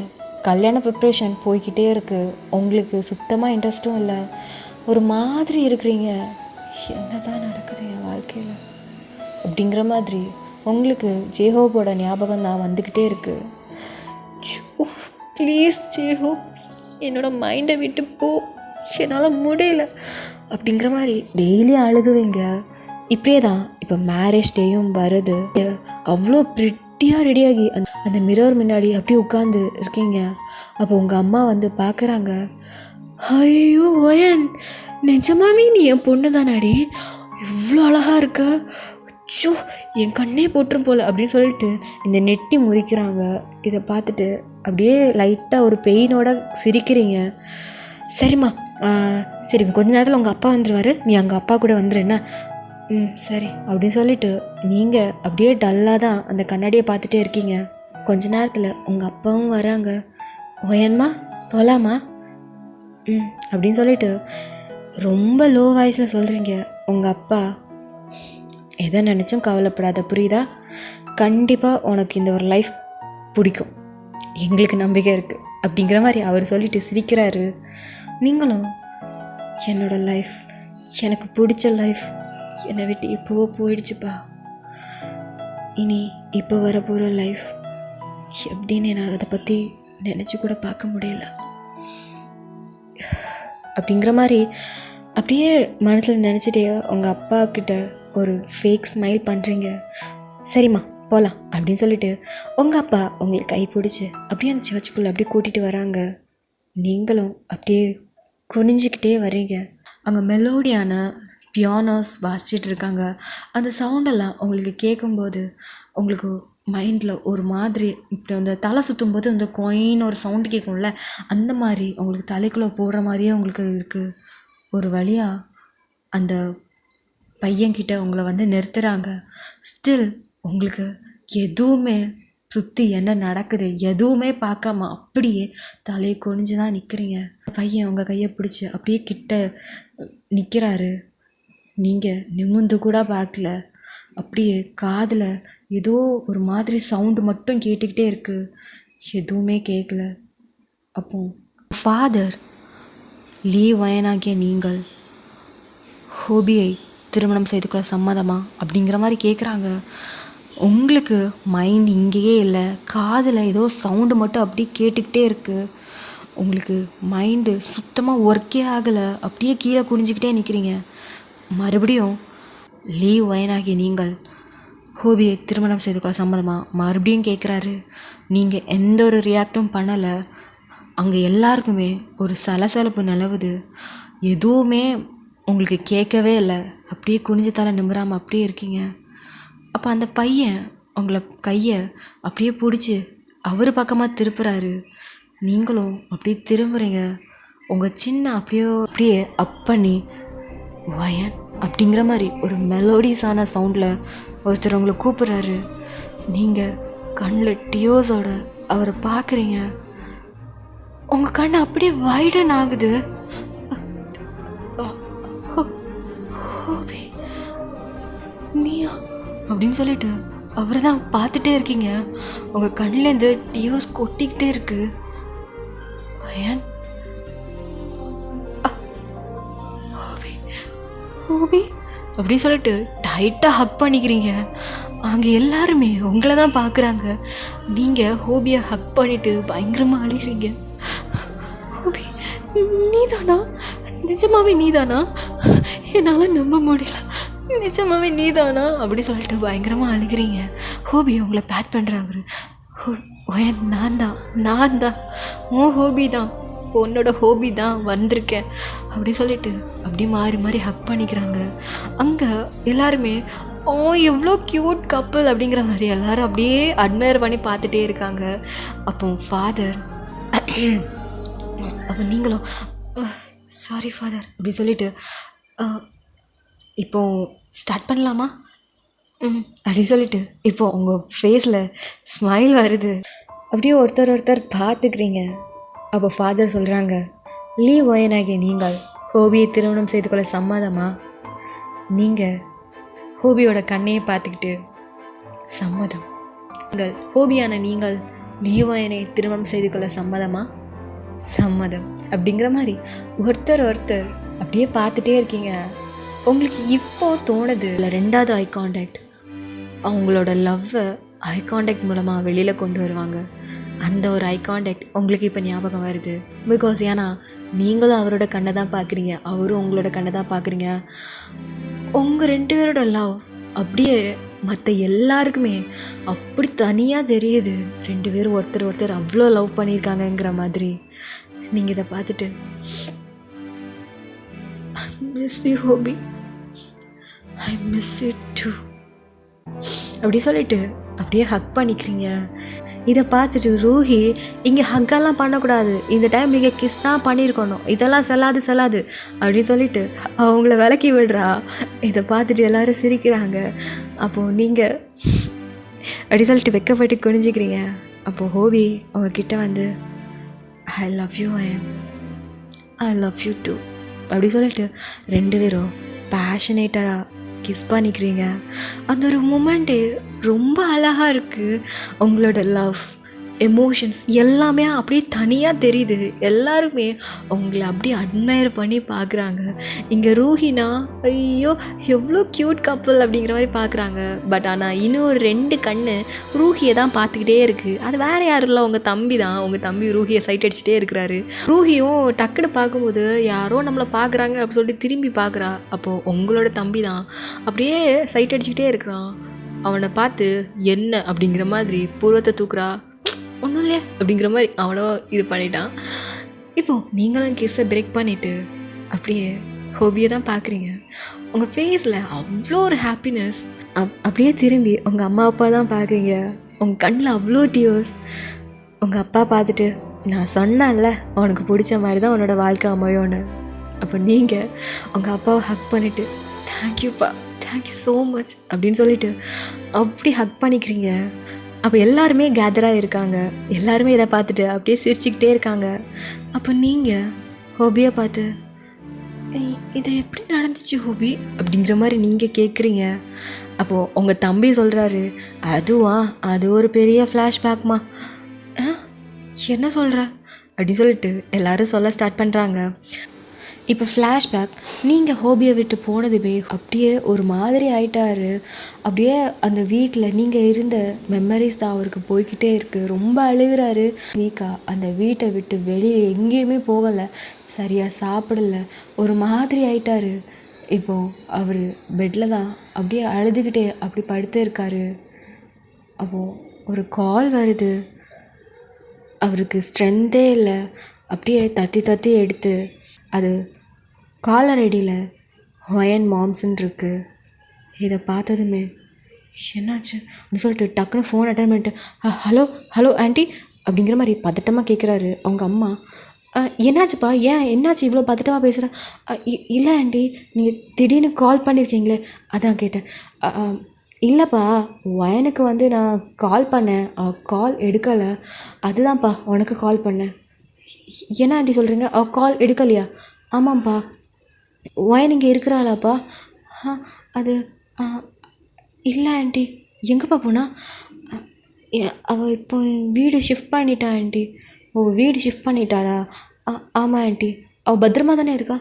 கல்யாண ப்ரிப்ரேஷன் போய்கிட்டே இருக்குது. உங்களுக்கு சுத்தமாக இன்ட்ரெஸ்ட்டும் இல்லை, ஒரு மாதிரி இருக்கிறீங்க. என்ன தான் நடக்குது என் வாழ்க்கையில் அப்படிங்கிற மாதிரி உங்களுக்கு ஜேஹோப்போட ஞாபகம் தான் வந்துக்கிட்டே இருக்குது. ப்ளீஸ் ஜேஹோப், என்னோடய மைண்டை விட்டு போ, என்னால் முடியல அப்படிங்கிற மாதிரி டெய்லி அழுகுவீங்க. இப்படியே தான் இப்போ மேரேஜ் டேயும் வருது. அவ்வளோ ப்ரிட்டியாக ரெடியாகி அந்த மிரர் முன்னாடி அப்படியே உட்காந்து இருக்கீங்க. அப்போ உங்கள் அம்மா வந்து பார்க்குறாங்க. ஐயோ ஒயன், நிஜமாவே நீ என் பொண்ணு தானாடி? இவ்வளோ அழகாக இருக்க, அச்சோ என் கண்ணே போட்டுரும் போல் அப்படின்னு சொல்லிட்டு இந்த நெட்டி முறிக்கிறாங்க. இதை பார்த்துட்டு அப்படியே லைட்டாக ஒரு பெயினோட சிரிக்கிறீங்க. சரிம்மா, சரிங்க, கொஞ்ச நேரத்தில் உங்கள் அப்பா வந்துடுவார், நீ அங்கே அப்பா கூட வந்துரு என்ன? சரி அப்படின்னு சொல்லிட்டு நீங்கள் அப்படியே டல்லாக தான் அந்த கண்ணாடியை பார்த்துட்டே இருக்கீங்க. கொஞ்ச நேரத்தில் உங்கள் அப்பாவும் வராங்க. ஓயன்மா போகலாமா? அப்படின்னு சொல்லிட்டு ரொம்ப லோ வாய்ஸில் சொல்கிறீங்க. உங்கள் அப்பா எதை நினச்சும் கவலைப்படாத, புரியுதா? கண்டிப்பாக உனக்கு இந்த ஒரு லைஃப் பிடிக்கும், எங்களுக்கு நம்பிக்கை இருக்குது அப்படிங்கிற மாதிரி அவர் சொல்லிட்டு சிரிக்கிறாரு. நீங்களும் என்னோடய லைஃப், எனக்கு பிடிச்ச லைஃப் என்னை விட்டு இப்போவோ போயிடுச்சுப்பா, இனி இப்போ வரப்போகிற லைஃப் எப்படின்னு நான் அதை பற்றி நினச்சி கூட பார்க்க முடியல அப்படிங்கிற மாதிரி அப்படியே மனசில் நினச்சிட்டே உங்கள் அப்பா கிட்ட ஒரு ஃபேக் ஸ்மைல் பண்ணுறீங்க. சரிம்மா போகலாம் அப்படின்னு சொல்லிட்டு உங்கள் அப்பா உங்களுக்கு கை பிடிச்சி அப்படியே அந்த சர்ச்சுக்குள்ளே அப்படியே கூட்டிகிட்டு வராங்க. நீங்களும் அப்படியே குனிஞ்சிக்கிட்டே வரீங்க. அங்கே மெலோடியான பியானோஸ் வாசிச்சிட்டு இருக்காங்க. அந்த சவுண்டெல்லாம் உங்களுக்கு கேட்கும்போது உங்களுக்கு மைண்டில் ஒரு மாதிரி இப்படி அந்த தலை சுற்றும் போது அந்த கொயின்னு ஒரு சவுண்டு கேட்கும்ல, அந்த மாதிரி உங்களுக்கு தலைக்குள்ளே போடுற மாதிரியே உங்களுக்கு இருக்குது. ஒரு வழியாக அந்த பையன்கிட்ட உங்களை வந்து நிறுத்துகிறாங்க. ஸ்டில் உங்களுக்கு எதுவுமே சுற்றி என்ன நடக்குது எதுவுமே பார்க்காம அப்படியே தலையை குனிஞ்சு தான் நிற்கிறீங்க. பையன் உங்கள் கையை பிடிச்சி அப்படியே கிட்ட நிற்கிறாரு. நீங்கள் நிமிர்ந்து கூட பார்க்கல, அப்படியே காதில் ஏதோ ஒரு மாதிரி சவுண்டு மட்டும் கேட்டுக்கிட்டே இருக்குது, எதுவுமே கேட்கல. அப்போ ஃபாதர், லீ வயனாகிய நீங்கள் ஹோபியை திருமணம் செய்து கொள்ள சம்மதமா அப்படிங்கிற மாதிரி கேட்குறாங்க. உங்களுக்கு மைண்ட் இங்கேயே இல்லை, காதில் ஏதோ சவுண்டு மட்டும் அப்படியே கேட்டுக்கிட்டே இருக்குது. உங்களுக்கு மைண்டு சுத்தமாக ஒர்க்கே ஆகலை, அப்படியே கீழே குனிஞ்சிக்கிட்டே நிற்கிறீங்க. மறுபடியும் லீ வயனாகிய நீங்கள் ஹோபியை திருமணம் செய்து கொள்ள சம்மதமா மறுபடியும் கேட்குறாரு. நீங்கள் எந்த ஒரு ரியாக்டும் பண்ணலை. அங்கே எல்லாருக்குமே ஒரு சலசலப்பு நிலவுது. எதுவுமே உங்களுக்கு கேட்கவே இல்லை. அப்படியே குனிஞ்சு தலை நிமிராமல் அப்படியே இருக்கீங்க. அப்போ அந்த பையன் உங்களை கையை அப்படியே பிடிச்சி அவர் பக்கமாக திருப்புறாரு. நீங்களும் அப்படியே திரும்புகிறீங்க. உங்கள் சின்ன அப்படியே அப் பண்ணி வயன் அப்படிங்கிற மாதிரி ஒரு மெலோடிஸான சவுண்டில் ஒருத்தர் உங்களை கூப்பிட்றாரு. நீங்கள் கண்ணில் டியோஸோட அவரை பார்க்குறீங்க. உங்கள் கண் அப்படியே வைடன் ஆகுது. நீயா அப்படின்னு சொல்லிட்டு அவரை தான் பார்த்துட்டே இருக்கீங்க. உங்கள் கண்ணிலேருந்து டியோஸ் கொட்டிக்கிட்டே இருக்கு. வயன், ஹோபி அப்படின்னு சொல்லிட்டு டைட்டாக ஹக் பண்ணிக்கிறீங்க. அங்கே எல்லாருமே உங்களை தான் பார்க்குறாங்க. நீங்கள் ஹோபியை ஹக் பண்ணிவிட்டு பயங்கரமாக அழுகிறீங்க. ஹோபி, நீதானா? நிஜமாவே நீதானா? என்னால் நம்ப முடியல, நிஜமாவே நீதானா அப்படி சொல்லிட்டு பயங்கரமாக அழுகிறீங்க. ஹோபி உங்களை பேட் பண்ணுறாங்க. நான் தான் உன் ஹோபி தான், உன்னோட ஹோபி தான் வந்திருக்கேன் அப்படி சொல்லிட்டு அப்படி மாறி மாறி ஹக் பண்ணிக்கிறாங்க. அங்கே எல்லாருமே ஓ எவ்வளோ க்யூட் கப்புள் அப்படிங்கிற மாதிரி எல்லோரும் அப்படியே அட்மையர் பண்ணி பார்த்துட்டே இருக்காங்க. அப்போ ஃபாதர், அப்போ நீங்களும் சாரி ஃபாதர் அப்படி சொல்லிட்டு இப்போ ஸ்டார்ட் பண்ணலாமா அப்படி சொல்லிட்டு இப்போது உங்கள் ஃபேஸில் ஸ்மைல் வருது. அப்படியே ஒருத்தர் பார்த்துக்கிறீங்க. அப்போ ஃபாதர் சொல்கிறாங்க, லீ வயனாகிய நீங்கள் ஹோபியை திருமணம் செய்து கொள்ள சம்மதமா? நீங்கள் ஹோபியோட கண்ணையை பார்த்துக்கிட்டு சம்மதம். நீங்கள் ஹோபியான நீங்கள் லீ வயனை திருமணம் செய்து கொள்ள சம்மதமா? சம்மதம் அப்படிங்கிற மாதிரி ஒருத்தர் அப்படியே பார்த்துட்டே இருக்கீங்க. உங்களுக்கு இப்போ தோணுது இல்லை, ரெண்டாவது ஐ கான்டாக்ட், அவங்களோட லவ்வை ஐ கான்டாக்ட் மூலமாக வெளியில் கொண்டு வருவாங்க. அந்த ஒரு ஐ கான்டாக்ட் உங்களுக்கு இப்போ ஞாபகம் வருது. பிகாஸ் ஏன்னா நீங்களும் அவரோட கண்ணை தான் பார்க்குறீங்க, அவரும் உங்களோட கண்ணை தான் பார்க்குறீங்க. உங்கள் 2 பேரோட லவ் அப்படியே மற்ற எல்லாருக்குமே அப்படி தனியாக தெரியுது. 2 பேரும் ஒருத்தர் அவ்வளோ லவ் பண்ணியிருக்காங்கங்கிற மாதிரி. நீங்கள் இதை பார்த்துட்டு ஐ மிஸ் யூ ஹோபி, ஐ மிஸ் யூ டூ அப்படி சொல்லிட்டு அப்படியே ஹக் பண்ணிக்கிறீங்க. இதை பார்த்துட்டு ரூஹி இங்கே ஹக்கெல்லாம் பண்ணக்கூடாது, இந்த டைம் நீங்கள் கிஸ் தான் பண்ணியிருக்கணும், இதெல்லாம் செல்லாது அப்படின்னு சொல்லிட்டு அவங்கள விலக்கி விடுறா. இதை பார்த்துட்டு எல்லோரும் சிரிக்கிறாங்க. அப்போது நீங்கள் அப்படி சொல்லிட்டு வெக்கப்பட்டு குனிஞ்சிக்கிறீங்க. அப்போது ஹோபி அவங்கக்கிட்ட வந்து I love you and I love you too அப்படி சொல்லிட்டு 2 பேரும் பேஷனேட்டடாக கிஸ் பண்ணிக்கிறீங்க. அந்த ஒரு மூமெண்ட்டு ரொம்ப அழகாக இருக்குது. உங்களோட லவ் எமோஷன்ஸ் எல்லாமே அப்படியே தனியாக தெரியுது. எல்லாருமே உங்களை அப்படியே அட்மையர் பண்ணி பார்க்குறாங்க. இங்கே ரூஹினா ஐயோ எவ்வளோ க்யூட் கப்பல் அப்படிங்கிற மாதிரி பார்க்குறாங்க. பட் ஆனால் இன்னும் ஒரு 2 கண்ணு ரூஹியை தான் பார்த்துக்கிட்டே இருக்குது. அது வேறு யாரும் இல்லை, உங்கள் தம்பி தான். உங்கள் தம்பி ரூஹியை சைட் அடிச்சுட்டே இருக்கிறாரு. ரூஹியும் டக்குன்னு பார்க்கும்போது யாரோ நம்மளை பார்க்குறாங்க அப்படின்னு சொல்லிட்டு திரும்பி பார்க்குறா. அப்போது உங்களோட தம்பி தான் அப்படியே சைட் அடிச்சுக்கிட்டே இருக்கிறான். அவனை பார்த்து என்ன அப்படிங்கிற மாதிரி பூர்வத்தை தூக்குறா. ஒன்றும் இல்லையா அப்படிங்கிற மாதிரி அவனோ இது பண்ணிட்டான். இப்போது நீங்களும் கிஸ்ஸை பிரேக் பண்ணிவிட்டு அப்படியே ஹோபியை தான் பார்க்குறீங்க. உங்கள் ஃபேஸில் அவ்வளோ ஒரு ஹாப்பினஸ். அப்படியே திரும்பி உங்கள் அம்மா அப்பா தான் பார்க்குறீங்க. உங்கள் கண்ணில் அவ்வளோ டியர்ஸ். உங்கள் அப்பா பார்த்துட்டு நான் சொன்னேன்ல உனக்கு பிடிச்ச மாதிரி தான் உன்னோட வாழ்க்கை அமையோன்னு. அப்போ நீங்கள் உங்கள் அப்பாவை ஹக் பண்ணிவிட்டு தேங்க்யூப்பா, தேங்க்யூ ஸோ மச் அப்படின்னு சொல்லிவிட்டு அப்படி ஹக் பண்ணிக்கிறீங்க. அப்போ எல்லாருமே கேதராக இருக்காங்க. எல்லாருமே இதை பார்த்துட்டு அப்படியே சிரிச்சுக்கிட்டே இருக்காங்க. அப்போ நீங்கள் ஹோபியை பார்த்து இது எப்படி நடந்துச்சு ஹோபி அப்படிங்கிற மாதிரி நீங்கள் கேட்குறீங்க. அப்போது உங்கள் தம்பி சொல்கிறாரு, அது ஒரு பெரிய ஃப்ளாஷ்பேக்மா. என்ன சொல்கிற அப்படின்னு சொல்லிட்டு எல்லோரும் சொல்ல ஸ்டார்ட் பண்ணுறாங்க. இப்போ ஃப்ளாஷ்பேக், நீங்கள் ஹோபியை விட்டு போனதுமே அப்படியே ஒரு மாதிரி ஆயிட்டாரு. அப்படியே அந்த வீட்டில் நீங்கள் இருந்த மெமரிஸ் தான் அவருக்கு போய்கிட்டே இருக்குது. ரொம்ப அழுகிறாரு. அந்த வீட்டை விட்டு வெளியே எங்கேயுமே போகலை, சரியாக சாப்பிடலை, ஒரு மாதிரி ஆயிட்டாரு. இப்போது அவர் பெட்டில் தான் அப்படியே அழுதுகிட்டே அப்படி படுத்து இருக்காரு. அப்போது ஒரு கால் வருது. அவருக்கு ஸ்ட்ரென்த்தே இல்லை. அப்படியே தத்தி எடுத்து அது காலர் ஐடியில் ஹொயன் மாம்ஸ்ன்னு இருக்குது. இதை பார்த்ததுமே என்னாச்சு அப்படின்னு சொல்லிட்டு டக்குன்னு ஃபோன் அட்டன் பண்ணிட்டு ஹலோ ஆண்டி அப்படிங்கிற மாதிரி பதட்டமாக கேட்குறாரு. அவங்க அம்மா என்னாச்சுப்பா, என்னாச்சு இவ்வளோ பதட்டமாக பேசுகிற? இல்லை ஆண்டி, நீங்கள் திடீர்னு கால் பண்ணியிருக்கீங்களே அதான் கேட்டேன். இல்லைப்பா, வயனுக்கு வந்து நான் கால் பண்ணேன், கால் எடுக்கலை, அதுதான்ப்பா உனக்கு கால் பண்ணேன். என்ன ஆண்டி சொல்கிறீங்க, கால் எடுக்கலையா? ஆமாம்ப்பா. வயன் இங்கே இருக்கிறாளாப்பா? அது இல்லை ஆண்டி. எங்கேப்பா போனா? அவள் இப்போ வீடு ஷிஃப்ட் பண்ணிட்டா ஆண்டி. ஓ, வீடு ஷிஃப்ட் பண்ணிட்டாளா? ஆமாம் ஆண்டி. அவள் பத்திரமா தானே இருக்கா?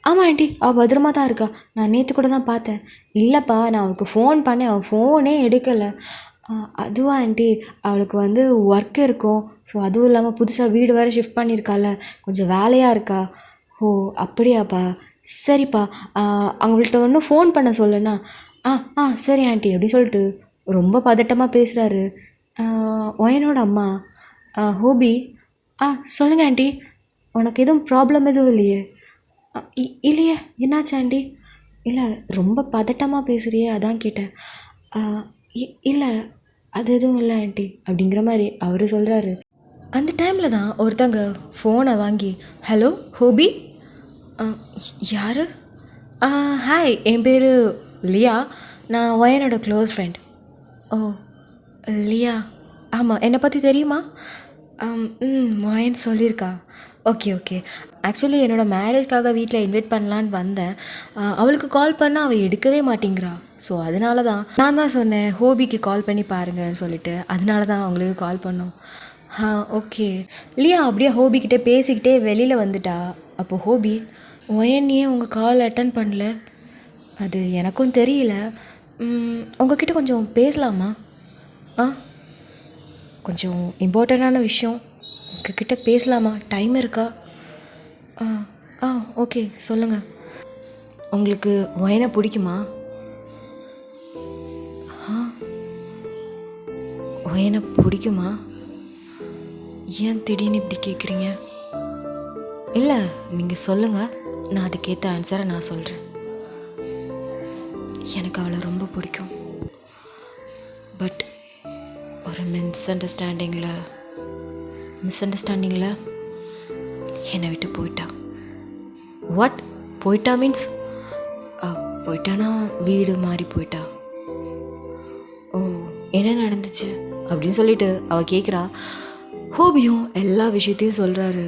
ஆமாம் ஆண்டி, அவள் பத்திரமா தான் இருக்கா. நான் நேற்று கூட தான் பார்த்தேன். இல்லைப்பா, நான் அவளுக்கு ஃபோன் பண்ணேன், அவள் ஃபோனே எடுக்கலை. அதுவா ஆண்டி, அவளுக்கு வந்து ஒர்க் இருக்கும். ஸோ அதுவும் இல்லாமல் புதுசாக வீடு வேறு ஷிஃப்ட் பண்ணியிருக்கால, கொஞ்சம் வேலையாக இருக்கா. ஓ அப்படியாப்பா, சரிப்பா. அவங்கள்ட்ட ஒன்றும் ஃபோன் பண்ண சொல்லுண்ணா. சரி ஆண்டி அப்படின்னு சொல்லிட்டு ரொம்ப பதட்டமாக பேசுகிறாரு. ஒயனோட அம்மா ஹோபி, சொல்லுங்கள் ஆண்டி, உனக்கு எதுவும் ப்ராப்ளம் எதுவும் இல்லையே? இல்லையே, என்னாச்சு ஆண்டி? இல்லை, ரொம்ப பதட்டமாக பேசுகிறியே அதான் கேட்டேன். இல்லை, அது எதுவும் இல்லை ஆண்டி அப்படிங்கிற மாதிரி அவர் சொல்கிறாரு. அந்த டைமில் தான் ஒருத்தங்க ஃபோனை வாங்கி ஹலோ ஹோபி, யார்? ஹாய், என் பேர் லியா, நான் ஒயனோட க்ளோஸ் ஃப்ரெண்ட். ஓ லியா, ஆமாம், என்னை பற்றி தெரியுமா? ஒயன் சொல்லியிருக்கா. ஓகே. ஆக்சுவலி என்னோடய மேரேஜ்க்காக வீட்டில் இன்வைட் பண்ணலான்னு வந்தேன். அவளுக்கு கால் பண்ணால் அவள் எடுக்கவே மாட்டேங்கிறா. ஸோ அதனால தான் நான் தான் சொன்னேன் ஹோபிக்கு கால் பண்ணி பாருங்கன்னு சொல்லிட்டு, அதனால தான் அவங்களுக்கு கால் பண்ணோம். ஓகே. லியா அப்படியே ஹோபிக்கிட்டே பேசிக்கிட்டே வெளியில் வந்துட்டா. அப்போது ஹோபி, ஒயன் ஏன் உங்கள் கால் அட்டன் பண்ணல? அது எனக்கும் தெரியல. உங்ககிட்ட கொஞ்சம் பேசலாமா? கொஞ்சம் இம்பார்ட்டண்ட்டான விஷயம், உங்ககிட்ட பேசலாமா? டைம் இருக்கா? ஓகே, சொல்லுங்கள். உங்களுக்கு ஒயனை பிடிக்குமா? ஒயனை பிடிக்குமா? ஏன் திடீர்னு இப்படி கேட்குறீங்க? இல்லை, நீங்கள் சொல்லுங்கள், நான் அதுக்கேற்ற ஆன்சரை நான் சொல்கிறேன். எனக்கு அவளை ரொம்ப பிடிக்கும். பட் ஒரு மிஸ் அண்டர்ஸ்டாண்டிங்கில் என்னை விட்டு போயிட்டா. வாட்? போயிட்டா மீன்ஸ் போயிட்டானா வீடு மாறி போயிட்டா. ஓ, என்ன நடந்துச்சு அப்படின்னு சொல்லிட்டு அவள் கேட்குறா. ஹோபியும் எல்லா விஷயத்தையும் சொல்கிறாரு.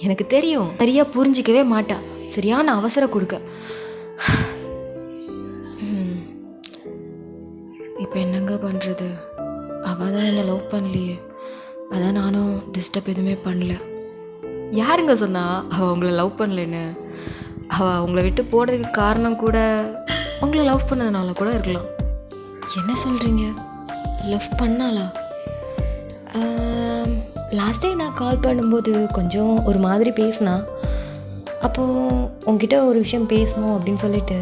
எனக்கு தெரியும், சரியாக புரிஞ்சிக்கவே மாட்டா, சரியான அவசரம் கொடுக்க. இப்போ என்னங்க பண்ணுறது? அவள் தான் என்னை லவ் பண்ணலையே, அதான் நானும் டிஸ்டர்ப் எதுவுமே பண்ணல. யாருங்க சொன்னா அவள் உங்களை லவ் பண்ணலன்னு? அவள் உங்களை விட்டு போனதுக்கு காரணம் கூட உங்களை லவ் பண்ணதுனால கூட இருக்கலாம். என்ன சொல்கிறீங்க? லவ் பண்ணாளா? லாஸ்ட் டைம் நான் கால் பண்ணும்போது கொஞ்சம் ஒரு மாதிரி பேசினா. அப்போது உங்ககிட்ட ஒரு விஷயம் பேசணும் அப்படின்னு சொல்லிட்டு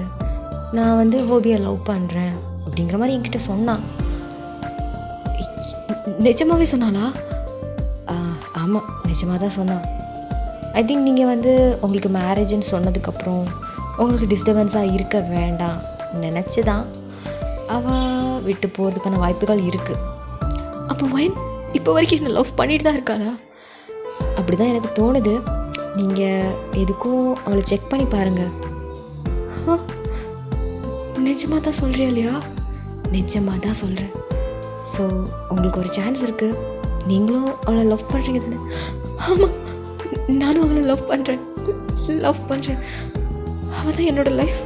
நான் வந்து ஹோபியை லவ் பண்ணுறேன் அப்படிங்கிற மாதிரி என்கிட்ட சொன்னான். நிஜமாகவே சொன்னாளா? ஆமாம், நிஜமாக தான் சொன்னான். ஐ திங்க் நீங்கள் வந்து உங்களுக்கு மேரேஜுன்னு சொன்னதுக்கப்புறம் உங்களுக்கு டிஸ்டர்பன்ஸாக இருக்க வேண்டாம் நினச்சி தான் அவள் விட்டு போகிறதுக்கான வாய்ப்புகள் இருக்குது. அப்போ வயன் இப்போ வரைக்கும் என்ன லவ் பண்ணிட்டு தான் இருக்காளா? அப்படி தான் எனக்கு தோணுது. நீங்கள் எதுக்கும் அவளை செக் பண்ணி பாருங்கள். நிஜமாக தான் சொல்கிறியா இல்லையா? நிஜமாக தான் சொல்கிறேன். ஸோ உங்களுக்கு ஒரு சான்ஸ் இருக்குது. நீங்களும் அவளை லவ் பண்ணுறீங்க தானே? ஆமாம், நானும் அவளை லவ் பண்ணுறேன். அவள் தான் என்னோடய லைஃப்,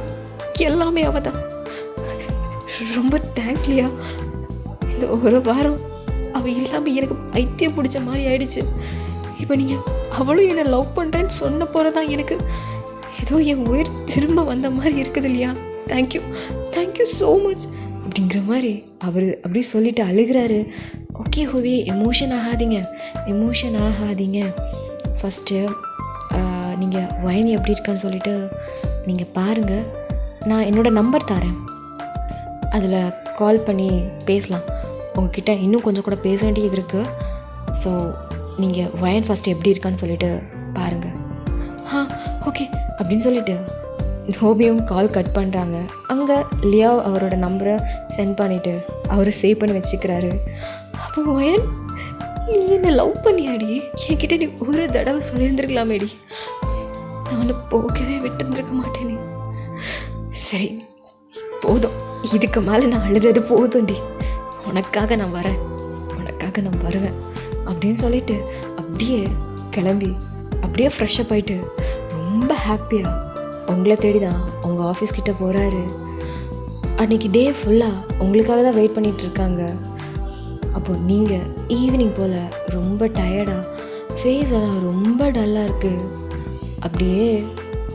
எல்லாமே அவள் தான். ரொம்ப தேங்க்ஸ் லியா. இந்த ஒரு வாரம் அவள் இல்லாமல் எனக்கு பைத்தியம் பிடிச்ச மாதிரி ஆயிடுச்சு. இப்போ நீங்கள் அவளும் என்னை லவ் பண்ணுறேன்னு சொன்ன போல தான் எனக்கு ஏதோ என் உயிர் திரும்ப வந்த மாதிரி இருக்குது இல்லையா? தேங்க்யூ ஸோ மச் அப்படிங்கிற மாதிரி அவர் அப்படியே சொல்லிட்டு அழுகிறாரு. ஓகே ஹோபி, எமோஷன் ஆகாதீங்க. ஃபஸ்ட்டு நீங்கள் வயன் எப்படி இருக்கான்னு சொல்லிவிட்டு நீங்கள் பாருங்கள். நான் என்னோடய நம்பர் தரேன், அதில் கால் பண்ணி பேசலாம். உங்ககிட்ட இன்னும் கொஞ்சம் கூட பேச வேண்டியது இருக்குது. ஸோ நீங்கள் வயன் ஃபஸ்ட்டு எப்படி இருக்கான்னு சொல்லிட்டு பாருங்கள். ஓகே அப்படின்னு சொல்லிவிட்டு ஹோபியும் கால் கட் பண்ணுறாங்க. அங்கே லியா அவரோட நம்பரை சென்ட் பண்ணிவிட்டு அவரை சேவ் பண்ணி வச்சுக்கிறாரு. அப்போ வயன், நீ என்னை லவ் பண்ணியாடி? என்கிட்ட நீ ஒரு தடவை சொல்லியிருந்துருக்கலாமேடி. நான் உன்னை போகவே விட்டுருந்துருக்க மாட்டேனே. சரி போதும், இதுக்கு மேலே நான் அழுதது போதும்டி. உனக்காக நான் வருவேன் அப்படின்னு சொல்லிட்டு அப்படியே கிளம்பி அப்படியே ஃப்ரெஷ்ஷப் ஆகிட்டு ரொம்ப ஹாப்பியாக உங்களை தேடி தான் உங்கள் ஆஃபீஸ்கிட்ட போகிறாரு. அன்றைக்கி டே ஃபுல்லாக உங்களுக்காக தான் வெயிட் பண்ணிகிட்ருக்காங்க. அப்போது நீங்கள் ஈவினிங் போல் ரொம்ப டயர்டாக, ஃபேஸ் எல்லாம் ரொம்ப டல்லாக இருக்குது. அப்படியே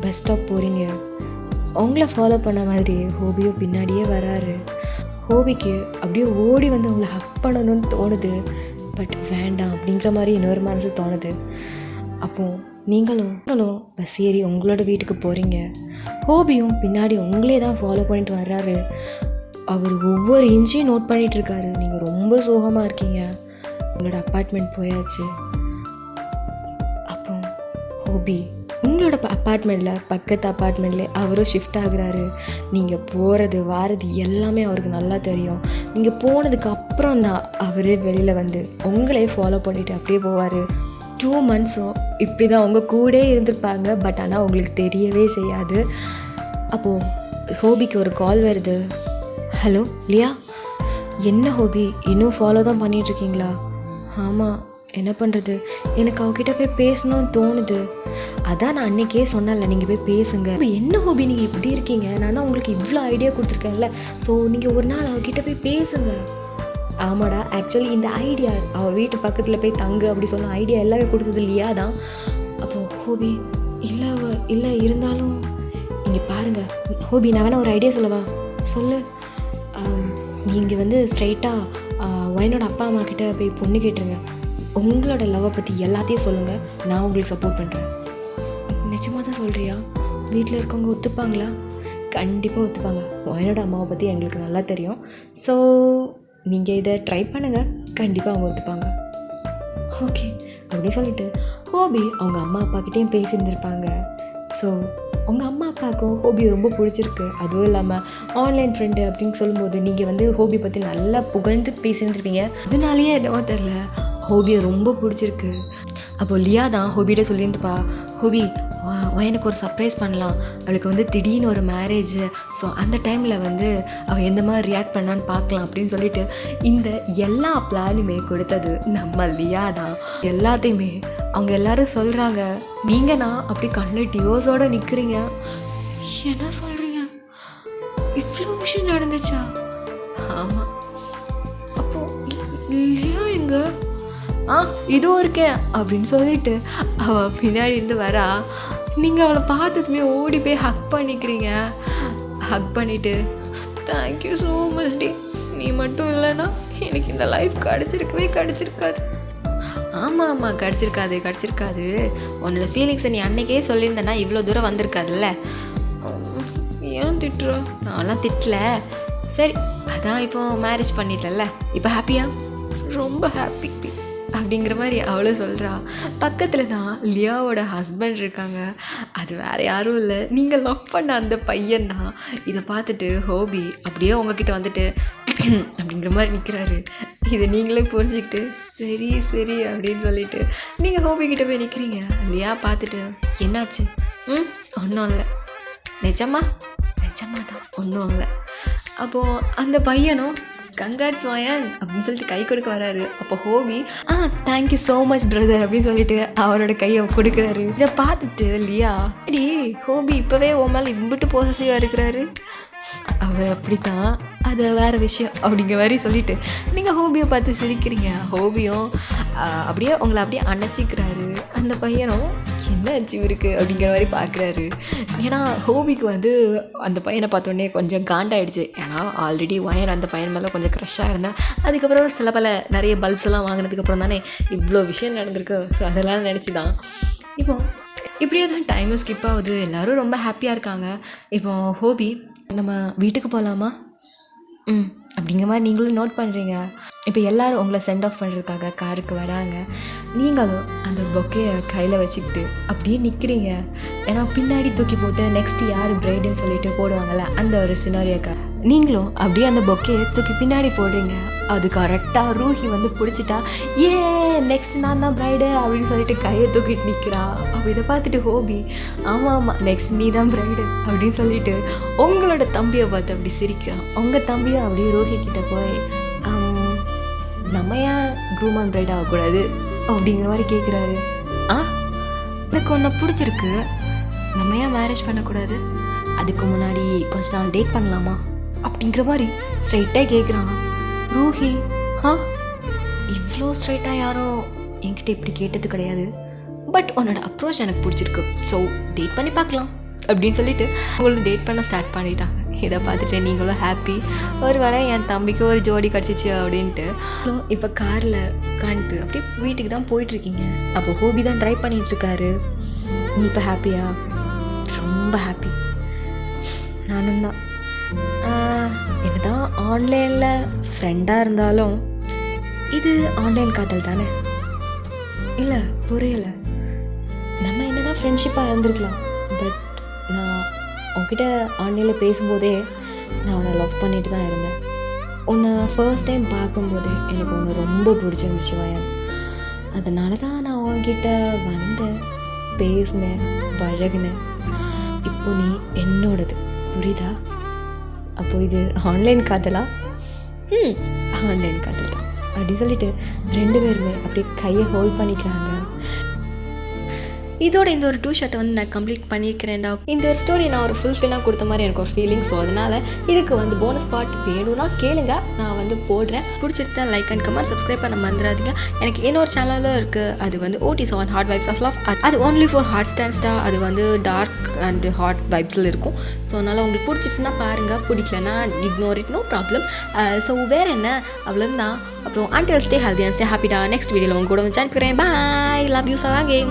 பஸ் ஸ்டாப் போகிறீங்க. உங்களை ஃபாலோ பண்ண மாதிரி ஹோபியோ பின்னாடியே வராரு. ஹோபிக்கு அப்படியே ஓடி வந்து உங்களை ஹக் பண்ணணும்னு தோணுது. பட் வேண்டாம் அப்படிங்கிற மாதிரி இன்னொரு மனசு தோணுது. அப்போது நீங்களும் பஸ் ஏறி உங்களோட வீட்டுக்கு போகிறீங்க. ஹோபியும் பின்னாடி உங்களே தான் ஃபாலோ பண்ணிட்டு வர்றாரு. அவர் ஒவ்வொரு இன்ச்சையும் நோட் பண்ணிகிட்ருக்காரு. நீங்கள் ரொம்ப சோகமாக இருக்கீங்க. உங்களோட அப்பார்ட்மெண்ட் போயாச்சு. அப்போ ஹோபி உங்களோட அப்பார்ட்மெண்ட்டில் பக்கத்து அப்பார்ட்மெண்ட்லேயே அவரும் ஷிஃப்ட் ஆகுறாரு. நீங்கள் போகிறது வாரது எல்லாமே அவருக்கு நல்லா தெரியும். நீங்கள் போனதுக்கு அப்புறம் தான் அவரே வெளியில் வந்து உங்களே ஃபாலோ பண்ணிவிட்டு அப்படியே போவார். 2 monthஸும் இப்படி தான் அவங்க கூட இருந்திருப்பாங்க. பட் ஆனால் உங்களுக்கு தெரியவே செய்யாது. அப்போது ஹோபிக்கு ஒரு கால் வருது. ஹலோ லியா, என்ன ஹோபி இன்னும் ஃபாலோ தான் பண்ணிகிட்ருக்கீங்களா? ஆமாம், என்ன பண்ணுறது, எனக்கு அவகிட்ட போய் பேசணும்னு தோணுது. அதான் நான் அன்றைக்கே சொன்னேன்ல, நீங்கள் போய் பேசுங்க. என்ன ஹோபி நீங்கள் இப்படி இருக்கீங்க? நான் தான் உங்களுக்கு இவ்வளோ ஐடியா கொடுத்துருக்கேன்ல. ஸோ நீங்கள் ஒரு நாள் அவகிட்ட போய் பேசுங்க. ஆமாடா, ஆக்சுவலி இந்த ஐடியா அவள் வீட்டு பக்கத்தில் போய் தங்கு அப்படி சொன்ன ஐடியா எல்லாமே கொடுத்தது இல்லையா தான். அப்போது ஹோபி இல்லை இருந்தாலும் இங்கே பாருங்கள் ஹோபி, நான் வேணா ஒரு ஐடியா சொல்லவா? சொல்லு. நீங்கள் வந்து ஸ்ட்ரைட்டாக வயனோட அப்பா அம்மா கிட்டே போய் பொண்ணு கேட்டுருங்க. உங்களோட லவ்வை பற்றி எல்லாத்தையும் சொல்லுங்கள், நான் உங்களுக்கு சப்போர்ட் பண்ணுறேன். நிஜமாக தான் சொல்கிறியா? வீட்டில் இருக்கவங்க ஒத்துப்பாங்களா? கண்டிப்பாக ஒத்துப்பாங்க. வயனோட அம்மாவை பற்றி எங்களுக்கு நல்லா தெரியும். ஸோ நீங்கள் இதை ட்ரை பண்ணுங்கள், கண்டிப்பாக அவங்க ஒத்துப்பாங்க. ஓகே அப்படின்னு சொல்லிட்டு ஹோபி அவங்க அம்மா அப்பாக்கிட்டேயும் பேசியிருந்திருப்பாங்க. ஸோ உங்கள் அம்மா அப்பாவுக்கும் ஹோபி ரொம்ப பிடிச்சிருக்கு. அதுவும் இல்லாமல் ஆன்லைன் ஃப்ரெண்டு அப்படின்னு சொல்லும்போது நீங்கள் வந்து ஹோபி பற்றி நல்லா புகழ்ந்து பேசியிருந்துருப்பீங்க. அதனாலேயே என்னவோ தெரில ஹோபியை ரொம்ப பிடிச்சிருக்கு. அப்போது லியா தான் ஹோபிகிட்ட சொல்லியிருந்துப்பா, ஹோபி எனக்கு ஒரு சர்ப்ரைஸ் பண்ணலாம், அவளுக்கு வந்து திடீர்னு ஒரு மேரேஜ், ஸோ அந்த டைமில் வந்து அவள் எந்த மாதிரி ரியாக்ட் பண்ணான்னு பார்க்கலாம் அப்படின்னு சொல்லிட்டு இந்த எல்லா பிளானுமே கொடுத்தது நம்ம லியா தான். எல்லாத்தையுமே அவங்க எல்லாரும் சொல்கிறாங்க, நீங்கள் நான் அப்படி கண்ணில் டிவோர்ஸோடு நிற்கிறீங்க. என்ன சொல்கிறீங்க, இவ்வளோ விஷயம் நடந்துச்சா? ஆமாம். அப்போது லியா எங்க? இதுவும் இருக்கேன் அப்படின்னு சொல்லிட்டு அவள் பின்னாடி இருந்து வரா. நீங்கள் அவளை பார்த்ததுமே ஓடி போய் ஹக் பண்ணிக்கிறீங்க. ஹக் பண்ணிவிட்டு தேங்க்யூ ஸோ மச் டி, நீ மட்டும் இல்லைன்னா எனக்கு இந்த லைஃப் கிடச்சிருக்காது. ஆமாம் கிடச்சிருக்காது. உன்னோட ஃபீலிங்ஸை நீ அன்னைக்கே சொல்லியிருந்தேன்னா இவ்வளோ தூரம் வந்திருக்காதுல்ல. ஏன் திட்டுற? நான்லாம் திட்டல. சரி, அதான் இப்போ மேரேஜ் பண்ணிட்டல, இப்போ ஹாப்பியா? ரொம்ப ஹாப்பி அப்படிங்கிற மாதிரி அவளும் சொல்கிறா. பக்கத்தில் தான் லியாவோட ஹஸ்பண்ட் இருக்காங்க. அது வேறு யாரும் இல்லை, நீங்கள் லவ் பண்ண அந்த பையன்தான். இதை பார்த்துட்டு ஹோபி அப்படியே உங்ககிட்ட வந்துட்டு அப்படிங்கிற மாதிரி நிற்கிறாரு. இதை நீங்களே புரிஞ்சுக்கிட்டு சரி அப்படின்னு சொல்லிட்டு நீங்கள் ஹோபிக்கிட்ட போய் நிற்கிறீங்க. லியா பார்த்துட்டு என்னாச்சு? ஒன்றும் இல்லை. நிஜமா தான், ஒன்றும் இல்லை. அப்போது அந்த பையனும் கங்க்ராட்ஸ் வாயன் அப்படின்னு சொல்லிட்டு கை கொடுக்க வராரு. அப்போ ஹோபி தேங்க்யூ ஸோ மச் பிரதர் அப்படின்னு சொல்லிட்டு அவரோட கையை கொடுக்குறாரு. இதை பார்த்துட்டு லியா, அடி ஹோபி இப்போவே உன் மேலே இம்பிட்டு பாசிட்டிவாக இருக்கிறாரு, அவர் அப்படித்தான், அது வேறு விஷயம் அப்படிங்கிற மாதிரி சொல்லிட்டு நீங்கள் ஹோபியை பார்த்து சிரிக்கிறீங்க. ஹோபியும் அப்படியே உங்களை அப்படியே அணைச்சிக்கிறாரு. அந்த பையனும் என்ன ஆச்சு இருக்குது அப்படிங்கிற மாதிரி பார்க்குறாரு. ஏன்னா ஹோபிக்கு வந்து அந்த பையனை பார்த்தோன்னே கொஞ்சம் காண்டாயிடுச்சு. ஏன்னா ஆல்ரெடி வயன் அந்த பையன் மேலே கொஞ்சம் க்ரஷ்ஷாக இருந்தேன். அதுக்கப்புறம் சில பல நிறைய பல்ப்ஸ் எல்லாம் வாங்கினதுக்கப்புறம் தானே இவ்வளோ விஷயம் நடந்திருக்கு. ஸோ அதெல்லாம் நினச்சி தான் இப்படியே தான் டைமும் ஸ்கிப் ஆகுது. எல்லோரும் ரொம்ப ஹாப்பியாக இருக்காங்க. இப்போ ஹோபி, நம்ம வீட்டுக்கு போகலாமா அப்படிங்கிற மாதிரி நீங்களும் நோட் பண்ணுறீங்க. இப்போ எல்லோரும் உங்களை சென்ட் ஆஃப் பண்ணுறதுக்காக காருக்கு வராங்க. நீங்களும் அந்த பொக்கையை கையில் வச்சுக்கிட்டு அப்படியே நிற்கிறீங்க. ஏன்னா பின்னாடி தூக்கி போட்டு நெக்ஸ்ட் யார் பிரைடுன்னு சொல்லிட்டு போடுவாங்கள்ல, அந்த ஒரு சினாரியோக்கா நீங்களும் அப்படியே அந்த பொக்கையை தூக்கி பின்னாடி போடுறீங்க. அது கரெக்டாக ரூஹி வந்து பிடிச்சிட்டா, நெக்ஸ்ட் நான் தான் பிரைடு அப்படின்னு சொல்லிட்டு கையை தூக்கிட்டு நிற்கிறா. அப்போ இதை பார்த்துட்டு ஹோபி, ஆமாம் நெக்ஸ்ட் நீ தான் பிரைடு அப்படின்னு சொல்லிட்டு உங்களோட தம்பியை பார்த்து அப்படி சிரிக்கிறான். உங்கள் தம்பியும் அப்படியே ரூஹி கிட்ட போய், நம்ம ஏன் க்ரூம் அண்ட் பிரைட் ஆகக்கூடாது அப்படிங்கிற மாதிரி கேட்குறாரு. எனக்கு ஒன்று பிடிச்சிருக்கு, நம்ம ஏன் மேரேஜ் பண்ணக்கூடாது, அதுக்கு முன்னாடி கொஞ்ச நாள் டேட் பண்ணலாமா அப்படிங்கிற மாதிரி ஸ்ட்ரைட்டாக கேட்குறான். ரூஹி, இவ்வளோ ஸ்ட்ரைட்டாக யாரும் என்கிட்ட இப்படி கேட்டது கிடையாது, பட் உன்னோட அப்ரோச் எனக்கு பிடிச்சிருக்கு, ஸோ டேட் பண்ணி பார்க்கலாம் அப்படின்னு சொல்லிட்டு உங்களும் டேட் பண்ண ஸ்டார்ட் பண்ணிட்டாங்க. இதை பார்த்துட்டு நீங்களும் ஹாப்பி, ஒரு வேளை என் தம்பிக்கு ஒரு ஜோடி கிடச்சிச்சு அப்படின்ட்டு. இப்போ காரில் உட்காந்து அப்படியே வீட்டுக்கு தான் போயிட்டுருக்கீங்க. அப்போ ஹோபி தான் ட்ரைவ் பண்ணிகிட்ருக்காரு. நீ இப்போ ஹாப்பியா? ரொம்ப ஹாப்பி. நானும் தான். என்ன தான் ஆன்லைனில் ஃப்ரெண்டாக இருந்தாலும் இது ஆன்லைன் காதல் தானே? இல்லை, புரியலை. நம்ம என்ன தான் ஃப்ரெண்ட்ஷிப்பாக இருந்திருக்கலாம், பட் நான் உன்கிட்ட ஆன்லைனில் பேசும்போதே நான் உன்னை லவ் பண்ணிட்டு தான் இருந்தேன். உன்னை ஃபர்ஸ்ட் டைம் பார்க்கும்போதே எனக்கு உன்னை ரொம்ப பிடிச்சிருந்துச்சு வயன். அதனால தான் நான் உன்கிட்ட வந்தேன், பேசினேன், பழகினேன். இப்போ நீ என்னோடது, புரியுதா? அப்போ இது ஆன்லைன் காதலா? ஆன்லைன் காதல் தான் அப்படின்னு சொல்லிட்டு 2 பேருமே அப்படியே கையை ஹோல்ட் பண்ணிக்கிறாங்க. இதோட இந்த ஒரு 2 ஷர்ட்டை வந்து நான் கம்ப்ளீட் பண்ணியிருக்கிறேன்டா. இந்த ஒரு ஸ்டோரி நான் ஒரு ஃபுல்ஃபில்லாக கொடுத்த மாதிரி எனக்கு ஒரு ஃபீலிங். ஸோ அதனால் இதுக்கு வந்து போனஸ் பார்ட் வேணும்னா கேளுங்க, நான் வந்து போடுறேன். பிடிச்சிருந்தா லைக் அண்ட் கமெண்ட், சப்ஸ்கிரைப் பண்ண மறந்துடாதீங்க. எனக்கு இன்னொரு சேனலில் இருக்குது, அது வந்து OT7 heart vibes of love. அது ஒன்லி ஃபார் ஹார்ட் ஸ்டாண்ட்ஸ்டா. அது வந்து டார்க் அண்ட் ஹாட் வைப்ஸில் இருக்கும். ஸோ அதனால் உங்களுக்கு பிடிச்சிருச்சுன்னா பாருங்கள், பிடிக்கலன்னா ignore it, no problem. So வேறு என்ன, அவ்வளோதான். அப்புறம் until stay healthy and stay happy டா. நெக்ஸ்ட் வீடியோவில் உங்க கூட வந்து ஜாயின் பண்ணுறேன். பாய், லவ் யூ சராங்கே.